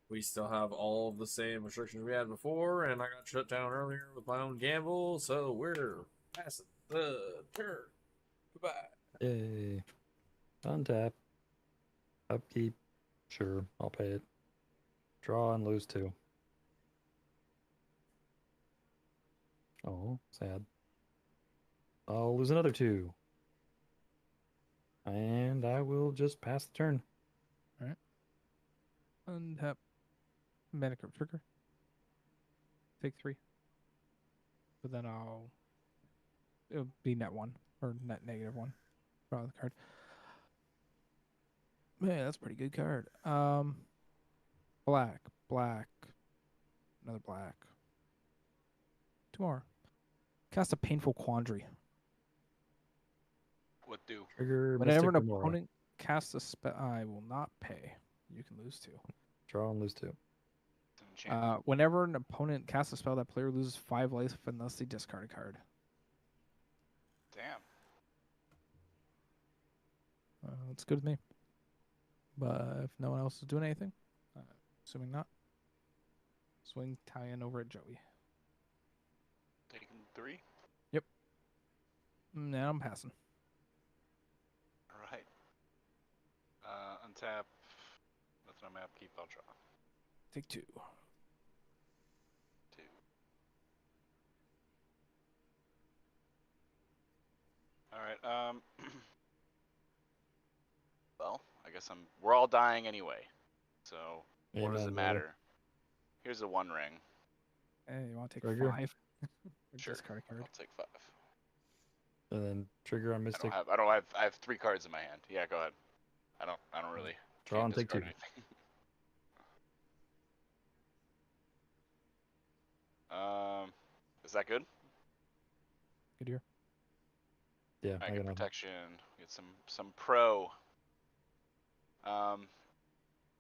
we still have all of the same restrictions we had before, and I got shut down earlier with my own gamble, so we're passing the turn. Goodbye. Yay. Untap. Upkeep. Sure, I'll pay it. Draw and lose 2. Oh, sad. I'll lose another 2. And I will just pass the turn. Untap. Mana crypt trigger. Take 3. But then I'll It'll be net 1 or net -1. Draw the card. Man, that's a pretty good card. Black, black, another black. 2 more. Cast a Painful Quandary. What do? Trigger Whenever Mystic an Remora. opponent casts a spell, I will not pay. You can lose 2. Draw and lose 2. It's an enchantment. Whenever an opponent casts a spell, that player loses 5 life unless they discard a card. Damn. It's good with me. But if no one else is doing anything, assuming not, swing tie-in over at Joey. Taking 3. Now I'm passing. All right. Untap. Nothing on map. Keep. I'll draw. Take 2. 2. All right. Well, I guess we're all dying anyway. So what does it Amen, brother. matter? Here's a 1 ring. Hey, you want to take Trigger? 5? Or Sure. discard a card. I'll take 5. And then trigger on Mystic. I have 3 cards in my hand. Yeah, go ahead. I don't really. Draw can't and take 2. discard anything. Is that good? Good year. Yeah, I I get got nothing. protection. Get some pro.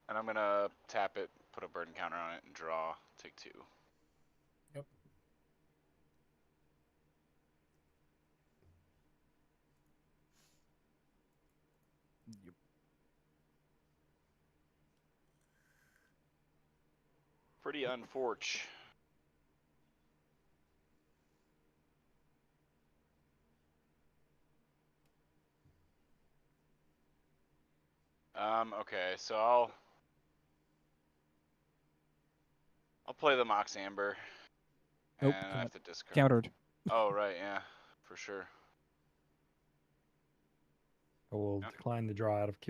And I'm gonna tap it, put a burden counter on it, and draw. Take 2. Yep. Yep. Pretty unfortunate. Okay, so I'll play the Mox Amber. Nope, And I can't. have to discard. Countered. Oh right, yeah, for sure. I will Yeah. decline the draw out of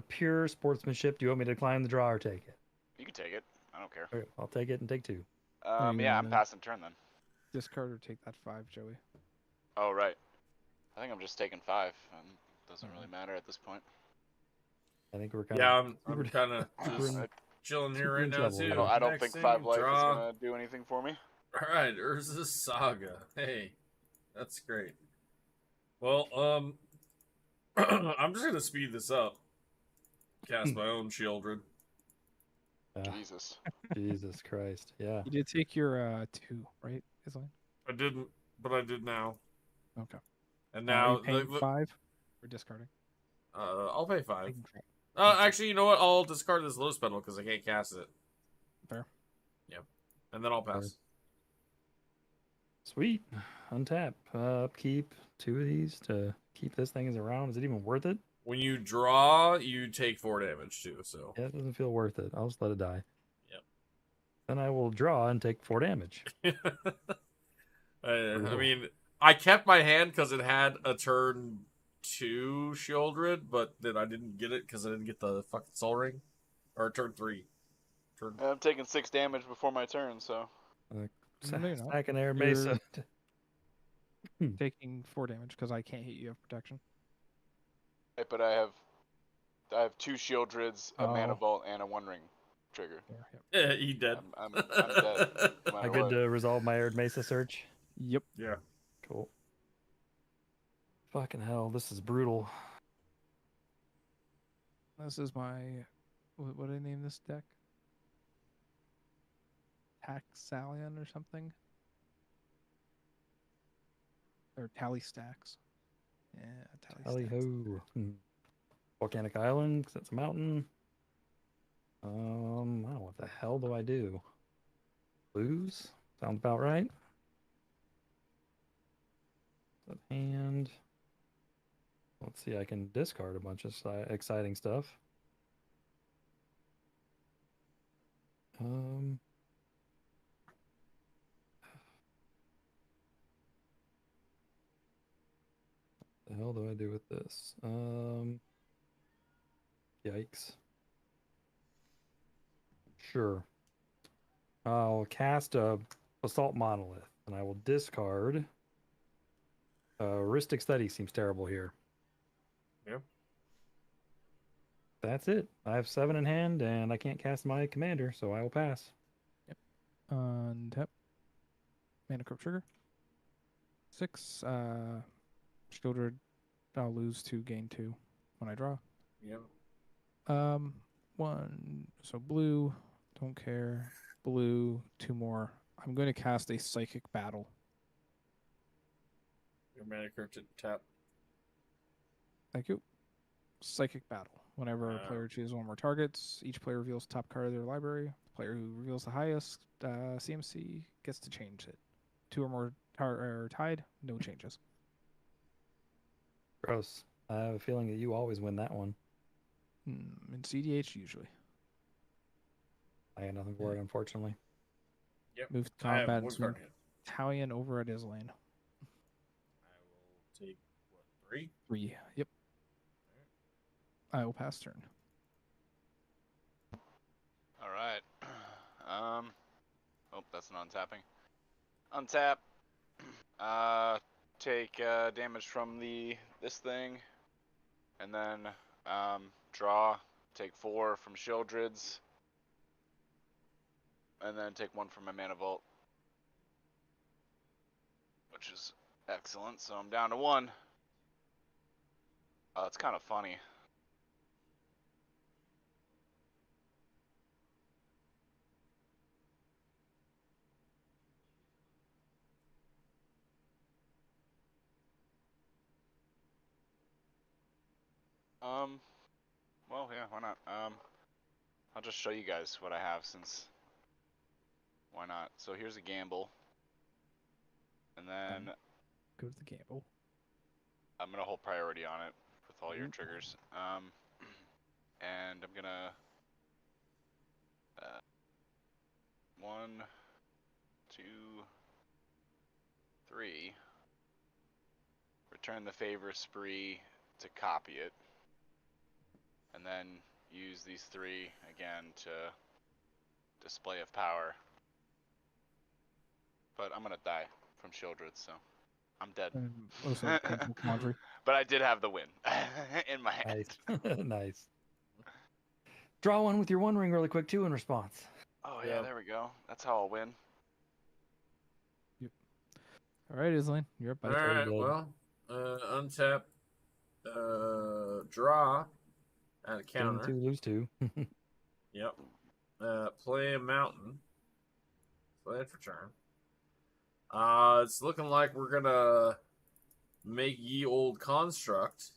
pure sportsmanship. Do you want me to decline the draw or take it? You can take it. I don't care. Okay, I'll take it and take 2. you Yeah, I'm gonna- passing turn then. Discard or take that 5, Joey. Oh right. I think I'm just taking 5. Doesn't Mm-hmm. really matter at this point. I think we're kind Yeah, of I'm kind of just in- chilling here super right in now trouble too. here. I don't Next think thing, 5 life is draw. gonna do anything for me. All right, Urza's Saga. Hey, that's great. Well, I'm just gonna speed this up. Cast my own children. Jesus. Jesus Christ. Yeah. You did take your 2, right, Isline? I didn't, but I did now. Okay. And Are now you paying 5 or discarding? I'll pay 5. Taking 5. Actually, you know what? I'll discard this low spell because I can't cast it. Fair. Yep. And then I'll pass. Sweet. Untap. Upkeep 2 of these to keep this thing as around. Is it even worth it? When you draw, you take 4 damage too. So Yeah, it doesn't feel worth it. I'll just let it die. Yep. Then I will draw and take 4 damage. I mean, I kept my hand because it had a turn 2 Shieldred, but then I didn't get it because I didn't get the fucking Soul Ring, or turn 3. I'm taking 6 damage before my turn, so. No, you're not. Sack and air You're- Mesa. Taking 4 damage because I can't hit you. You have protection. Right, but I have 2 Shieldreds, a Mana Oh. Vault, and a 1 ring trigger. There, yep. Yeah, he dead. I'm dead. No I matter good what. to resolve my Arid Mesa search? Yep. Yeah. Cool. Fucking hell, this is brutal. This is my. What do I name this deck? Taxalion or something? Or Tally Stacks. Yeah, Tally Stacks. ho. Volcanic Island, 'cause that's a mountain. I don't know, what the hell do I do? Lose? Sounds about right. And let's see, I can discard a bunch of exciting stuff. The hell do I do with this? Yikes. Sure. I'll cast a Assault Monolith. and I will discard. Heuristic Study seems terrible here. Yeah. That's it. I have 7 in hand, and I can't cast my commander, so I will pass. Untap. Mana Crypt trigger. 6. Shieldred. I'll lose 2, gain 2 when I draw. Yeah. 1. So blue. Don't care. Blue. 2 more. I'm going to cast a Psychic Battle. Your mana crypt tap. Thank you. Psychic Battle. Whenever a player chooses 1 more targets, each player reveals top card of their library. The player who reveals the highest CMC gets to change it. 2 or more are tied, no changes. Gross. I have a feeling that you always win that one. In CDH, usually. I got nothing for it, unfortunately. Yep. Move to I have combat one and card swing in hand. Talion over at his lane. I will take, what, 3? 3. Yep. I will pass turn. All right. Oh, that's an untapping. Untap. Take damage from this thing, and then draw. Take 4 from Shieldred's, and then take 1 from my Mana Vault, which is excellent. So I'm down to 1. It's kind of funny. Well, yeah, why not? I'll just show you guys what I have since. Why not? So here's a gamble, and then Go to the gamble. I'm gonna hold priority on it with all your triggers. And I'm gonna 1, 2, 3. Return the favor spree to copy it, and then use these 3 again to display of power. But I'm gonna die from Shieldred, so I'm dead. Also, Painful Quandary. But I did have the win in my hand. Nice. Nice. Draw 1 with your 1 ring really quick, too, in response. Oh yeah, there we go. That's how I'll win. All right, Islan, you're up. All right, well, untap, draw, add a Gain counter. 2, lose 2. Yep. Play a mountain. Play it for turn. It's looking like we're gonna make Ye Old Construct,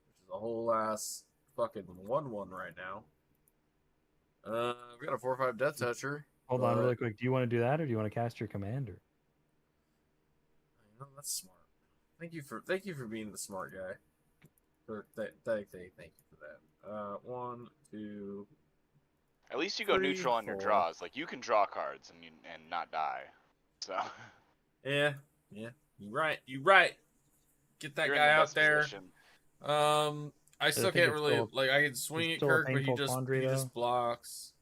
which is a whole ass fucking 1/1 right now. We've got a 4/5 Death Toucher. Hold on really quick. Do you want to do that, or do you want to cast your commander? That's smart. Thank you for being the smart guy. Thank you for that. 1, 2. At least you go 3, neutral on your 4. draws. Like you can draw cards and not die. So Yeah. You're right. Get that you're guy in the out best there. position. I still think can't it's really still- I can swing it's at still a Kirk, but he painful quandary, just blocks.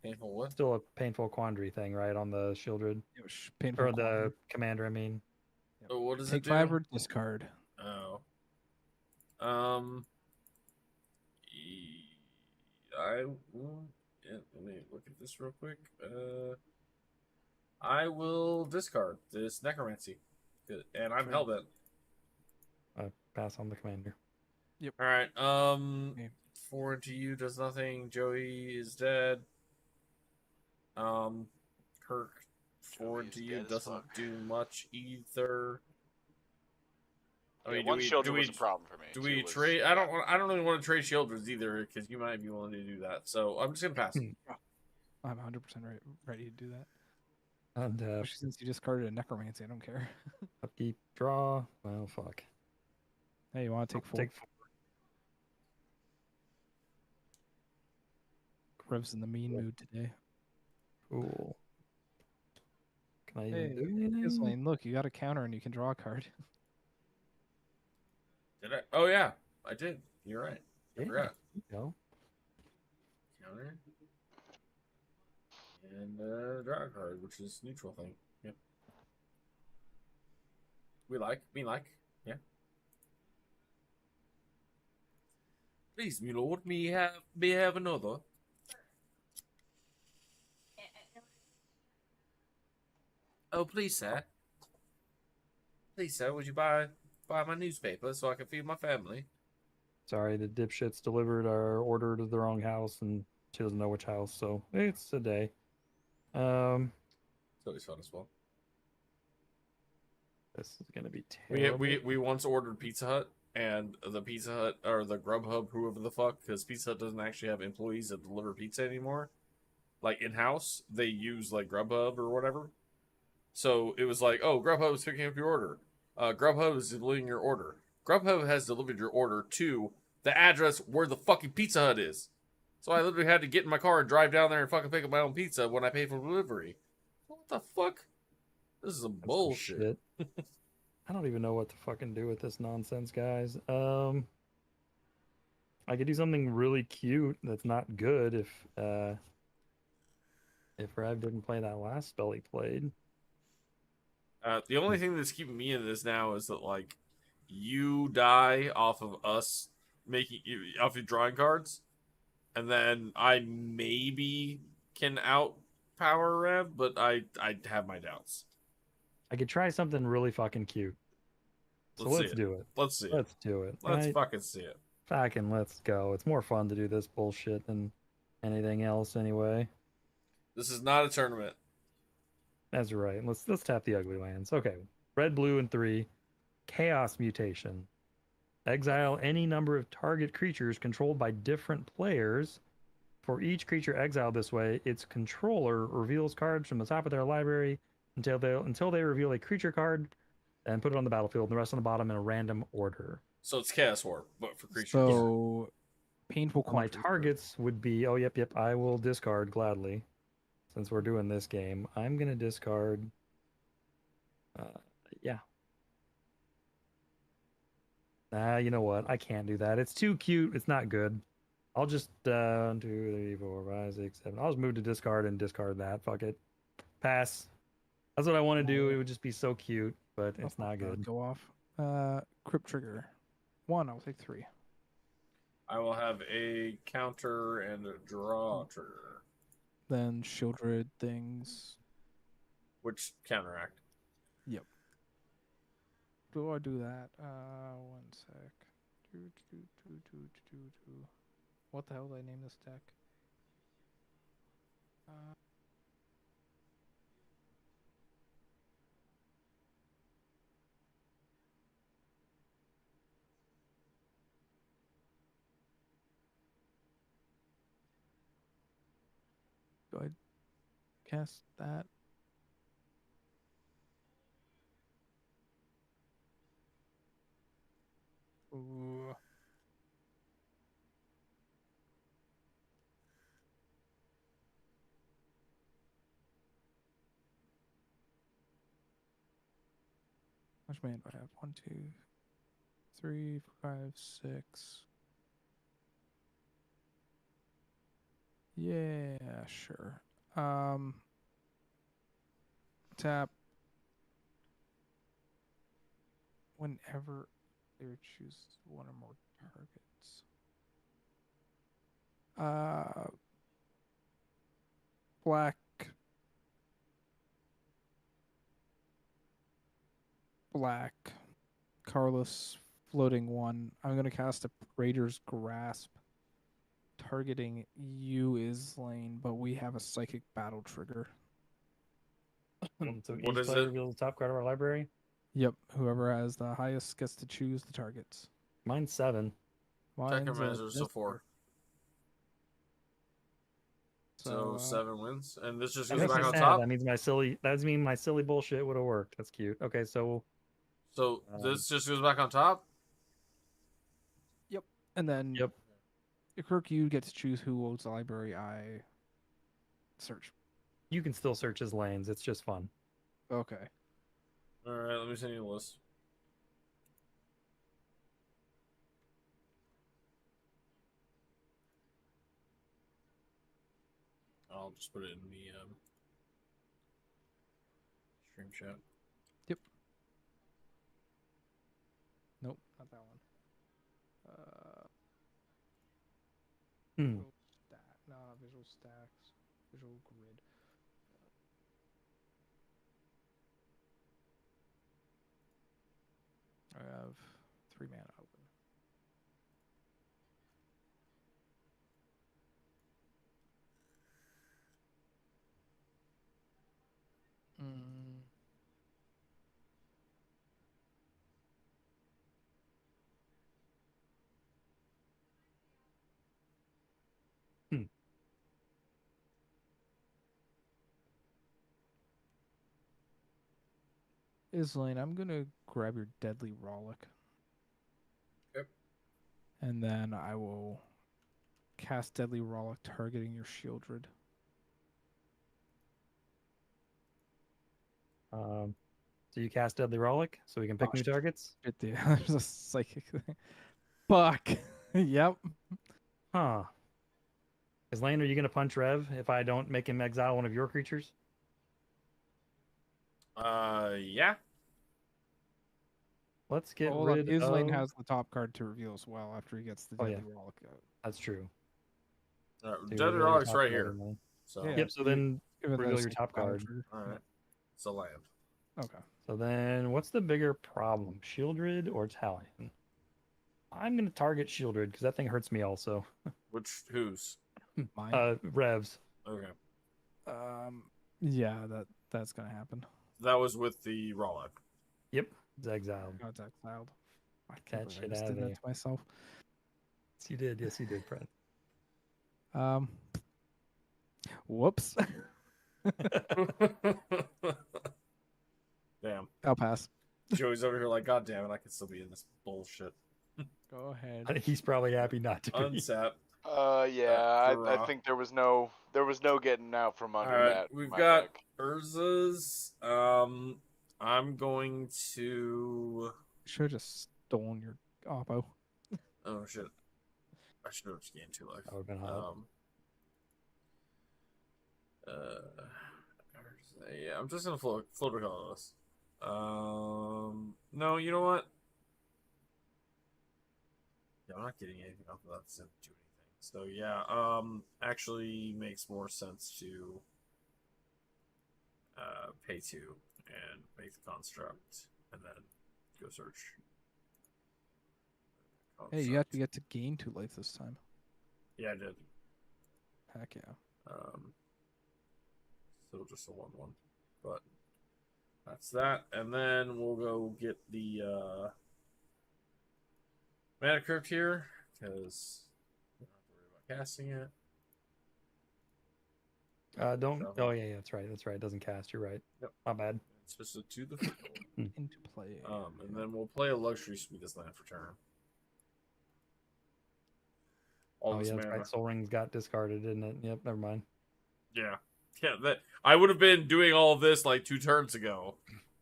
Painful what? Still a painful quandary thing, right, on the Shieldred? Painful Or Quandary. the commander, I mean. Oh, what does Take it do? 5 or discard. Oh. Let me look at this real quick. I will discard this necromancy, and I'm hellbent. I pass on the commander. Yep. All right. Okay. 4 into you does nothing. Joey is dead. Kirk, 4 Joey is into you dead as doesn't fuck. do much either. I Yeah, mean, one Shieldred was a problem for me. Do 2 we was- trade? I don't really want to trade Shieldreds either, because you might be willing to do that. So I'm just gonna pass. I'm 100% ready to do that. And Especially since you discarded a necromancy, I don't care. upkeep, draw. Well, fuck. Hey, you want to take 4? Take 4. Rev's in the mean mood today. Cool. Can I Hey, even do anything? Islan, look, you got a counter and you can draw a card. Did I? Oh yeah, I did. You're right. I forgot. There you go. Counter. And draw. Draw card, which is neutral thing. Yep. We like. Yeah. Please, my lord, may have another. Oh, please, sir. Please, sir, would you buy my newspaper so I can feed my family? Sorry, the dipshits delivered our order to the wrong house, and she doesn't know which house, so it's a day. It's always fun as well. This is gonna be We terrible. we once ordered Pizza Hut, and the Pizza Hut or the Grubhub, whoever the fuck, because Pizza Hut doesn't actually have employees that deliver pizza anymore. Like in house, they use like Grubhub or whatever. So it was like, oh, Grubhub is picking up your order. Grubhub is delivering your order. Grubhub has delivered your order to the address where the fucking Pizza Hut is. So I literally had to get in my car and drive down there and fucking pick up my own pizza when I pay for delivery. What the fuck? This is some That's some bullshit. shit. I don't even know what to fucking do with this nonsense, guys. I could do something really cute that's not good if Rev didn't play that last spell he played. The only thing that's keeping me in this now is that like you die off of us making you off your drawing cards, and then I maybe can outpower Rev, but I have my doubts. I could try something really fucking cute. So Let's see let's it. do it. Let's see it. Let's do it. Let's Right? fucking see it. Fucking let's go. It's more fun to do this bullshit than anything else anyway. This is not a tournament. That's right. Let's tap the ugly lands. Okay. Red, blue, and 3. Chaos mutation. Exile any number of target creatures controlled by different players. For each creature exiled this way, its controller reveals cards from the top of their library until they reveal a creature card and put it on the battlefield, and the rest on the bottom in a random order. So it's Chaos Warp, but for creatures. So painful My quandaries. targets would be, oh, yep, I will discard gladly. Since we're doing this game, I'm going to discard, yeah. You know what? I can't do that. It's too cute. It's not good. I'll just, 1, 2, 3, 4, 5, 6, 7. I'll just move to discard and discard that. Fuck it. Pass. That's what I want to do. It would just be so cute, but it's not good. Go off. Crypt trigger. 1. I'll take 3. I will have a counter and a draw trigger. Then Shieldred things. Which counteract? Yep. Do I do that? 1 sec. What the hell did I name this deck? Do I cast that? Ooh. How much mana do I have? 1, 2, 3, 5, 6. Yeah, sure. Tap. Whenever they choose one or more targets. Black. Carlos floating 1. I'm going to cast a Raider's Grasp. Targeting you is lane, but we have a Psychic Battle trigger. So What each is player it? reveals the top card of our library. Yep, whoever has the highest gets to choose the targets. Mine's 7. Attacker Mine's managers so 4. So 7 wins, and this just That goes makes back me on sad. top. That means my silly bullshit would have worked. That's cute. Okay, so This just goes back on top. Yep, and then yep. Kirk, you get to choose who owns the library. I search. You can still search his lanes. It's just fun. Okay. All right, let me send you the list. I'll just put it in the Stream chat. Nope, not that one. Hmm. Visual not visual stacks. Visual grid. I have 3 mana open. Mm. Hmm. Islane, I'm gonna grab your Deadly Rollick. Yep. And then I will cast Deadly Rollick targeting your Shieldred. So you cast Deadly Rollick so we can pick Oh, new shit. targets? There's a psychic thing. Fuck. Yep. Huh. Is Lane, are you going to punch Rev if I don't make him exile one of your creatures? Yeah. Let's get Hold on. rid Islane of... has the top card to reveal as well after he gets the Oh, yeah. Deadly Rollick out. That's true. To Deadly reveal your Rollick's top right card here. in there. So. Yeah. Yep, so you- then Given the reveal your same top battle card. trigger. All right. It's a land. Okay. So then what's the bigger problem? Shieldred or Talion? I'm going to target Shieldred because that thing hurts me also. Whose? Mine. Revs. Okay. Yeah, that's gonna happen. That was with the Rollick. Yep, it's exiled. God's exiled. I That can't believe shit I just out did of that you. to myself. Yes, you did. Yes, you did, Fred. Whoops. Damn. I'll pass. Joey's over here like, God damn it, I could still be in this bullshit. Go ahead. I think he's probably happy not to be. Unsap. Yeah, for, I think there was no getting out from under Alright, that. we've my got deck. Urza's. I'm going to. Should have just stolen your oppo. Oh shit. I should have just gained 2 life. That would have been hot. Yeah, I'm just gonna float a colorless. No, you know what? Yeah, I'm not getting anything off of that. Doesn't do anything. So yeah, actually makes more sense to pay 2 and make the construct, and then go search. Hey, you have to get to gain 2 life this time. Yeah, I did. Heck yeah. Still just a 1/1, but that's that. And then we'll go get the mana crypt here because we don't have to worry about casting it. Don't. Shuffle. Oh yeah, that's right. That's right. It doesn't cast. You're right. Yep. My bad. It's just to the field. Into play. And then we'll play a luxury sweetest land for turn. All Oh this yeah, that's mana. right. Soul Rings got discarded, didn't it? Yep. Never mind. Yeah. That I would have been doing all of this like 2 turns ago,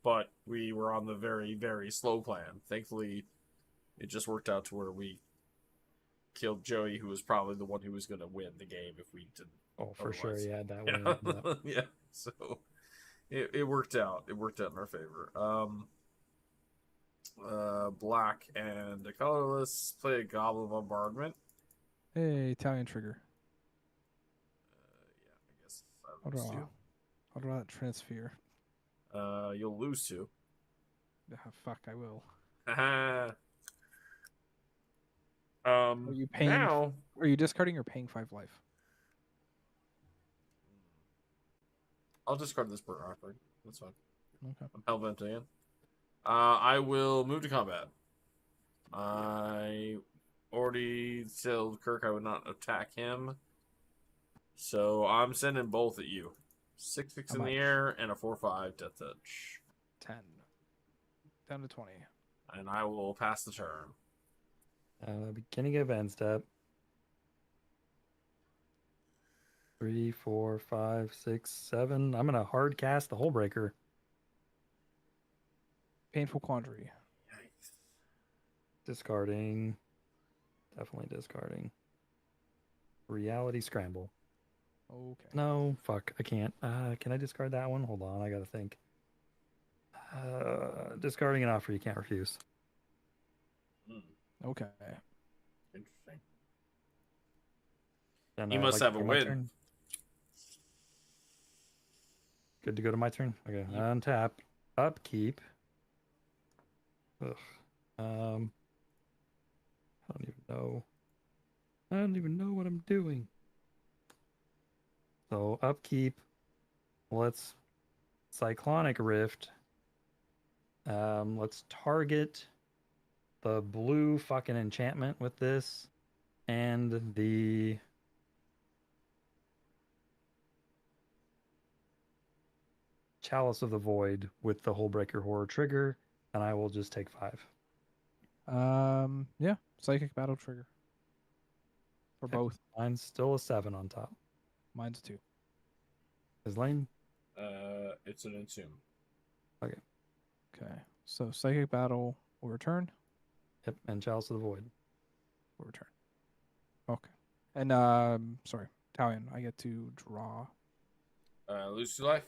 but we were on the very, very slow plan. Thankfully, it just worked out to where we killed Joey, who was probably the one who was going to win the game if we didn't. Oh, for sure. Otherwise. He had that Yeah. one. Yep. Yeah. So it worked out. It worked out in our favor. Black and a colorless. Play a Goblin Bombardment. Hey, Italian trigger. Yeah, I guess How I do lose I, 2. how do I transfer? You'll lose 2. Fuck, I will. Are you paying? Now Are you discarding or paying 5 life? I'll discard this burnt rock. That's fine. Okay. I'm hellventing it. I will move to combat. I already told Kirk I would not attack him. So I'm sending both at you. 6/6 How in the much? air and a 4/5 death touch. 10. Down to 20. And I will pass the turn. Beginning of end step. 3, 4, 5, 6, 7. I'm gonna hard cast the Hull Breaker. Painful Quandary. Yikes. Discarding. Definitely discarding. Reality Scramble. Okay. No, fuck. I can't. Can I discard that one? Hold on. I gotta think. Discarding an offer you can't refuse. Okay. Interesting. And You I'd must like to have a go my win. turn. Good to go to my turn. Okay, Yep. untap, upkeep. Ugh. I don't even know. I don't even know what I'm doing. So upkeep. Let's Cyclonic Rift. Let's target the blue fucking enchantment with this, and the Chalice of the Void with the Hullbreaker Horror trigger, and I will just take 5. Yeah, psychic battle trigger for Okay. both. Mine's still a 7 on top. Mine's 2. Is Lane? It's an Entomb. Okay. Okay, so psychic battle will return. Yep, and Chalice of the Void. Will return. Okay, and sorry, Talion, I get to draw. Lose 2 life.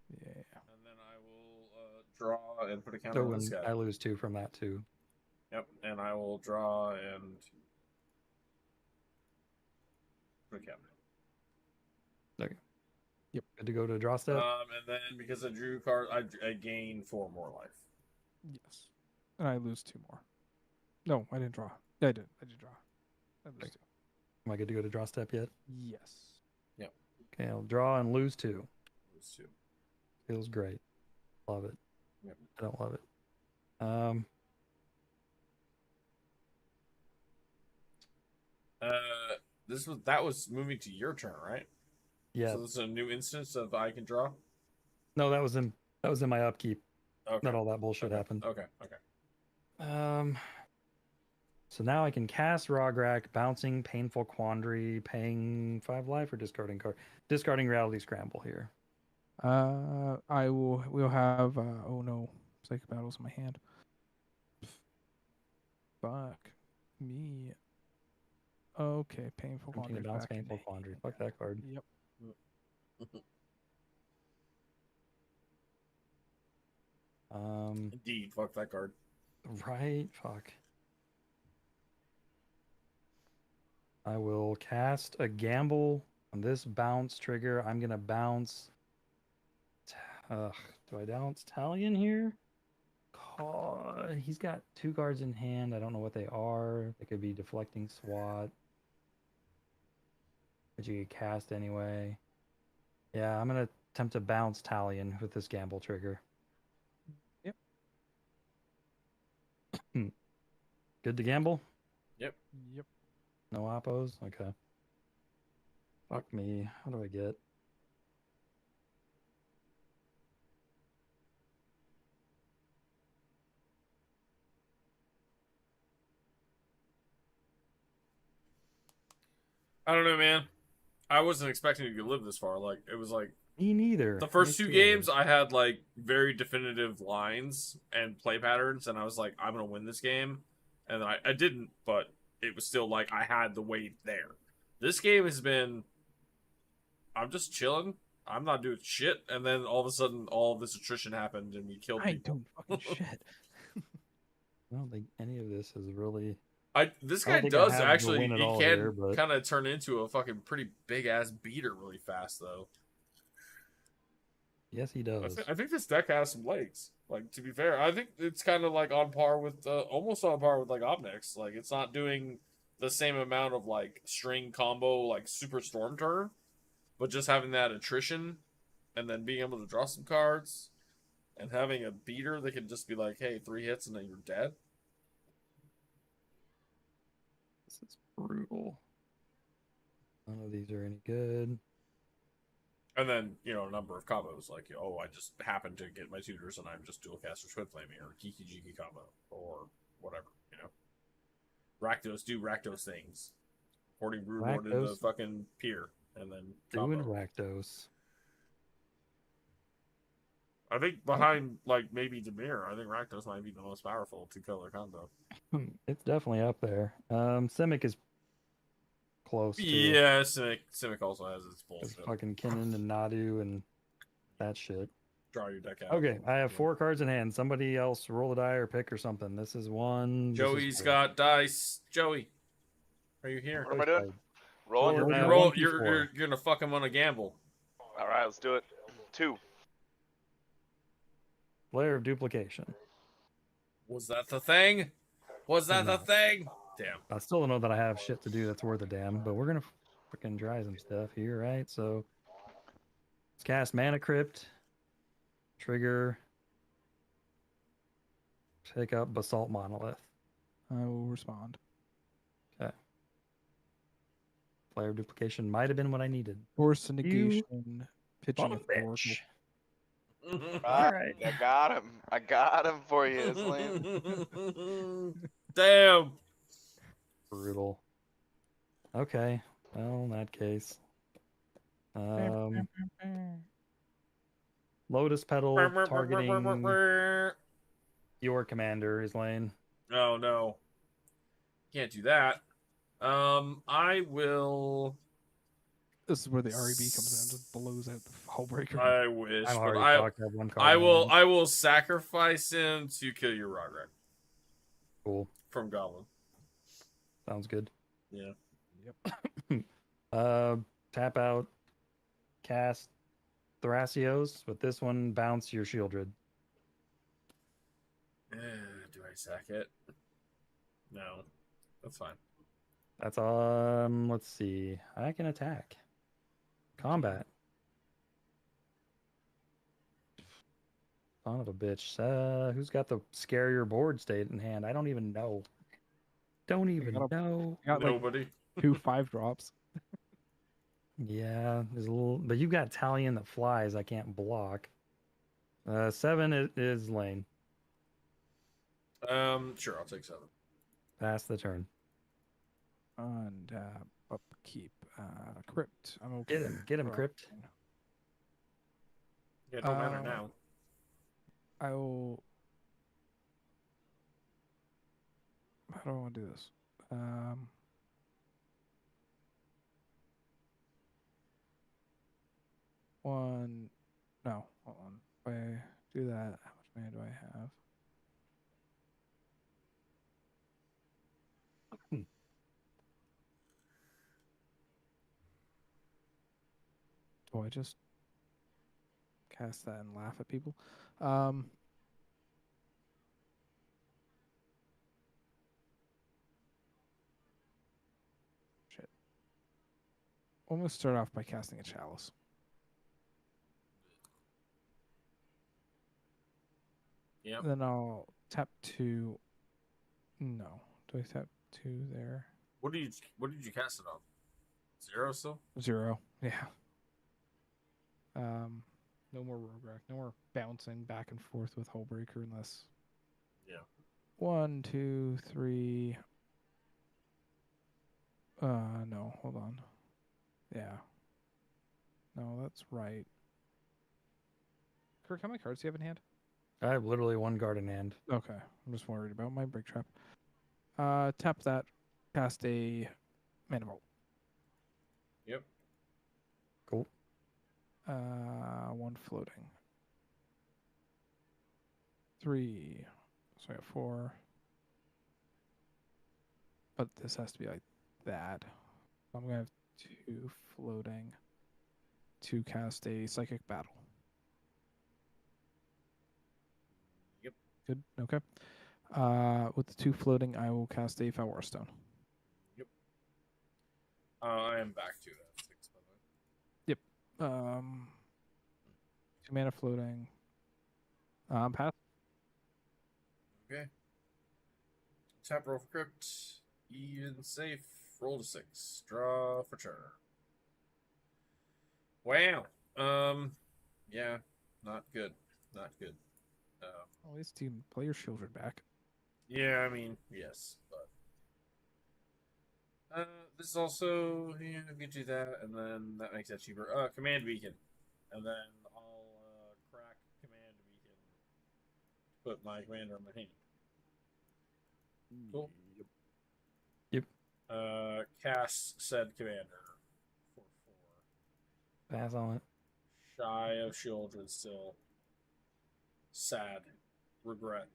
Yeah. And then I will draw and put a counter So on this when guy. I lose 2 from that too. Yep, and I will draw and put a counter. Okay. Yep. Good to go to draw step. And then because I drew card, I gain 4 more life. Yes, and I lose 2 more. No, I didn't draw. Yeah, I did. I did draw. I lose Okay. 2. Am I good to go to draw step yet? Yes. Okay, I'll draw and lose 2. Lose 2. Feels great. Love it. Yep. I don't love it. That was moving to your turn, right? Yeah. So this is a new instance of I can draw. No, that was in my upkeep. Okay. Not all that bullshit Okay. happened. Okay. So now I can cast Rograk, bouncing Painful Quandary, paying 5 life, or discarding card. Discarding Reality Scramble here. We'll have oh no, psychic battles in my hand. Fuck me. Okay, painful I'm quandary. to bounce Back in Painful Quandary. Fuck that card. Yep. Indeed, fuck that card. Right, fuck. I will cast a gamble on this bounce trigger. I'm gonna bounce. Do I bounce Talion here? He's got 2 cards in hand. I don't know what they are. They could be deflecting SWAT, but you could cast anyway. Yeah, I'm gonna attempt to bounce Talion with this gamble trigger. Yep. Good to gamble? Yep. Yep. No oppos? Okay. Fuck me. How do I get? I don't know, man. I wasn't expecting you to live this far. Like it was like Me neither. the first Me 2 too. games, I had like very definitive lines and play patterns, and I was like, I'm gonna win this game, and then I didn't, but it was still like I had the weight there. This game has been, I'm just chilling. I'm not doing shit, and then all of a sudden, all of this attrition happened, and we killed I ain't people. doing fucking shit. I don't think any of this is really. This I don't guy think I does have the actually. win at He all can here, but- kind of turn into a fucking pretty big ass beater really fast, though. Yes, he does. I think this deck has some legs. Like, to be fair, I think it's kind of like on par with, almost on par with like Omnix. Like, it's not doing the same amount of like string combo like Super Storm turn, but just having that attrition, and then being able to draw some cards, and having a beater that can just be like, hey, 3 hits and then you're dead. This is brutal. None of these are any good. And then, you know, a number of combos, like, oh, I just happen to get my tutors and I'm just dual caster Twin Flaming, or Kiki Jiki combo, or whatever, you know. Rakdos do Rakdos things. Hoarding Broodlord into Rakdos. fucking Pier, and then Doing combo. Rakdos. I think behind, like, maybe Demir, I think Rakdos might be the most powerful 2-color combo. It's definitely up there. Simic is close too. Yeah, Simic also has its It's bullshit. fucking Kinnan and Nadu and that shit. Draw your deck out. Okay, I have 4 cards in hand. Somebody else roll a die or pick or something. This is 1. This is Joey's 4. got dice. Joey, are you here? What am I doing? Roll Rolling. You're- You're, Uh, roll, 1d4. you're gonna fuck him on a gamble. All right, let's do it. 2. Layer of duplication. Was that the thing? Was that the No. thing? Damn. I still don't know that I have shit to do that's worth a damn, but we're gonna freaking try some stuff here, right? So let's cast Mana Crypt, trigger, take up Basalt Monolith. I will respond. Player duplication might have been what I needed. Force and negation. Pitching Son a of a Oracle. bitch. Ah, right. I got him. I got him for you, Islam. Damn. Brutal. Okay. Well, in that case. Lotus Petal targeting your commander is lane. Oh no. Can't do that. I will. This is where the REB comes in and just blows out the hull breaker. I wish, I'm but already I, talked. I have 1 card. I in will. hand. I will sacrifice him to kill your Rograk Cool. from Goblin. Sounds good. Yeah. Tap out, cast Thrasios. With this one, bounce your Shieldred. Do I sack it? No, that's fine. That's let's see. I can attack. Combat. Son of a bitch. Who's got the scarier board state in hand? I don't even know. Don't even know. I got like Nobody. 2 5-drops. Yeah, there's a little, but you got Talion that flies. I can't block. 7 is lane. Sure, I'll take 7. Pass the turn. And upkeep. Crypt. I'm okay. Get him, Crypt. Yeah, it don't matter now. I will. How do I want to do this? One. No, hold on. If I do that, how much mana do I have? Do I just cast that and laugh at people? Shit. I'm going to start off by casting a Chalice. Yep. Then I'll tap 2. No. Do I tap 2 there? What did you cast it on? 0 still? 0. Yeah. No more Rograk. No more bouncing back and forth with Hullbreaker unless. Yeah. 1, 2, 3. No, hold on. Yeah. No, that's right. Kirk, how many cards do you have in hand? I have literally 1 card in hand. Okay. I'm just worried about my break trap. Tap that. Cast a Mana Vault. Yep. Cool. 1 floating. 3. So I got 4. But this has to be like that. I'm going to have 2 floating to cast a Psychic Battle. Yep. Good. Okay. With the 2 floating, I will cast a Fellwar Stone. Yep. I am back to that 6, by the way. 2 mana floating. Pass. Okay. Tap roll for Crypt. Even safe. Roll to 6. Draw for turn. Wow. Yeah. Not good. Not good. At least you can play your Shieldred back. Yeah, I mean, yes, but this also you can do that, and then that makes that cheaper. Command beacon, and then I'll crack command beacon. Put my commander in my hand. Cool. Yep. Cast said commander for 4. Pass on it. Shy of Shieldred still. Sad. Regret.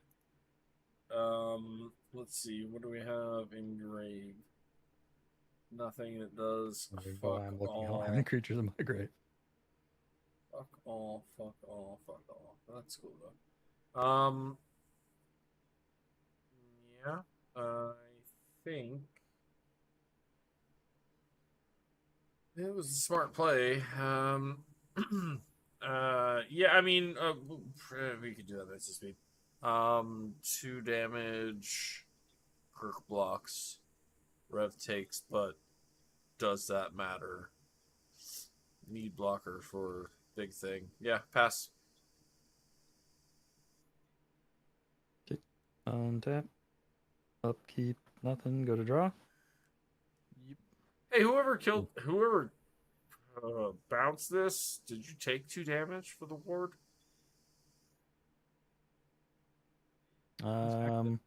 Let's see. What do we have engraved? Nothing that does. There you go. Fuck I'm looking at how all. many creatures in my grave. Fuck all. Fuck all. Fuck all. That's cool though. Yeah. I think it was a smart play. Yeah. I mean, we could do that. That's just speed. 2 damage. Perk blocks. Rev takes, but does that matter? Need blocker for big thing. Yeah, pass. Untap. Upkeep. Nothing. Go to draw. Yep. Hey, whoever bounced this, did you take 2 damage for the ward? But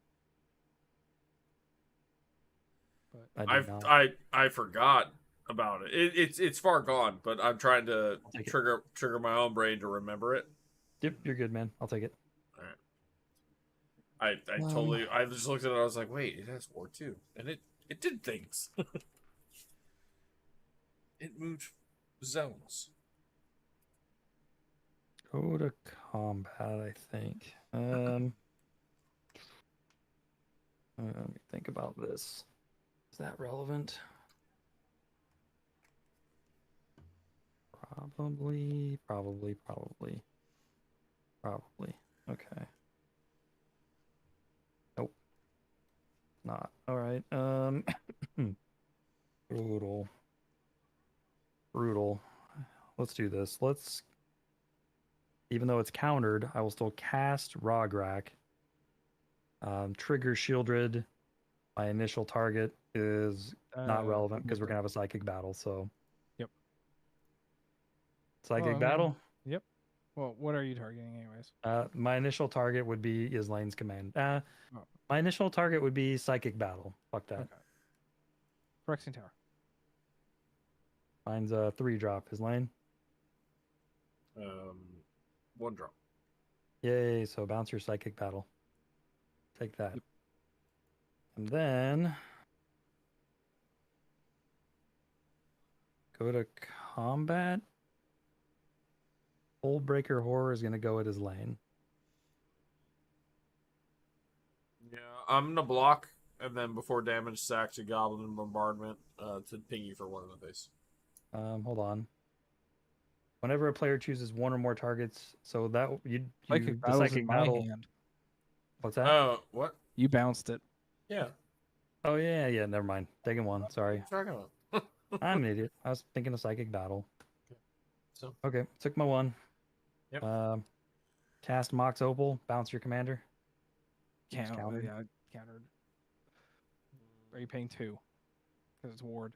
I did not. I forgot about it. It's far gone, but I'm trying to I'll take it. trigger my own brain to remember it. Yep, you're good, man. I'll take it. I totally. I just looked at it. I was like, wait, it has ward too, and it did things. It moved zones. Go to combat, I think. Let me think about this. Is that relevant? Probably. Okay. Nope. Not. All right. Brutal. Let's do this. Even though it's countered, I will still cast Rograk. Trigger Shieldred. My initial target is not relevant because we're gonna have a psychic battle. So. Yep. Psychic battle. Yep. Well, what are you targeting, anyways? My initial target would be Islane's command. My initial target would be psychic battle. Fuck that. Okay. Phyrexian Tower. Mine's a 3-drop. Islane. 1 drop. Yay! So bounce your psychic battle. Take that. Yep. And then go to combat. Breaker Horror is going to go at his lane. Yeah, I'm gonna block, and then before damage, sack to Goblin and Bombardment to ping you for 1 in the face. Hold on. Whenever a player chooses 1 or more targets, so that Psychic battle's in my hand. What's that? Oh, what? You bounced it. Yeah. Oh yeah. Never mind. Taking 1. Sorry. What are you talking about? I'm an idiot. I was thinking of psychic battle. So okay, took my 1. Yep. Cast Mox Opal. Bounce your commander. Countered. Yeah, countered. Are you paying 2? Because it's ward.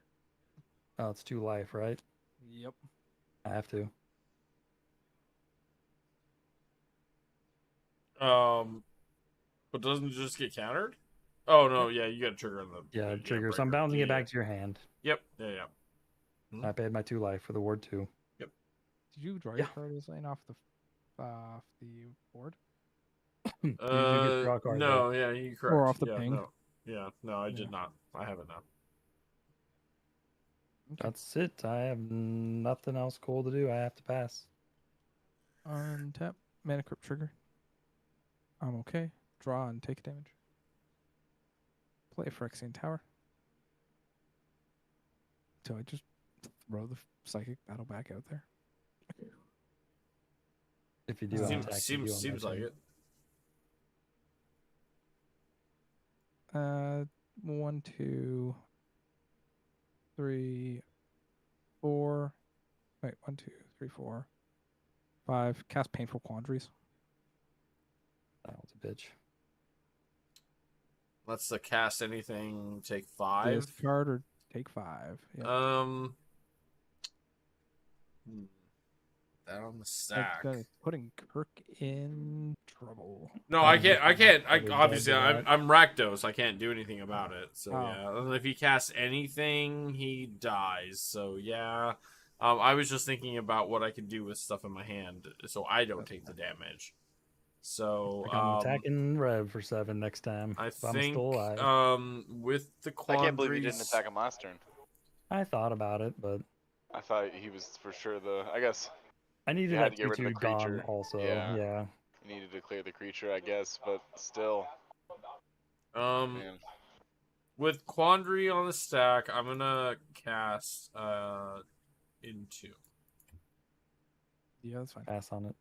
Oh, it's 2 life, right? Yep. I have to. But doesn't it just get countered? Oh no, yeah, you got to trigger on the. Yeah, trigger. So I'm bouncing it back to your hand. Yep. Yeah. I paid my 2 life for the ward 2. Yep. Did you draw your card as laying off the board? You get to draw a card. No, yeah, you correct. Or off the ping? No, I did not. I haven't now. That's it. I have nothing else cool to do. I have to pass. Untap. Mana Crypt trigger. I'm okay. Draw and take damage. Play Phyrexian Tower. So I just throw the psychic battle back out there. If you do, seems like it. 1, 2, 3, 4. Wait, 1, 2, 3, 4, 5. Cast Painful Quandaries. That was a bitch. Let's cast anything. Take 5. Discard or take 5. Yep. That on the stack. Putting Kirk in trouble. No, I can't. Obviously, I'm Rakdos. I can't do anything about it. So yeah, and if he casts anything, he dies. So yeah, I was just thinking about what I could do with stuff in my hand, so I don't take the damage. So Like I'm attacking Rev for 7 next time. I if I'm think still alive. with the I can't believe you didn't quandaries, attack him last turn. I thought about it, but I thought he was for sure the. I guess I needed you had that to get rid of a 2/2 gone creature. also. Yeah. Yeah. You needed to clear the creature, I guess, but still, man. with quandary on the stack, I'm gonna cast into. Yeah, that's fine. Pass on it.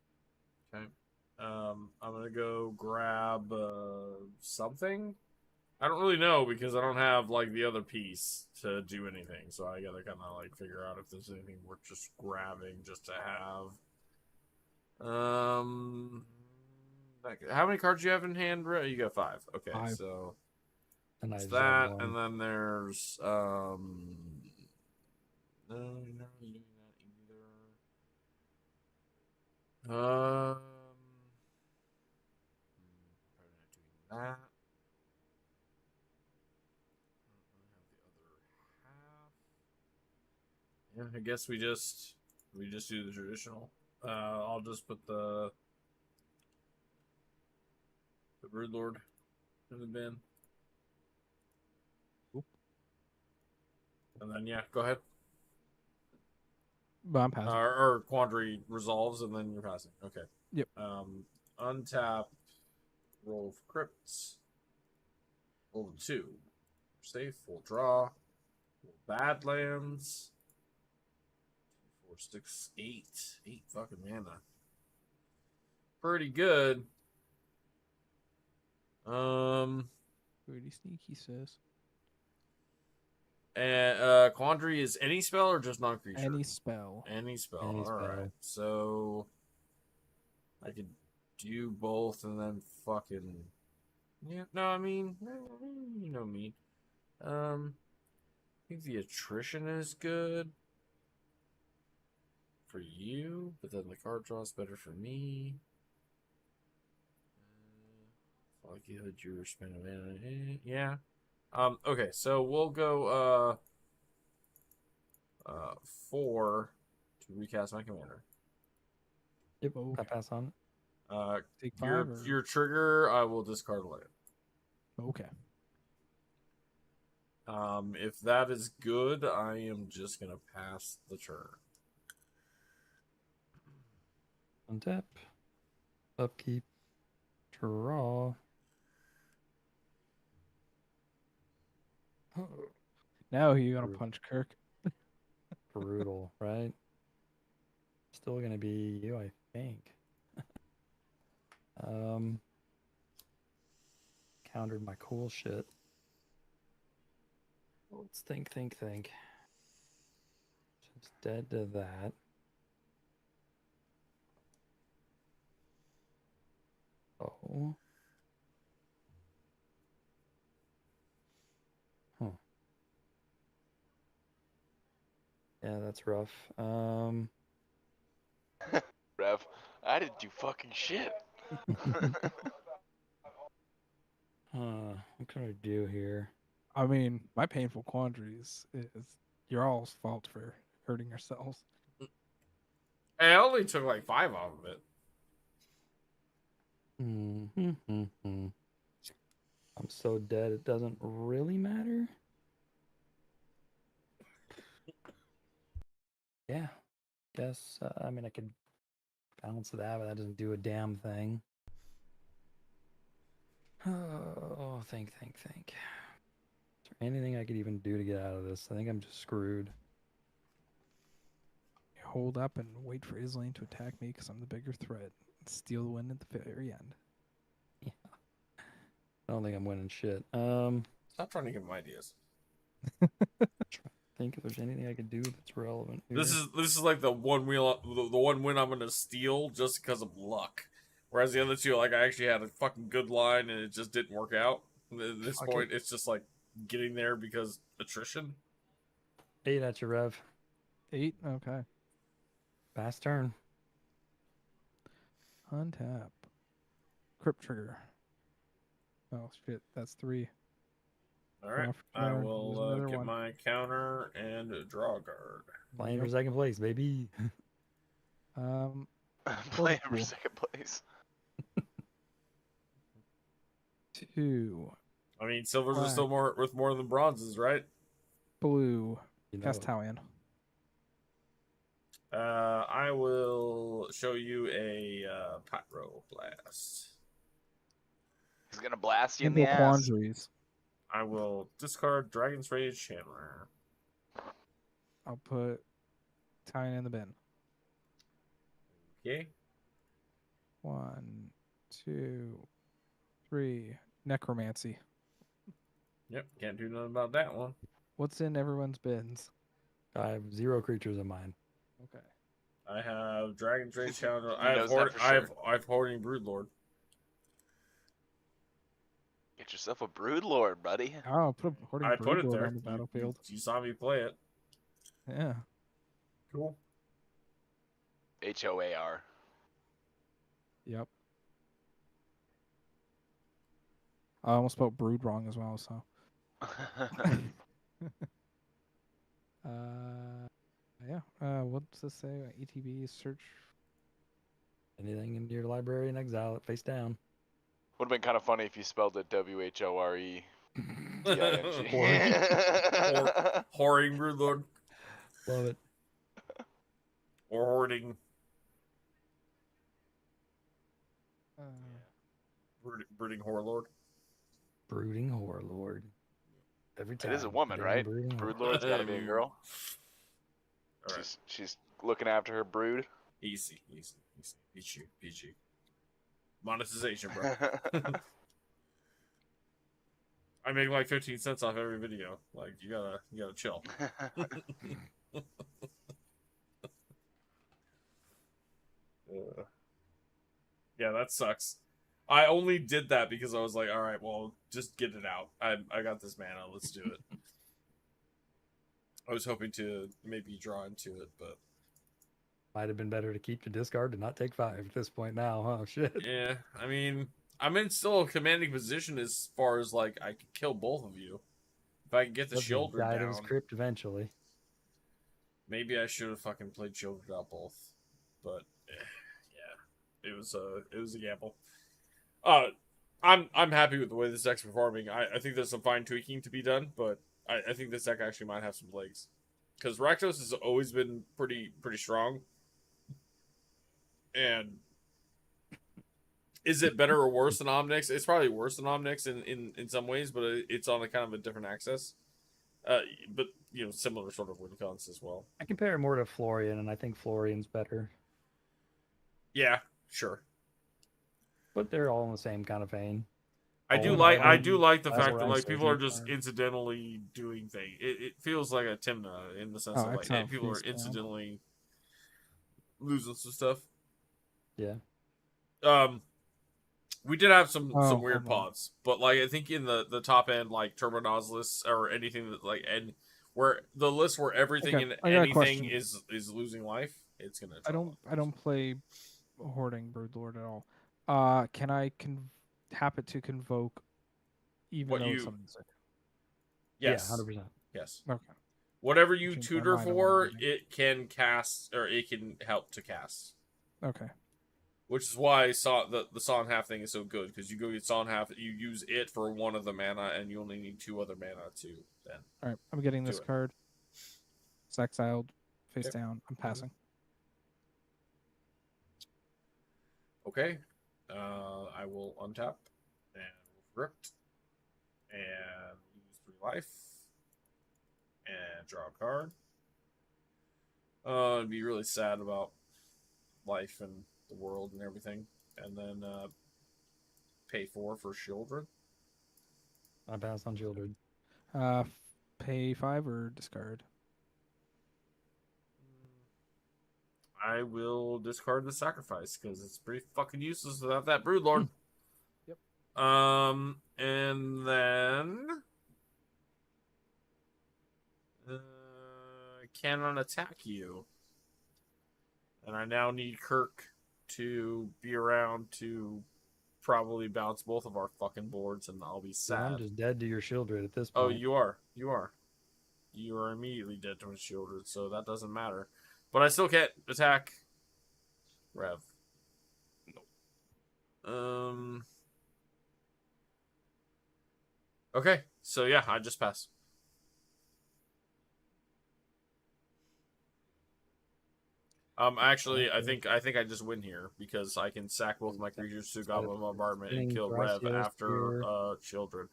Okay. I'm gonna go grab something. I don't really know because I don't have like the other piece to do anything, so I gotta kind of like figure out if there's anything worth just grabbing just to have. How many cards do you have in hand? You got 5. Okay, 5. so And I it's just have that, one. and then there's no, you're not really doing that either. Probably not doing that. Yeah, I guess we just do the traditional. I'll just put the Brood Lord in the bin. Cool. And then yeah, go ahead. But I'm passing. Or quandary resolves, and then you're passing. Okay. Yep. Untap. Roll for crypts. Roll 2. Safe. Full draw. Roll Badlands. 4, 6, 8. 8 fucking mana. Pretty good. Pretty sneaky, sis. And quandary is any spell or just non-creature? Any spell. Any spell. Any All spell. right. So I could do both and then fucking yeah. No, I mean you know me. I think the attrition is good for you, but then the card draw is better for me. Likelihood you're spending mana. Yeah. Okay, so we'll go 4 to recast my commander. Yep. Okay. I pass on it. Take 5 or... Your trigger, I will discard a land. Okay. If that is good, I am just gonna pass the turn. Untap. Upkeep. Draw. Now you're gonna Brutal. punch Kirk. Brutal, right? Still gonna be you, I think. Countered my cool shit. Let's think. Just dead to that. Oh. Huh. Yeah, that's rough. Rev, I didn't do fucking shit. What can I do here? I mean, my painful quandaries is your all's fault for hurting yourselves. I only took like 5 off of it. I'm so dead it doesn't really matter. Yeah, guess I mean I could balance that, but that doesn't do a damn thing. Oh, think. Is there anything I could even do to get out of this? I think I'm just screwed. You hold up and wait for Islane to attack me because I'm the bigger threat. Steal the win at the very end. Yeah. I don't think I'm winning shit. Stop trying to give him ideas. Think if there's anything I could do that's relevant here. This is like the one win I'm gonna steal just because of luck. Whereas the other two, like I actually had a fucking good line and it just didn't work out. At this point, it's just like getting there because attrition. 8 at your Rev. 8? Okay. Pass turn. Untap. Crypt trigger. Oh shit, that's 3. All right, I will get my counter and draw a card. Playing for second place, baby. Playing for second place. 2. I mean, silvers are Black. still worth more than bronzes, right? Blue. You know, Cast Talion. I will show you a Pyro Blast. He's gonna blast you in Simple the ass. Quandaries. I will discard Dragon's Rage Chandler. I'll put Talion in the bin. Okay. 1, 2, 3. Necromancy. Yep, can't do nothing about that one. What's in everyone's bins? I have 0 creatures in mine. Okay. I have Dragon's Rage Chandler. He knows that for sure. I have Hoarding Broodlord. Get yourself a Broodlord, buddy. Oh, put a Hoarding I put it Broodlord there. on the battlefield. You saw me play it. Yeah. Cool. HOAR. Yep. I almost spelled brood wrong as well, so. Yeah. What's this say? ETB search. Anything in your library and exile it face down. Would have been kind of funny if you spelled it WHORE. Hoarding Broodlord. Love it. Or Hoarding Brooding Horlord. Brooding Horror Lord. Every time. It is a woman, Damn right? Brooding Horror. Broodlord's got to be a girl. All right. She's looking after her brood. Easy. PG. Monetization, bro. I make like 15 cents off every video. Like you gotta chill. Yeah, that sucks. I only did that because I was like, all right, well, just get it out. I got this mana. Let's do it. I was hoping to maybe draw into it, but Might have been better to keep the discard and not take 5 at this point now, huh? Shit. yeah, I mean, I'm in still a commanding position as far as like I could kill both of you if I can get the Let's Shielder die to down. his crypt eventually. Maybe I should have fucking played Shieldered out both, but yeah, it was a gamble. I'm happy with the way this deck's performing. I think there's some fine tweaking to be done, but I think this deck actually might have some legs because Rakdos has always been pretty strong. And is it better or worse than Omnix? It's probably worse than Omnix in some ways, but it's on a kind of a different axis. But you know, similar sort of win cons as well. I compare it more to Florian, and I think Florian's better. Yeah, sure. But they're all in the same kind of vein. I do like the fact that like people are just incidentally doing things. It feels like a Timna in the sense of like people are incidentally losing some stuff. Yeah. We did have some weird pods, but like I think in the top end, like Turbo Nautilus or anything that like and where the list where everything and anything is losing life, it's gonna. I don't play Hoarding Broodlord at all. Can I tap it to convoke even though it's something sick? Yes. Yeah, 100%. Yes. Okay. Whatever you tutor for, it can cast or it can help to cast. Okay. Which is why the Saw in Half thing is so good, because you go get Saw in Half, you use it for one of the mana, and you only need 2 other mana to then. All right, I'm getting this card. It's exiled, face down. I'm passing. Okay. I will untap and ripped and lose 3 life and draw a card. I'd be really sad about life and the world and everything, and then pay 4 for Shieldred. I pass on Shieldred. Pay 5 or discard? I will discard the sacrifice because it's pretty fucking useless without that Broodlord. Yep. And then cannot attack you, and I now need Kirk to be around to probably bounce both of our fucking boards, and I'll be sad. I'm just dead to your Shieldred at this point. Oh, you are immediately dead to his Shieldred, so that doesn't matter. But I still can't attack Rev. Nope. Okay, so yeah, I just pass. Actually, I think I just win here because I can sack both my creatures to Goblin Bombardment and kill Rev Thrasios after here Children.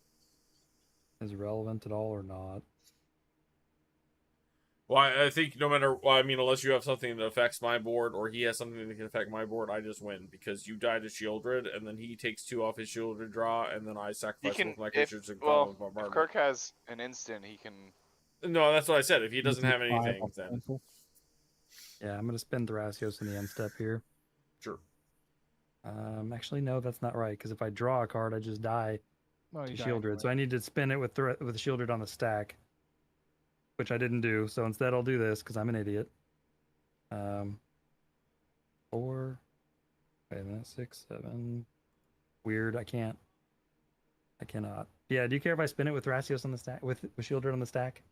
is relevant at all or not? Well, I think no matter, well, I mean, unless you have something that affects my board or he has something that can affect my board, I just win because you die to Shieldred and then he takes 2 off his Shieldred draw and then I He sacrifice can both my if creatures and well Goblin if Bombardment. Kirk has an instant, he can. No, that's what I said. If he You doesn't take have 5 anything, off the then pencil. Yeah, I'm gonna spin Thrasios in the end step here. sure. Actually, no, that's not right because if I draw a card, I just die Well, to you die Shieldred. anyway. So I need to spin it with Shieldred on the stack, which I didn't do. So instead, I'll do this because I'm an idiot. 4. Wait a minute, 6, 7. Weird. I cannot. Yeah. Do you care if I spin it with Thrasios on the stack with Shieldred on the stack?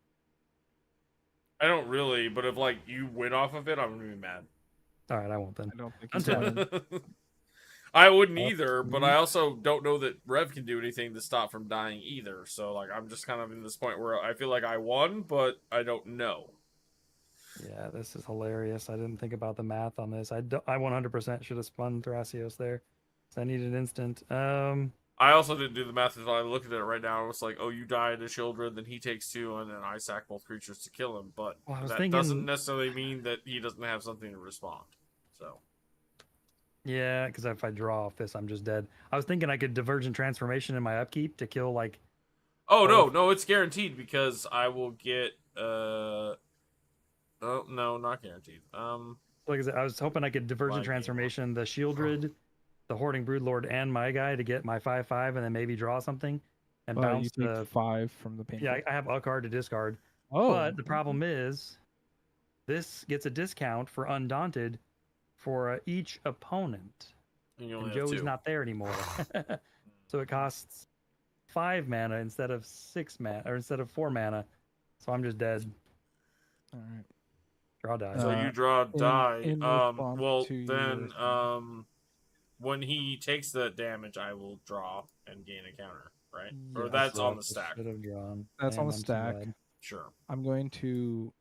I don't really, but if like you win off of it, I'm gonna be mad. All right, I won't then. I don't think he's Untap. winning. I wouldn't Up either, but to- I also don't know that Rev can do anything to stop from dying either. So like I'm just kind of in this point where I feel like I won, but I don't know. Yeah, this is hilarious. I didn't think about the math on this. I 100% should have spun Thrasios there. So I need an instant. I also didn't do the math until I looked at it right now. It was like, oh, you die to Children, then he takes 2, and then I sack both creatures to kill him. But Well, I was that thinking- doesn't necessarily mean that he doesn't have something to respond. So Yeah, because if I draw off this, I'm just dead. I was thinking I could Divergent Transformation in my upkeep to kill like. oh Both. no, it's guaranteed because I will get oh no, not guaranteed. Like I said, I was hoping I could Divergent Like, Transformation the Shieldred, the Hoarding Broodlord, and my guy to get my 5/5, and then maybe draw something and Well, you bounce take the. 5 from the pain. Yeah, I have a card to discard. Oh, But the problem is, this gets a discount for Undaunted for each opponent. and you And only have Joey's 2. not there anymore. So it costs 5 mana instead of 6 mana, or instead of 4 mana. So I'm just dead. all right. Draw die. So you draw in- die. in response Well to then, your when he takes the damage, I will draw and gain a counter, right? Or Yes. that's on Right, the stack. Should have drawn. That's on Damn, the I'm so stack. bad. Sure. I'm going to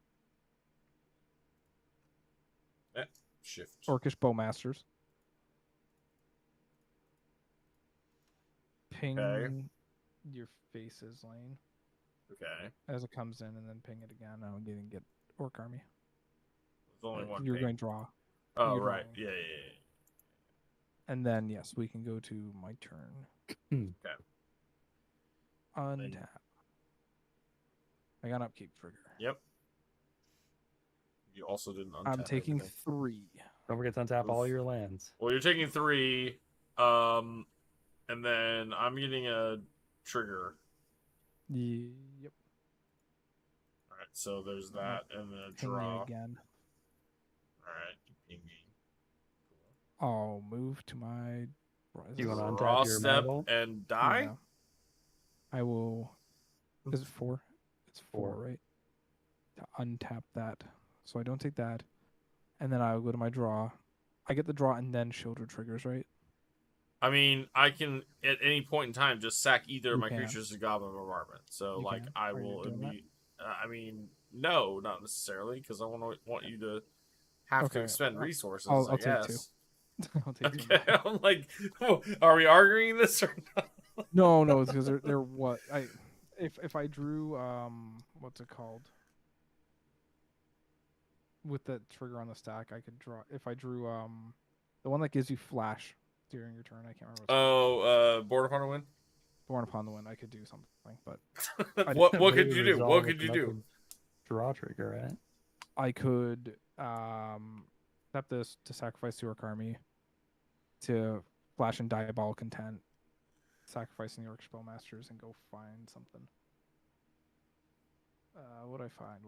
Shift. Orcish Bowmasters. Ping your faces lane Okay. as it comes in, and then ping it again. Now I'm getting get Orc Army. There's only one. You're ping. going to draw, Oh you're right. drawing. Yeah. and then yes, we can go to my turn. Okay. Untap. I got an upkeep trigger. Yep. You also didn't untap I'm taking everything. 3. Don't forget to untap all your lands. Well, you're taking 3, and then I'm getting a trigger. Yep. All right, so there's that, and then a Ping me draw. All again. right, ping me. I'll move to my. You wanna untap Draw your step Marvel? and die. Yeah. I will. Is it 4? It's 4, right? To untap that, so I don't take that, and then I'll go to my draw. I get the draw and then shoulder triggers, right? I mean, I can at any point in time just sack either of You my can. creatures to Goblin Bombardment. So You like can. I Are you will doing that? immediately. I mean, no, not necessarily, because I want you to have to Okay, expend well, resources. I'll I take 2. guess. I'll take 2. Okay, I'm like, oh, are we arguing this or not? No, it's because they're what I. If I drew what's it called? With the trigger on the stack, I could draw. If I drew the one that gives you flash during your turn, I can't remember. What's Oh, Border Upon a Win. Born Upon the Wind, I could do something, but what Maybe could you do? resolve What with could you another do? Draw trigger, right? I could tap this to sacrifice to Orc Army to flash and Diabolic Content, sacrificing the Orc Spellmasters and go find something. What do I find?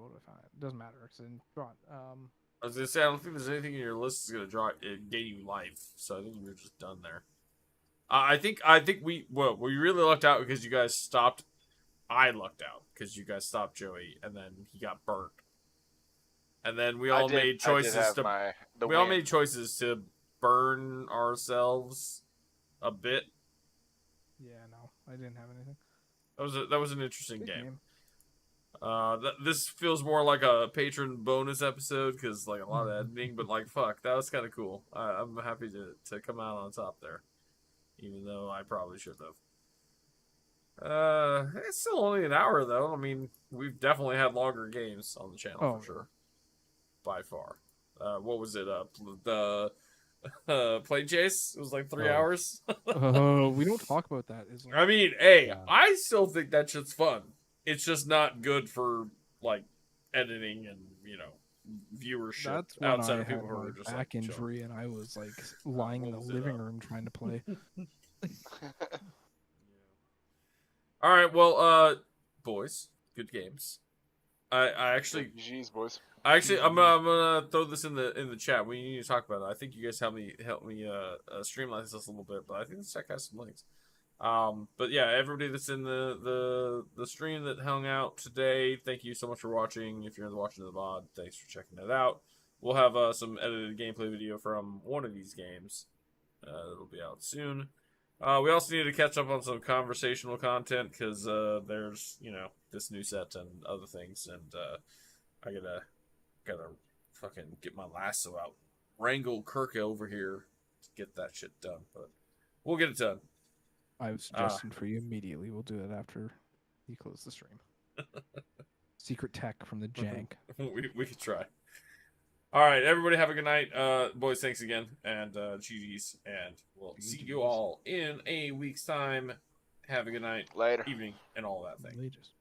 Doesn't matter. It's in draw. I was gonna say I don't think there's anything in your list that's gonna draw gain you life. So I think you're just done there. I think we really lucked out because you guys stopped. I lucked out because you guys stopped Joey, and then he got burnt. And then we all made choices to all made choices to burn ourselves a bit. Yeah, no, I didn't have anything. That was an interesting Good game. This feels more like a patron bonus episode because like a lot of editing, but like fuck, that was kind of cool. I'm happy to come out on top there, even though I probably should have. It's still only an hour though. I mean, we've definitely had longer games on the channel Oh, for sure, by far. What was it? The plane chase. It was like 3 Oh. hours. We don't talk about that. Is I mean, hey, Yeah. I still think that shit's fun. It's just not good for like editing and viewership that's when outside I of people had who my are just back like chilling. injury and I was like lying in the what was it, living room trying to play. All right, well, boys, good games. I actually, GG's, boys. I'm gonna throw this in the chat. We need to talk about it. I think you guys help me streamline this a little bit, but I think the chat has some links. But yeah, everybody that's in the stream that hung out today, thank you so much for watching. If you're watching the VOD, thanks for checking it out. We'll have some edited gameplay video from one of these games. It'll be out soon. We also need to catch up on some conversational content because there's this new set and other things, and I gotta fucking get my lasso out, wrangle Kirk over here to get that shit done. But we'll get it done. I was suggesting for you immediately. We'll do it after you close the stream. Secret tech from the jank. we could try. All right, everybody have a good night. Boys, thanks again, and GG's, and we'll see you all in a week's time. Have a good night, Later. evening, and all that thing. Latest.